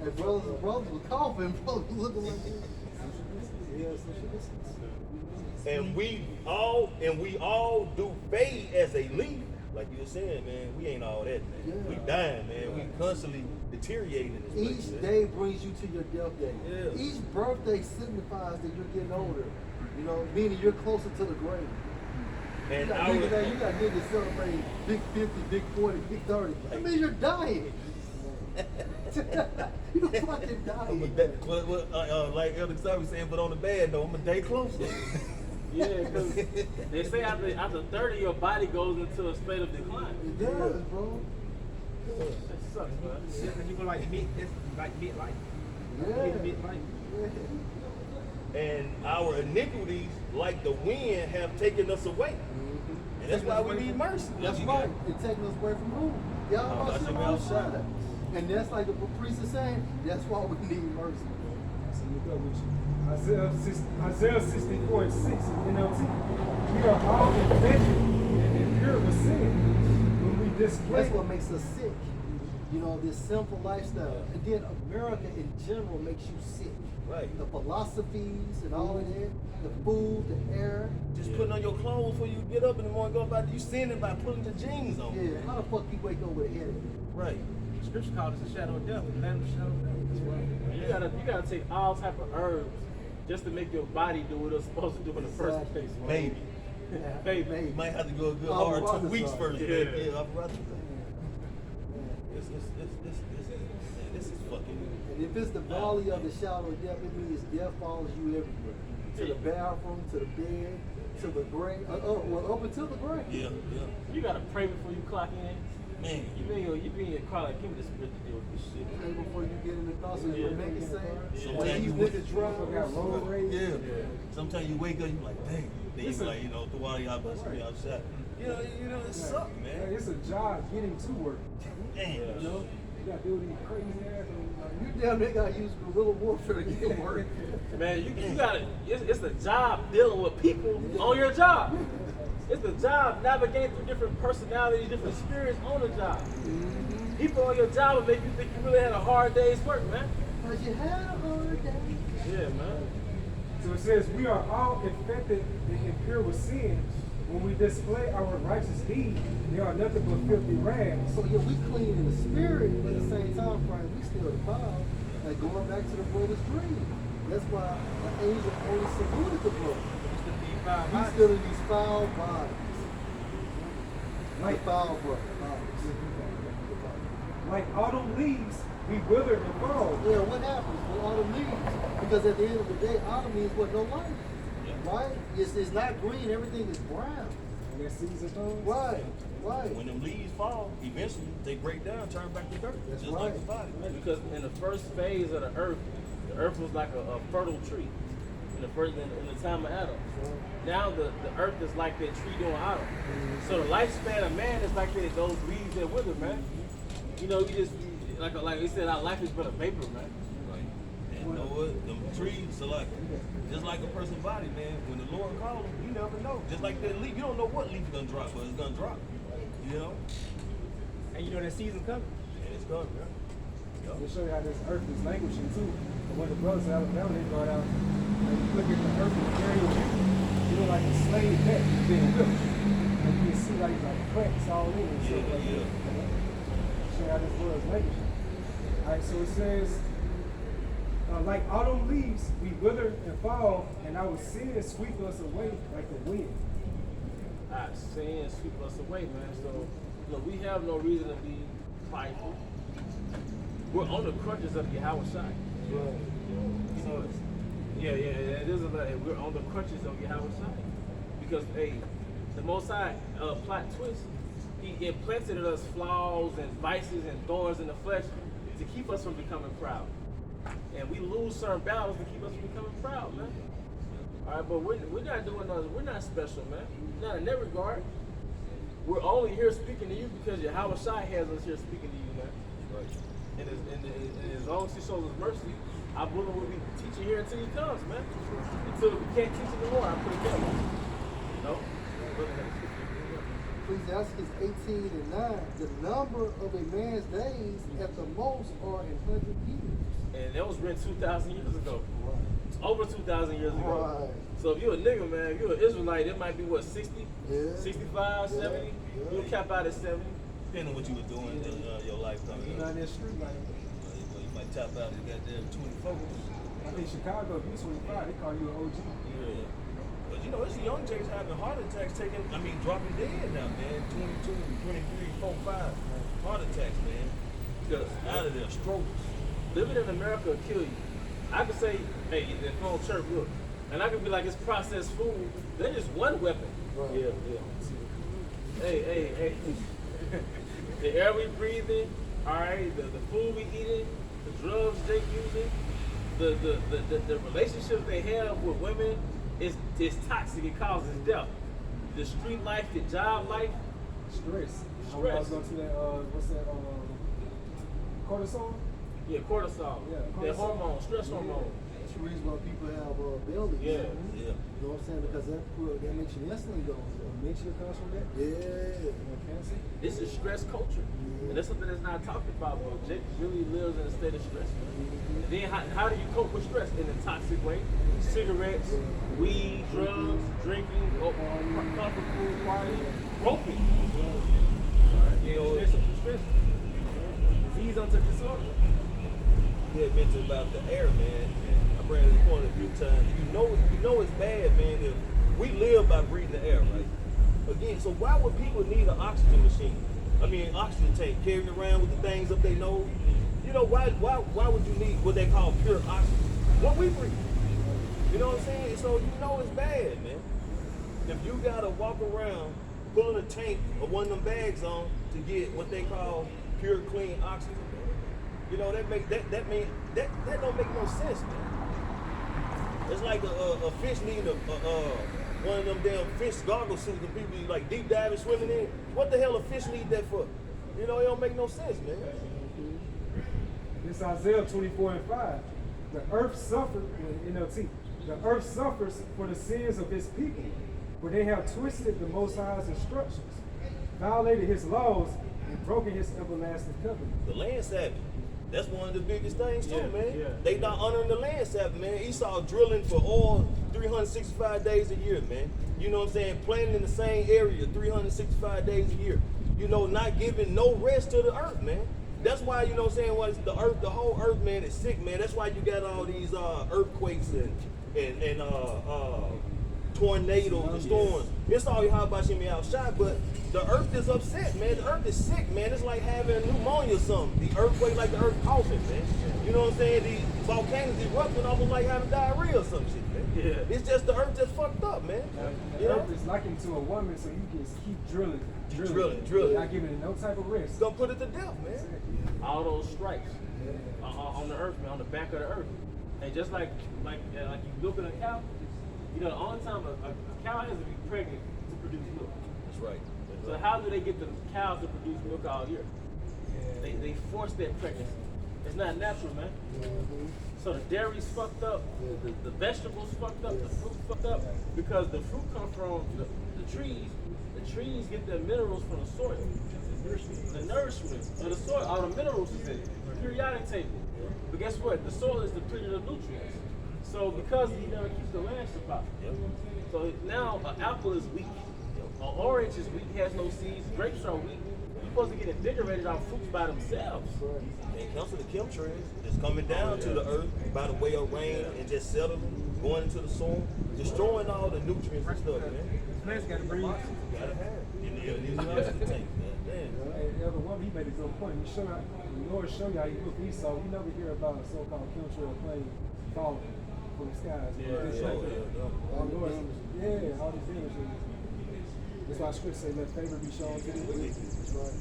A: And brothers were coughing, brothers were looking like this. Yeah, social distance.
C: And we all do fade as a leaf. Like you were saying, man, we ain't all that, man.
A: Yeah.
C: We dying, man. We constantly deteriorating in this place,
A: Each
C: man.
A: day brings you to your death day.
C: Yeah.
A: Each birthday signifies that you're getting older. You know, meaning you're closer to the grave.
C: And
A: You got niggas celebrating big 50, big 40, big 30. That means you're dying. You're fucking dying.
C: like Elder Xavier was saying, but on the bad though, I'm a day closer.
G: Yeah, because they say after 30, your body goes into a state of decline.
A: It does, bro.
G: That sucks, man.
E: You go like midlife.
A: Yeah.
E: Midlife.
C: And our iniquities, like the wind, have taken us away. And that's why we need mercy.
A: That's right. It's taking us away from who? Y'all
C: that's
A: about
C: your
A: to
C: outside.
A: And that's like the priest is saying, that's why we need mercy.
F: So look up with you. Isaiah 64 and 6 NLT. We are all infected and impure with sin when we display.
A: That's what makes us sick. You know, this sinful lifestyle. And then America in general makes you sick.
C: Right.
A: The philosophies and all of that, the food, the air.
C: Just putting on your clothes before you get up in the morning, go about you sinning by putting the jeans on.
A: Yeah, how the fuck you wake up with a headache?
C: Right.
H: Scripture calls it the shadow of death, the land of the shadow of death.
G: You gotta take all type of herbs just to make your body do what it's supposed to do in the first place.
C: Maybe.
G: Maybe.
C: You might have to go a good
A: I'll
C: hard
A: rather
C: 2 weeks
A: so.
C: first.
G: Yeah.
C: Yeah, I'd rather this is fucking.
A: And if it's the valley of the shadow of death, it means death follows you everywhere. To the bathroom, to the bed, to the grave, well, up until the grave.
C: Yeah.
G: You gotta pray before you clock in.
C: Man.
G: You be in your car like, give me the spirit to deal with this shit.
A: Pray before you get in the car so you can make it safe.
C: Sometimes
A: When
C: you
A: these niggas drive,
F: got road rage.
C: Yeah. Sometimes you wake up, you like, dang. Then you be like, throw all y'all bust me outside. You know, it sucks,
F: Yeah,
C: man.
F: it's a job getting to work.
C: Damn.
F: You know, you gotta deal with these crazy ass.
A: you damn near gotta use guerrilla warfare to get work.
G: Man, you gotta, it's the job dealing with people on your job. It's the job navigating through different personalities, different spirits on the job. People on your job will make you think you really had a hard day's work, man.
A: Cause you had a hard day.
G: Yeah, man.
F: So it says, we are all infected and impure with sin. When we display our righteous deeds, they are nothing but filthy rags.
A: So yeah, we clean in the spirit, but at the same time frame, we still defiled. Like going back to the brother's dream. That's why the angel only saluted the brother. He's still in these foul bodies. Like foul bodies.
F: Like autumn leaves, we wither and fall.
A: Yeah, what happens with autumn leaves? Because at the end of the day, autumn means what? No life. Right? It's not green, everything is brown.
F: And that season comes.
A: Right.
C: When them leaves fall, eventually they break down, turn back to dirt.
A: That's
C: just
A: right.
C: like the body.
G: Because in the first phase of the earth was like a fertile tree. In the time of Adam. Now the earth is like that tree during autumn. So the lifespan of man is like those leaves that wither, man. You know, you just like he said, our life is but a vapor, man.
C: And you know what? Them trees are like, just like a person's body, man. When the Lord calls them, you never know. Just like that leaf, you don't know what leaf is gonna drop, but it's gonna drop. You know?
E: And you know that season coming.
C: And it's coming, man.
F: To show you how this earth is languishing too. And when the brothers out of Alabama, they brought out, when you look at the earth in aerial view, you look like a slave neck being whipped. And you can see like cracks all in it. So, show you how this world is languishing. Alright, so it says, like autumn leaves, we wither and fall, and our sins sweep us away like the wind.
G: Our sins sweep us away, man. So, look, we have no reason to be prideful. We're on the crutches of Yahweh Shai. So, yeah, it is a lot. We're on the crutches of Yahweh Shai. Because, the Most High, plot twist, He implanted in us flaws and vices and thorns in the flesh to keep us from becoming proud. And we lose certain battles to keep us from becoming proud, man. All right, but we're not doing nothing. We're not special, man. Not in that regard. We're only here speaking to you because Yahweh Shai has us here speaking to you, man. Right. And as long as He shows us mercy, our brother will be teaching here until He comes, man. Until we can't teach anymore, I put it that way. You know?
A: Ecclesiastes 18 and 9, the number of a man's days at the most are in 100 years.
G: And that was written 2,000 years ago. It's over 2,000 years ago.
A: Right.
G: So if you're a nigga, man, if you're an Israelite, it might be what, 60?
A: Yeah.
G: 65, 70? You'll cap out at 70.
C: Depending on what you were doing in your life coming
F: You know, in that street, like,
C: You might tap out and got there 24.
F: I think Chicago, if you 25, they call you an OG.
C: Yeah. But you know, it's young chicks having heart attacks, dropping dead now, man. 22, 23, 4, 5 heart attacks, man. Because out of their strokes.
G: Living in America will kill you. I could say, hey, they're from church, look. And I could be like, it's processed food. They're just one weapon.
A: Right.
G: Yeah. Hey. The air we breathing, all right, the food we eating, the drugs they using, the relationships they have with women is toxic. It causes death. The street life, the job life,
F: Stress. I
G: Stress.
F: was going to that, what's that, cortisol?
G: yeah, cortisol,
F: Yeah,
G: that
F: cortisol.
G: hormone, stress hormone.
A: That's the reason why people have bellies.
G: Yeah.
A: You know what I'm saying? Because that makes your insulin go up.
F: Dementia comes from that?
A: Yeah.
F: Cancer?
G: This is stress culture. And that's something that's not talked about, but Jake really lives in a state of stress. And then how do you cope with stress? In a toxic way. Cigarettes, weed, drugs, drinking, comfort food, partying, roping. You know, it's stress.
E: Disease
G: He's on to disorder.
C: You had mentioned about the air, man. And I bring this point a few times. You know it's bad, man, if we live by breathing the air, right? Again, so why would people need an oxygen machine? I mean, oxygen tank, carrying around with the things up their nose. You know, why would you need what they call pure oxygen? What we breathe. You know what I'm saying? So you know it's bad, man. If you gotta walk around pulling a tank or one of them bags on to get what they call pure clean oxygen, man. You know, that don't make no sense, man. It's like a fish needing one of them damn fish goggle suits that people be like deep diving swimming in. What the hell a fish need that for? You know, it don't make no sense, man.
F: It's Isaiah 24:5. The earth suffered, NLT, the earth suffers for the sins of his people, for they have twisted the Most High's instructions, violated his laws, and broken his everlasting covenant.
C: The land Sabbath. That's one of the biggest things too, man.
G: Yeah.
C: They not honoring the land Sabbath, man. Esau drilling for oil 365 days a year, man. You know what I'm saying? Planting in the same area 365 days a year. You know, not giving no rest to the earth, man. That's why, you know what I'm saying, what the earth, the whole earth, man, is sick, man. That's why you got all these earthquakes and tornadoes and storms. It's all how about me outside, but the earth is upset, man. The earth is sick, man. It's like having pneumonia or something. The earthquake like the earth coughing, man. You know what I'm saying? The volcanoes erupting almost like having diarrhea or some shit, man.
G: Yeah.
C: It's just the earth just fucked up, man.
F: The earth is likened to a woman, so you just keep drilling. Not giving it no type of rest.
C: It's gonna put it to death, man.
G: All those stripes on the earth, man, on the back of the earth. And just like you look at a cow, you know, the only time a cow has to be pregnant to produce milk.
C: That's right.
G: So how do they get the cows to produce milk all year? They force that pregnancy. It's not natural, man. So the dairy's fucked up, the vegetables fucked up, the fruit fucked up, because the fruit come from the trees. The trees get their minerals from the soil. The nourishment of the soil, all the minerals is in it. Periodic table. But guess what? The soil is depleted of nutrients. So because you never keep the land supply. So now an apple is weak. An orange is weak, has no seeds. Grapes are weak. You're supposed to get invigorated off fruits by themselves.
C: It comes to the chemtrails. It's coming down to the earth by the way of rain and just settling, going into the soil, destroying all the nutrients and stuff, man.
F: Plants got to breathe.
C: Gotta have it. You need an oxygen tank, man.
F: The other one, he made a good point. The Lord showed you how you look Esau. You never hear about a so-called chemtrail plane falling from the skies. All these images. That's why Scripture say, let favor be shown to the wicked. That's right.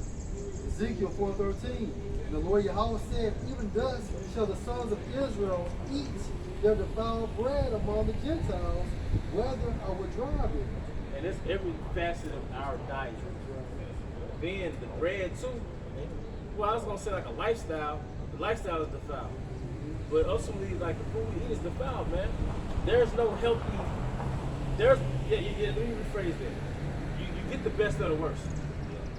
A: Ezekiel 4:13. The Lord Yahweh said, even thus shall the sons of Israel eat their defiled bread among the Gentiles, whether I would drive it.
G: And it's every facet of our diet. Then the bread too. Well, I was gonna say like a lifestyle. The lifestyle is defiled. But ultimately, like the food we eat is defiled, man. There's no healthy. Let me rephrase that. You get the best of the worst.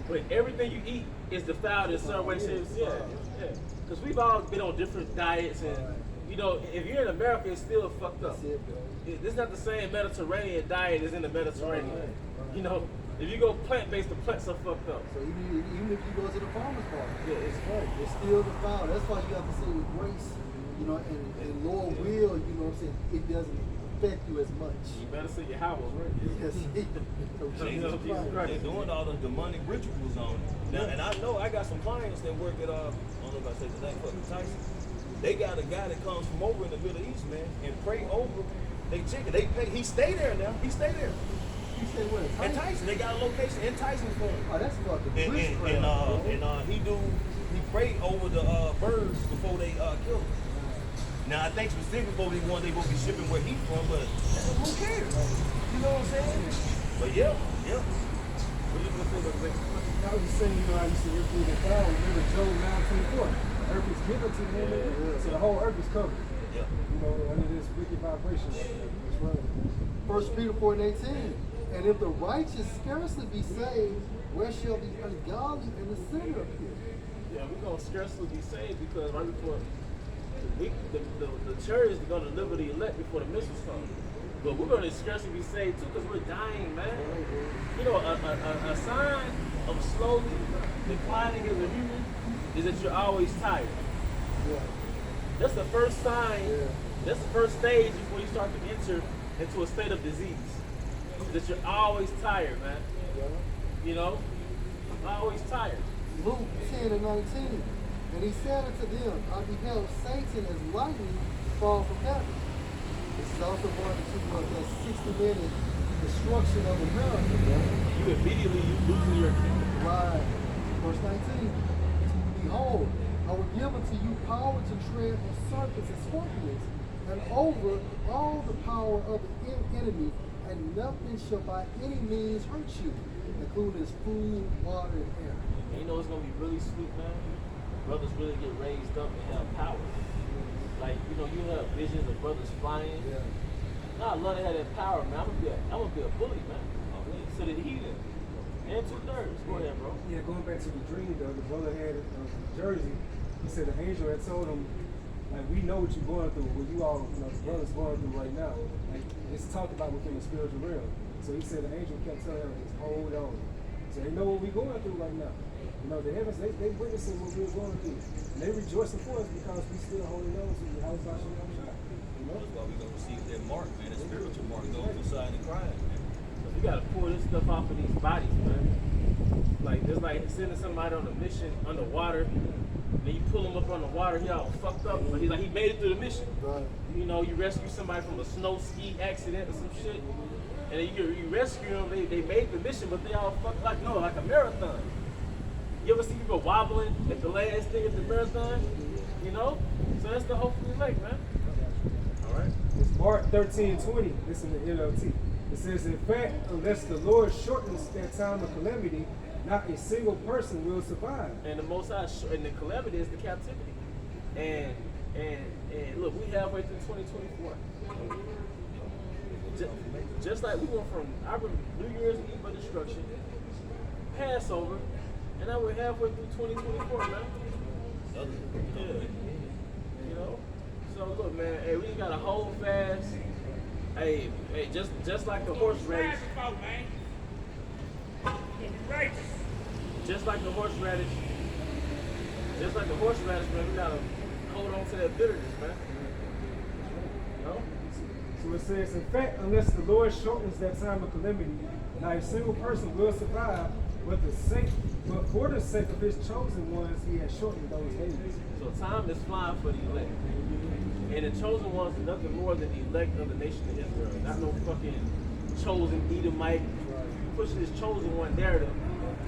G: But everything you eat is defiled in some way, shape, yeah. Because we've all been on different diets, and you know, if you're in America, it's still fucked up. It's not the same Mediterranean diet as in the Mediterranean. You know, if you go plant-based, the plants are fucked up.
A: So even if you go to the farmer's market, it's still defiled. That's why you have to say with grace, you know, and Lord will, you know what I'm saying, it doesn't affect you as much.
G: You better say your house, right?
A: Yes.
C: They're doing all the demonic rituals on it. Now, and I know I got some clients that work at, I don't know if I say the name, fucking Tyson. They got a guy that comes from over in the Middle East, man, and pray over they chicken. They pay, he stay there now. He stay there.
A: You say what?
C: In Tyson. They got a location in Tyson for him.
A: Oh, that's fucking
C: he prayed over the birds before they kill them. Now I think specifically before they want they gonna be shipping where he's from, but who cares? You know what I'm saying? But yeah.
G: What are you gonna say about that?
F: I was just saying, you know, I used to hear through the cloud. Remember Job 9:24. Earth is given to him, so the whole earth is covered.
C: Yeah.
F: You know, under this wicked vibration. That's right.
A: 1 Peter 4:18. And if the righteous scarcely be saved, where shall the ungodly and the sinner appear?
G: Yeah, we're gonna scarcely be saved because right before the church is gonna deliver the elect before the missiles come. But we're gonna scarcely be saved too because we're dying, man. You know, a sign of slowly declining as a human is that you're always tired.
A: Yeah.
G: That's the first sign.
A: Yeah.
G: That's the first stage before you start to enter into a state of disease. That you're always tired, man. You know? Always tired.
A: Luke 10 and 19. And he said unto them, I beheld Satan as lightning fall from heaven. This is also going to the 60-minute destruction of America.
G: You immediately lose your kingdom.
A: Right. Verse 19. Behold, I will give unto you power to tread on serpents and scorpions, and over all the power of the enemy, and nothing shall by any means hurt you, including his food, water, and air.
G: And you know it's gonna be really sweet, man. Brothers really get raised up and have power. Like, you know, you have visions of brothers flying.
A: Yeah.
G: Nah, I love to have that power, man. I'm gonna be a bully, man. To the heathen. And 2/3. Go ahead, bro.
F: Yeah, going back to the dream, though, the brother had it in Jersey. He said the angel had told him, like, we know what you're going through, what you all, you know, the brother's going through right now. Like, it's talked about within the spiritual realm. So he said the angel kept telling him, just hold on. So they know what we're going through right now. You know, the heavens, they witnessing what we're going through. And they rejoicing for us because we still holding on to the house by Shalom Shah. You know?
C: That's why we're going to receive that mark, man, the spiritual mark, those who sign and crying, man.
G: You gotta pull this stuff off of these bodies, man. Like, it's like sending somebody on a mission underwater, and then you pull him up on the water, he all fucked up, but he made it through the mission.
A: Right.
G: You know, you rescue somebody from a snow ski accident or some shit, and then you rescue them, they made the mission, but they all fucked like a marathon. You ever see people wobbling at the last thing at the marathon? You know? So that's the hope for the elect, man. All right?
F: It's Mark 13:20. This is the NLT. It says, in fact, unless the Lord shortens that time of calamity, not a single person will survive.
G: And the Most High, and the calamity is the captivity. And look, we halfway through 2024. Just like we went from, I remember New Year's Eve of destruction, Passover, and now we're halfway through 2024, man. Yeah. You know? So look, man, hey, we got a whole fast. Hey, just like the horse race. Just like the horseradish. Just like the horseradish, man, we gotta hold on to that bitterness, man. You know?
F: So it says, in fact, unless the Lord shortens that time of calamity, not a single person will survive, but for the sake of his chosen ones, he has shortened those days.
G: So time is flying for the elect. And the chosen ones are nothing more than the elect of the nation of Israel. Not no fucking chosen Edomite. You push this chosen one narrative,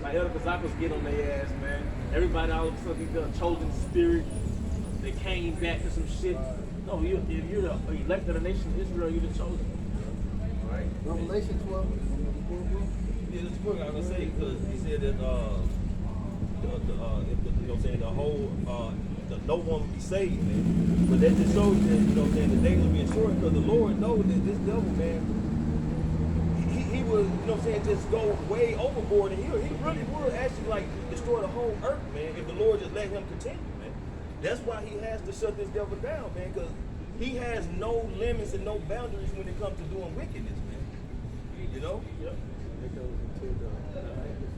G: like Elder Kazakos get on their ass, man. Everybody all of a sudden got a chosen spirit. They came back to some shit. No, if you're the elect of the nation of Israel, you're the chosen. All right?
A: Revelation 12.
C: Yeah, this book I was gonna say because he said that you know, saying the whole no one will be saved, man. But that just shows you that, you know, saying the days will be short because the Lord knows that this devil, man, he would, you know, saying just go way overboard, and he really would actually like destroy the whole earth, man, if the Lord just let him continue, man. That's why he has to shut this devil down, man, because he has no limits and no boundaries when it comes to doing wickedness, man. You know?
G: Yep.
H: It goes into the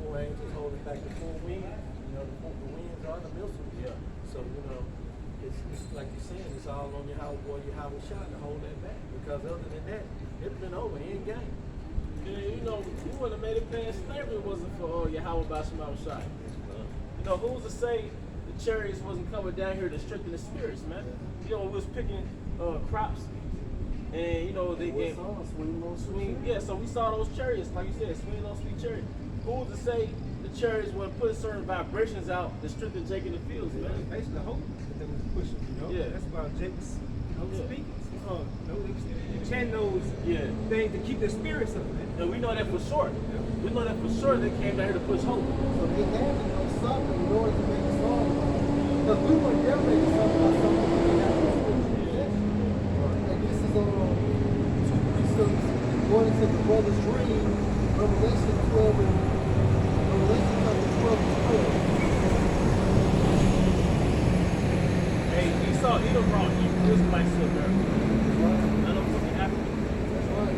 H: four angels holding back the four winds. You know, the winds are the missiles.
G: Yeah.
H: So, you know, it's like you're saying, it's all on your house boy, your house shot to hold that back. Because other than that, it's been over. He ain't game.
G: Yeah, you know, we wouldn't have made it past slavery if it wasn't for Yahweh Basham Shai. You know, who's to say the chariots wasn't coming down here to strengthen the spirits, man? You know, we was picking crops, and you know they get swing. Yeah, so we saw those chariots, like you said, swing those sweet chariots. Who's to say the chariots would put certain vibrations out to strengthen Jake in the fields, man?
E: Basically, the hope that they was pushing, you know?
G: Yeah.
E: That's about Jake's speaking. You know, they chanting those
G: Yeah.
E: things to keep their spirits up, man.
G: And we know that for sure. We know that for sure they came down here to push hope.
A: So they had to know something in order to make a song. Because we would never make a song about something we didn't have no spiritual possession. And this is on two precepts going into the brother's dream, Revelation 12 and Revelation chapter 12 and 12.
G: Hey, we saw Edom brought Israelites to America. None of them fucking African.
A: That's right.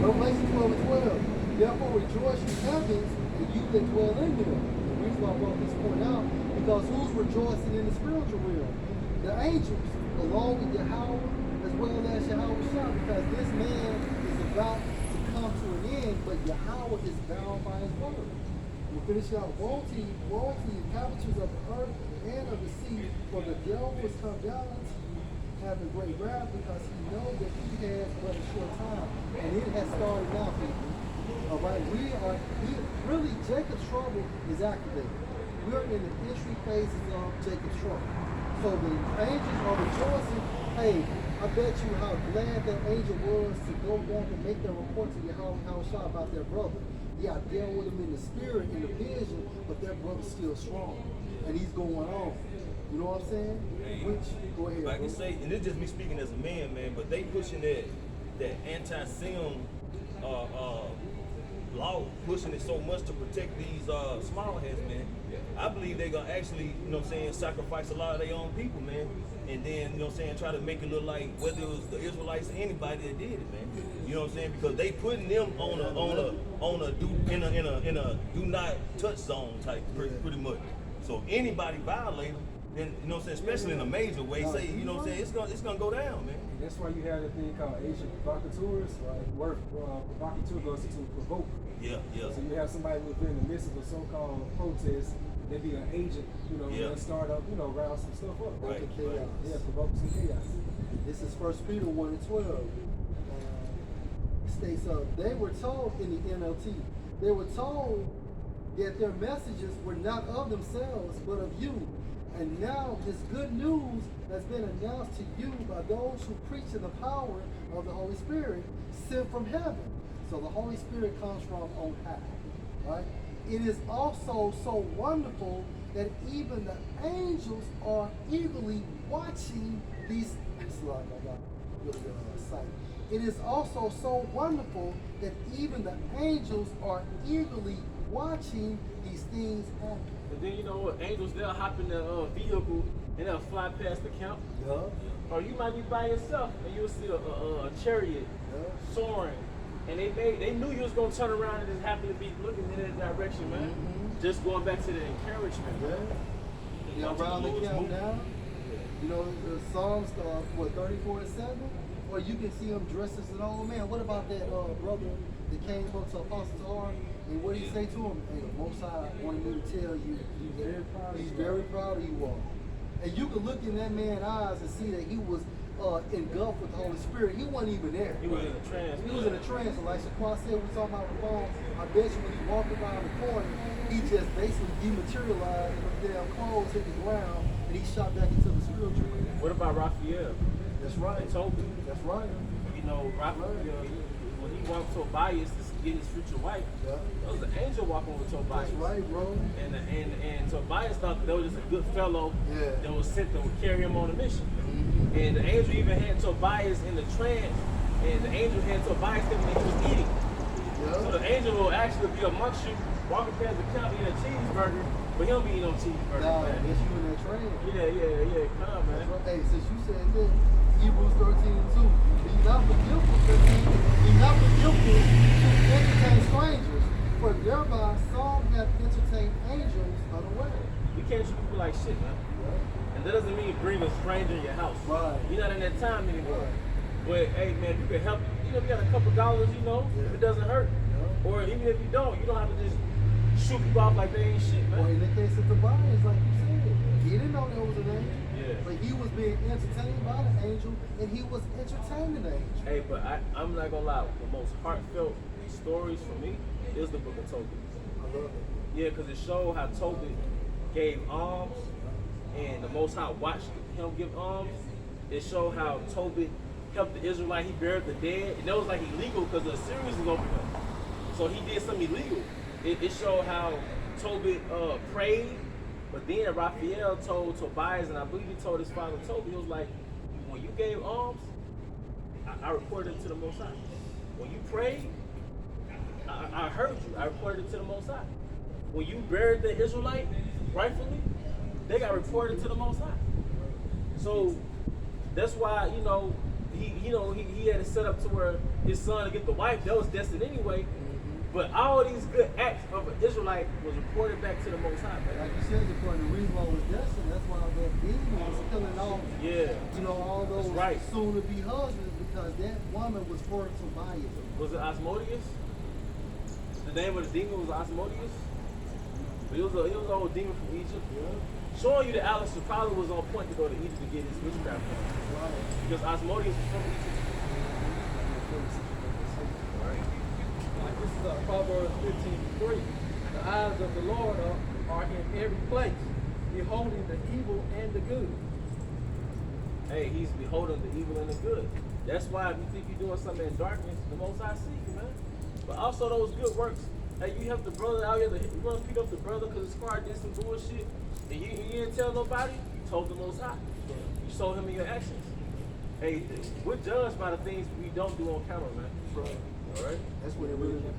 A: Revelation 12 and 12. Therefore rejoice, you heavens, and you that dwell in them. The reason why I brought this point out, because who's rejoicing in the spiritual realm? The angels, along with Yahweh, as well as Yahweh Shah, because this man is about to come to an end, but Yahweh is bound by his word. We'll finish out. Woe to you, inhabitants of the earth and of the sea, for the devil has come down unto you, having great wrath, because he knows that he has but a short time, and it has started now, people. All right, really, Jacob's trouble is activated. We're in the entry phases of Jacob's trouble. So the angels are rejoicing. Hey, I bet you how glad that angel was to go back and make that report to Yahweh Shah about their brother. Yeah, I dealt with him in the spirit, in the vision, but that brother's still strong. And he's going on. You know what I'm saying? Which, go ahead.
C: I can say, and it's just me speaking as a man, but they pushing that anti-sim law, pushing it so much to protect these small heads, man. I believe they're gonna actually, you know what I'm saying, sacrifice a lot of their own people, man. And then, you know what I'm saying, try to make it look like whether it was the Israelites or anybody that did it, man. You know what I'm saying? Because they putting them on a do not touch zone type, pretty much. So if anybody violate them, then, you know what I'm saying, especially in a major way, say, you know what I'm saying, it's gonna go down, man.
F: And that's why you have a thing called Asian provocateurs, where provocateur goes to provoke.
C: Yeah.
F: So you have somebody within the midst of a so-called protest, they be an agent, they'll start up, round some stuff up.
C: Right.
A: Chaos.
F: Yeah, provoke some chaos.
A: This is 1 Peter 1:12. States they were told in the NLT, they were told that their messages were not of themselves, but of you. And now this good news has been announced to you by those who preach in the power of the Holy Spirit sent from heaven. So the Holy Spirit comes from on high, right? It is also so wonderful that even the angels are eagerly watching these. It is also so wonderful that even the angels are eagerly watching these things happen.
G: And then you know what? Angels, they'll hop in the vehicle and they'll fly past the camp.
A: Yeah.
G: Or you might be by yourself and you'll see a chariot soaring. And they knew you was gonna turn around and just happen to be looking in that direction, man. Just going back to the encouragement, man.
A: Yeah, around the camp now. You know, the Psalms, 34-7? Or you can see them dressed as an old man. What about that brother that came up to Apostle Tar? And what did he say to him? Hey, the Most High wanted me to tell you, he's very proud of you all. And you could look in that man's eyes and see that he was engulfed with the Holy Spirit. He wasn't even there.
G: He was in a trance.
A: He was in a trance. And like Shaquan said, we talking about the phone. I bet you when he walked around the corner, he just basically dematerialized and the damn clothes hit the ground and he shot back into the spiritual realm.
G: What about Raphael?
A: That's right.
G: And Toby.
A: That's right.
G: You know, Raphael, when he walked Tobias to get his future wife, there was an angel walking with Tobias.
A: That's right, bro.
G: And Tobias thought that was just a good fellow that was sent to carry him on a mission. And the angel even had Tobias in the trance, and the angel had Tobias thinking that he was eating. So the angel will actually be amongst you, walking past the camp eating a cheeseburger, but he don't be eating no cheeseburger.
A: Nah,
G: man.
A: that's you in that trance.
G: Yeah, come on, man.
A: Right. Hey, since you said that, Hebrews 13:2, be not forgetful to entertain strangers, for thereby some have entertained angels unaware.
G: You can't treat people like shit, man. And that doesn't mean bring a stranger in your house.
A: Right.
G: You're not in that time anymore. But hey, man, you can help. You know, if you got a couple dollars, if it doesn't hurt, or even if you don't have to just shoot people off like they ain't shit, man.
A: Well, in the case of Tobias, like you said, he didn't know there was an angel.
G: Yeah.
A: But he was being entertained by the angel, and he was entertaining the angel.
G: Hey, but I'm not gonna lie. The most heartfelt stories for me is the book of Tobit.
A: I love it.
G: Yeah, because it showed how Tobit gave alms, and the Most High watched him give alms. It showed how Tobit helped the Israelite. He buried the dead, and that was like illegal because the Assyrians was over him. So he did something illegal. It showed how Tobit prayed, but then Raphael told Tobias, and I believe he told his father Tobit, he was like, when you gave alms, I reported it to the Most High. When you prayed, I heard you. I reported it to the Most High. When you buried the Israelite, rightfully, they got reported to the Most High. So that's why, he had it set up to where his son to get the wife, that was destined anyway. But all these good acts of an Israelite was reported back to the Most High, man.
A: Like you said, according to reason was destined. That's why that demon was killing all,
G: Yeah.
A: you know, all those
G: That's right.
A: soon-to-be husbands because that woman was fertile by it.
G: Was it Asmodeus? The name of the demon was Asmodeus? He was an old demon from Egypt. Showing you that Alistair probably was on point to go to Egypt to get his witchcraft on.
A: Right.
G: Because Asmodeus was from Egypt.
H: Like this is Proverbs 15:3. The eyes of the Lord are in every place, beholding the evil and the good.
G: Hey, he's beholding the evil and the good. That's why if you think you're doing something in darkness, the Most High see you, man. But also those good works. Hey, you help the brother out here, you want to beat up the brother because his car did some bullshit, and you didn't tell nobody, you told the Most High. You showed him in your actions. Hey, we're judged by the things we don't do on camera, man. All right?
A: That's what it really was.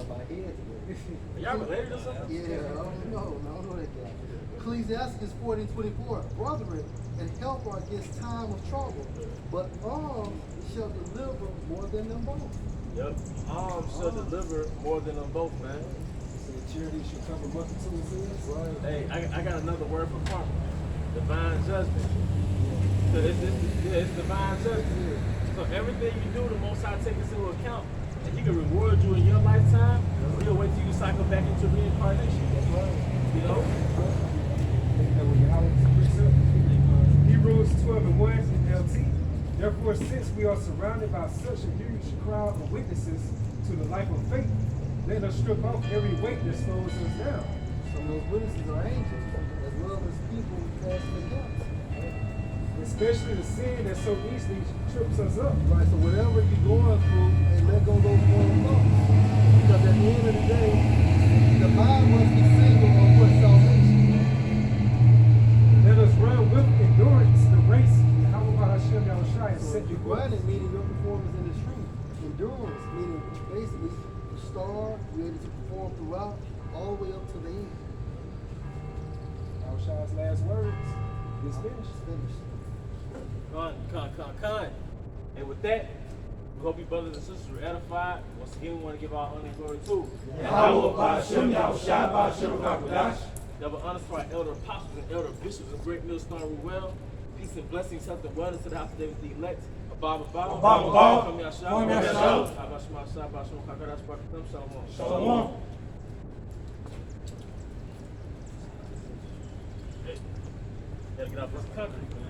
A: My head today.
G: Are y'all related or something?
A: Yeah, I don't know that guy. Ecclesiastes 40:24. Brethren, and help are against time of trouble, but arms shall deliver more than them both.
G: Yep. Arms shall deliver more than them both, man.
F: So charity should cover multitude of sins.
A: Right.
G: Hey, I got another word for karma. Divine judgment. So it's divine judgment. So everything you do, the Most High takes into account. And he can reward you in your lifetime, or he'll wait till you cycle back into reincarnation. You know?
F: Hebrews 12:1 NLT. Therefore, since we are surrounded by such a huge crowd of witnesses to the life of faith, let us strip off every weight that slows us down.
A: Some of those witnesses are angels, as well as people passing the gaps.
F: Especially the sin that so easily trips us up.
A: Right, so whatever you're going through, and let go of those foreign thoughts. Because at the end of the day, the mind must be single on what salvation.
F: Let us run with endurance the race. How about Hashem Yahushua and
A: So
F: set
A: if
F: the
A: you're running, meaning your performance in the street. Endurance, meaning basically you start, you're able to perform throughout, all the way up to the end.
F: Yahushua's last words is finished.
A: It's finished.
G: Con. And with that, we hope you brothers and sisters were edified. Once again, we want to give our honor and glory to double honors for our elder apostles and elder bishops and great millstone well. Peace and blessings, health and wellness to the house of David the elect. Abba. From Yahshua.
C: Shalom.
G: Hey, gotta get out this country, man.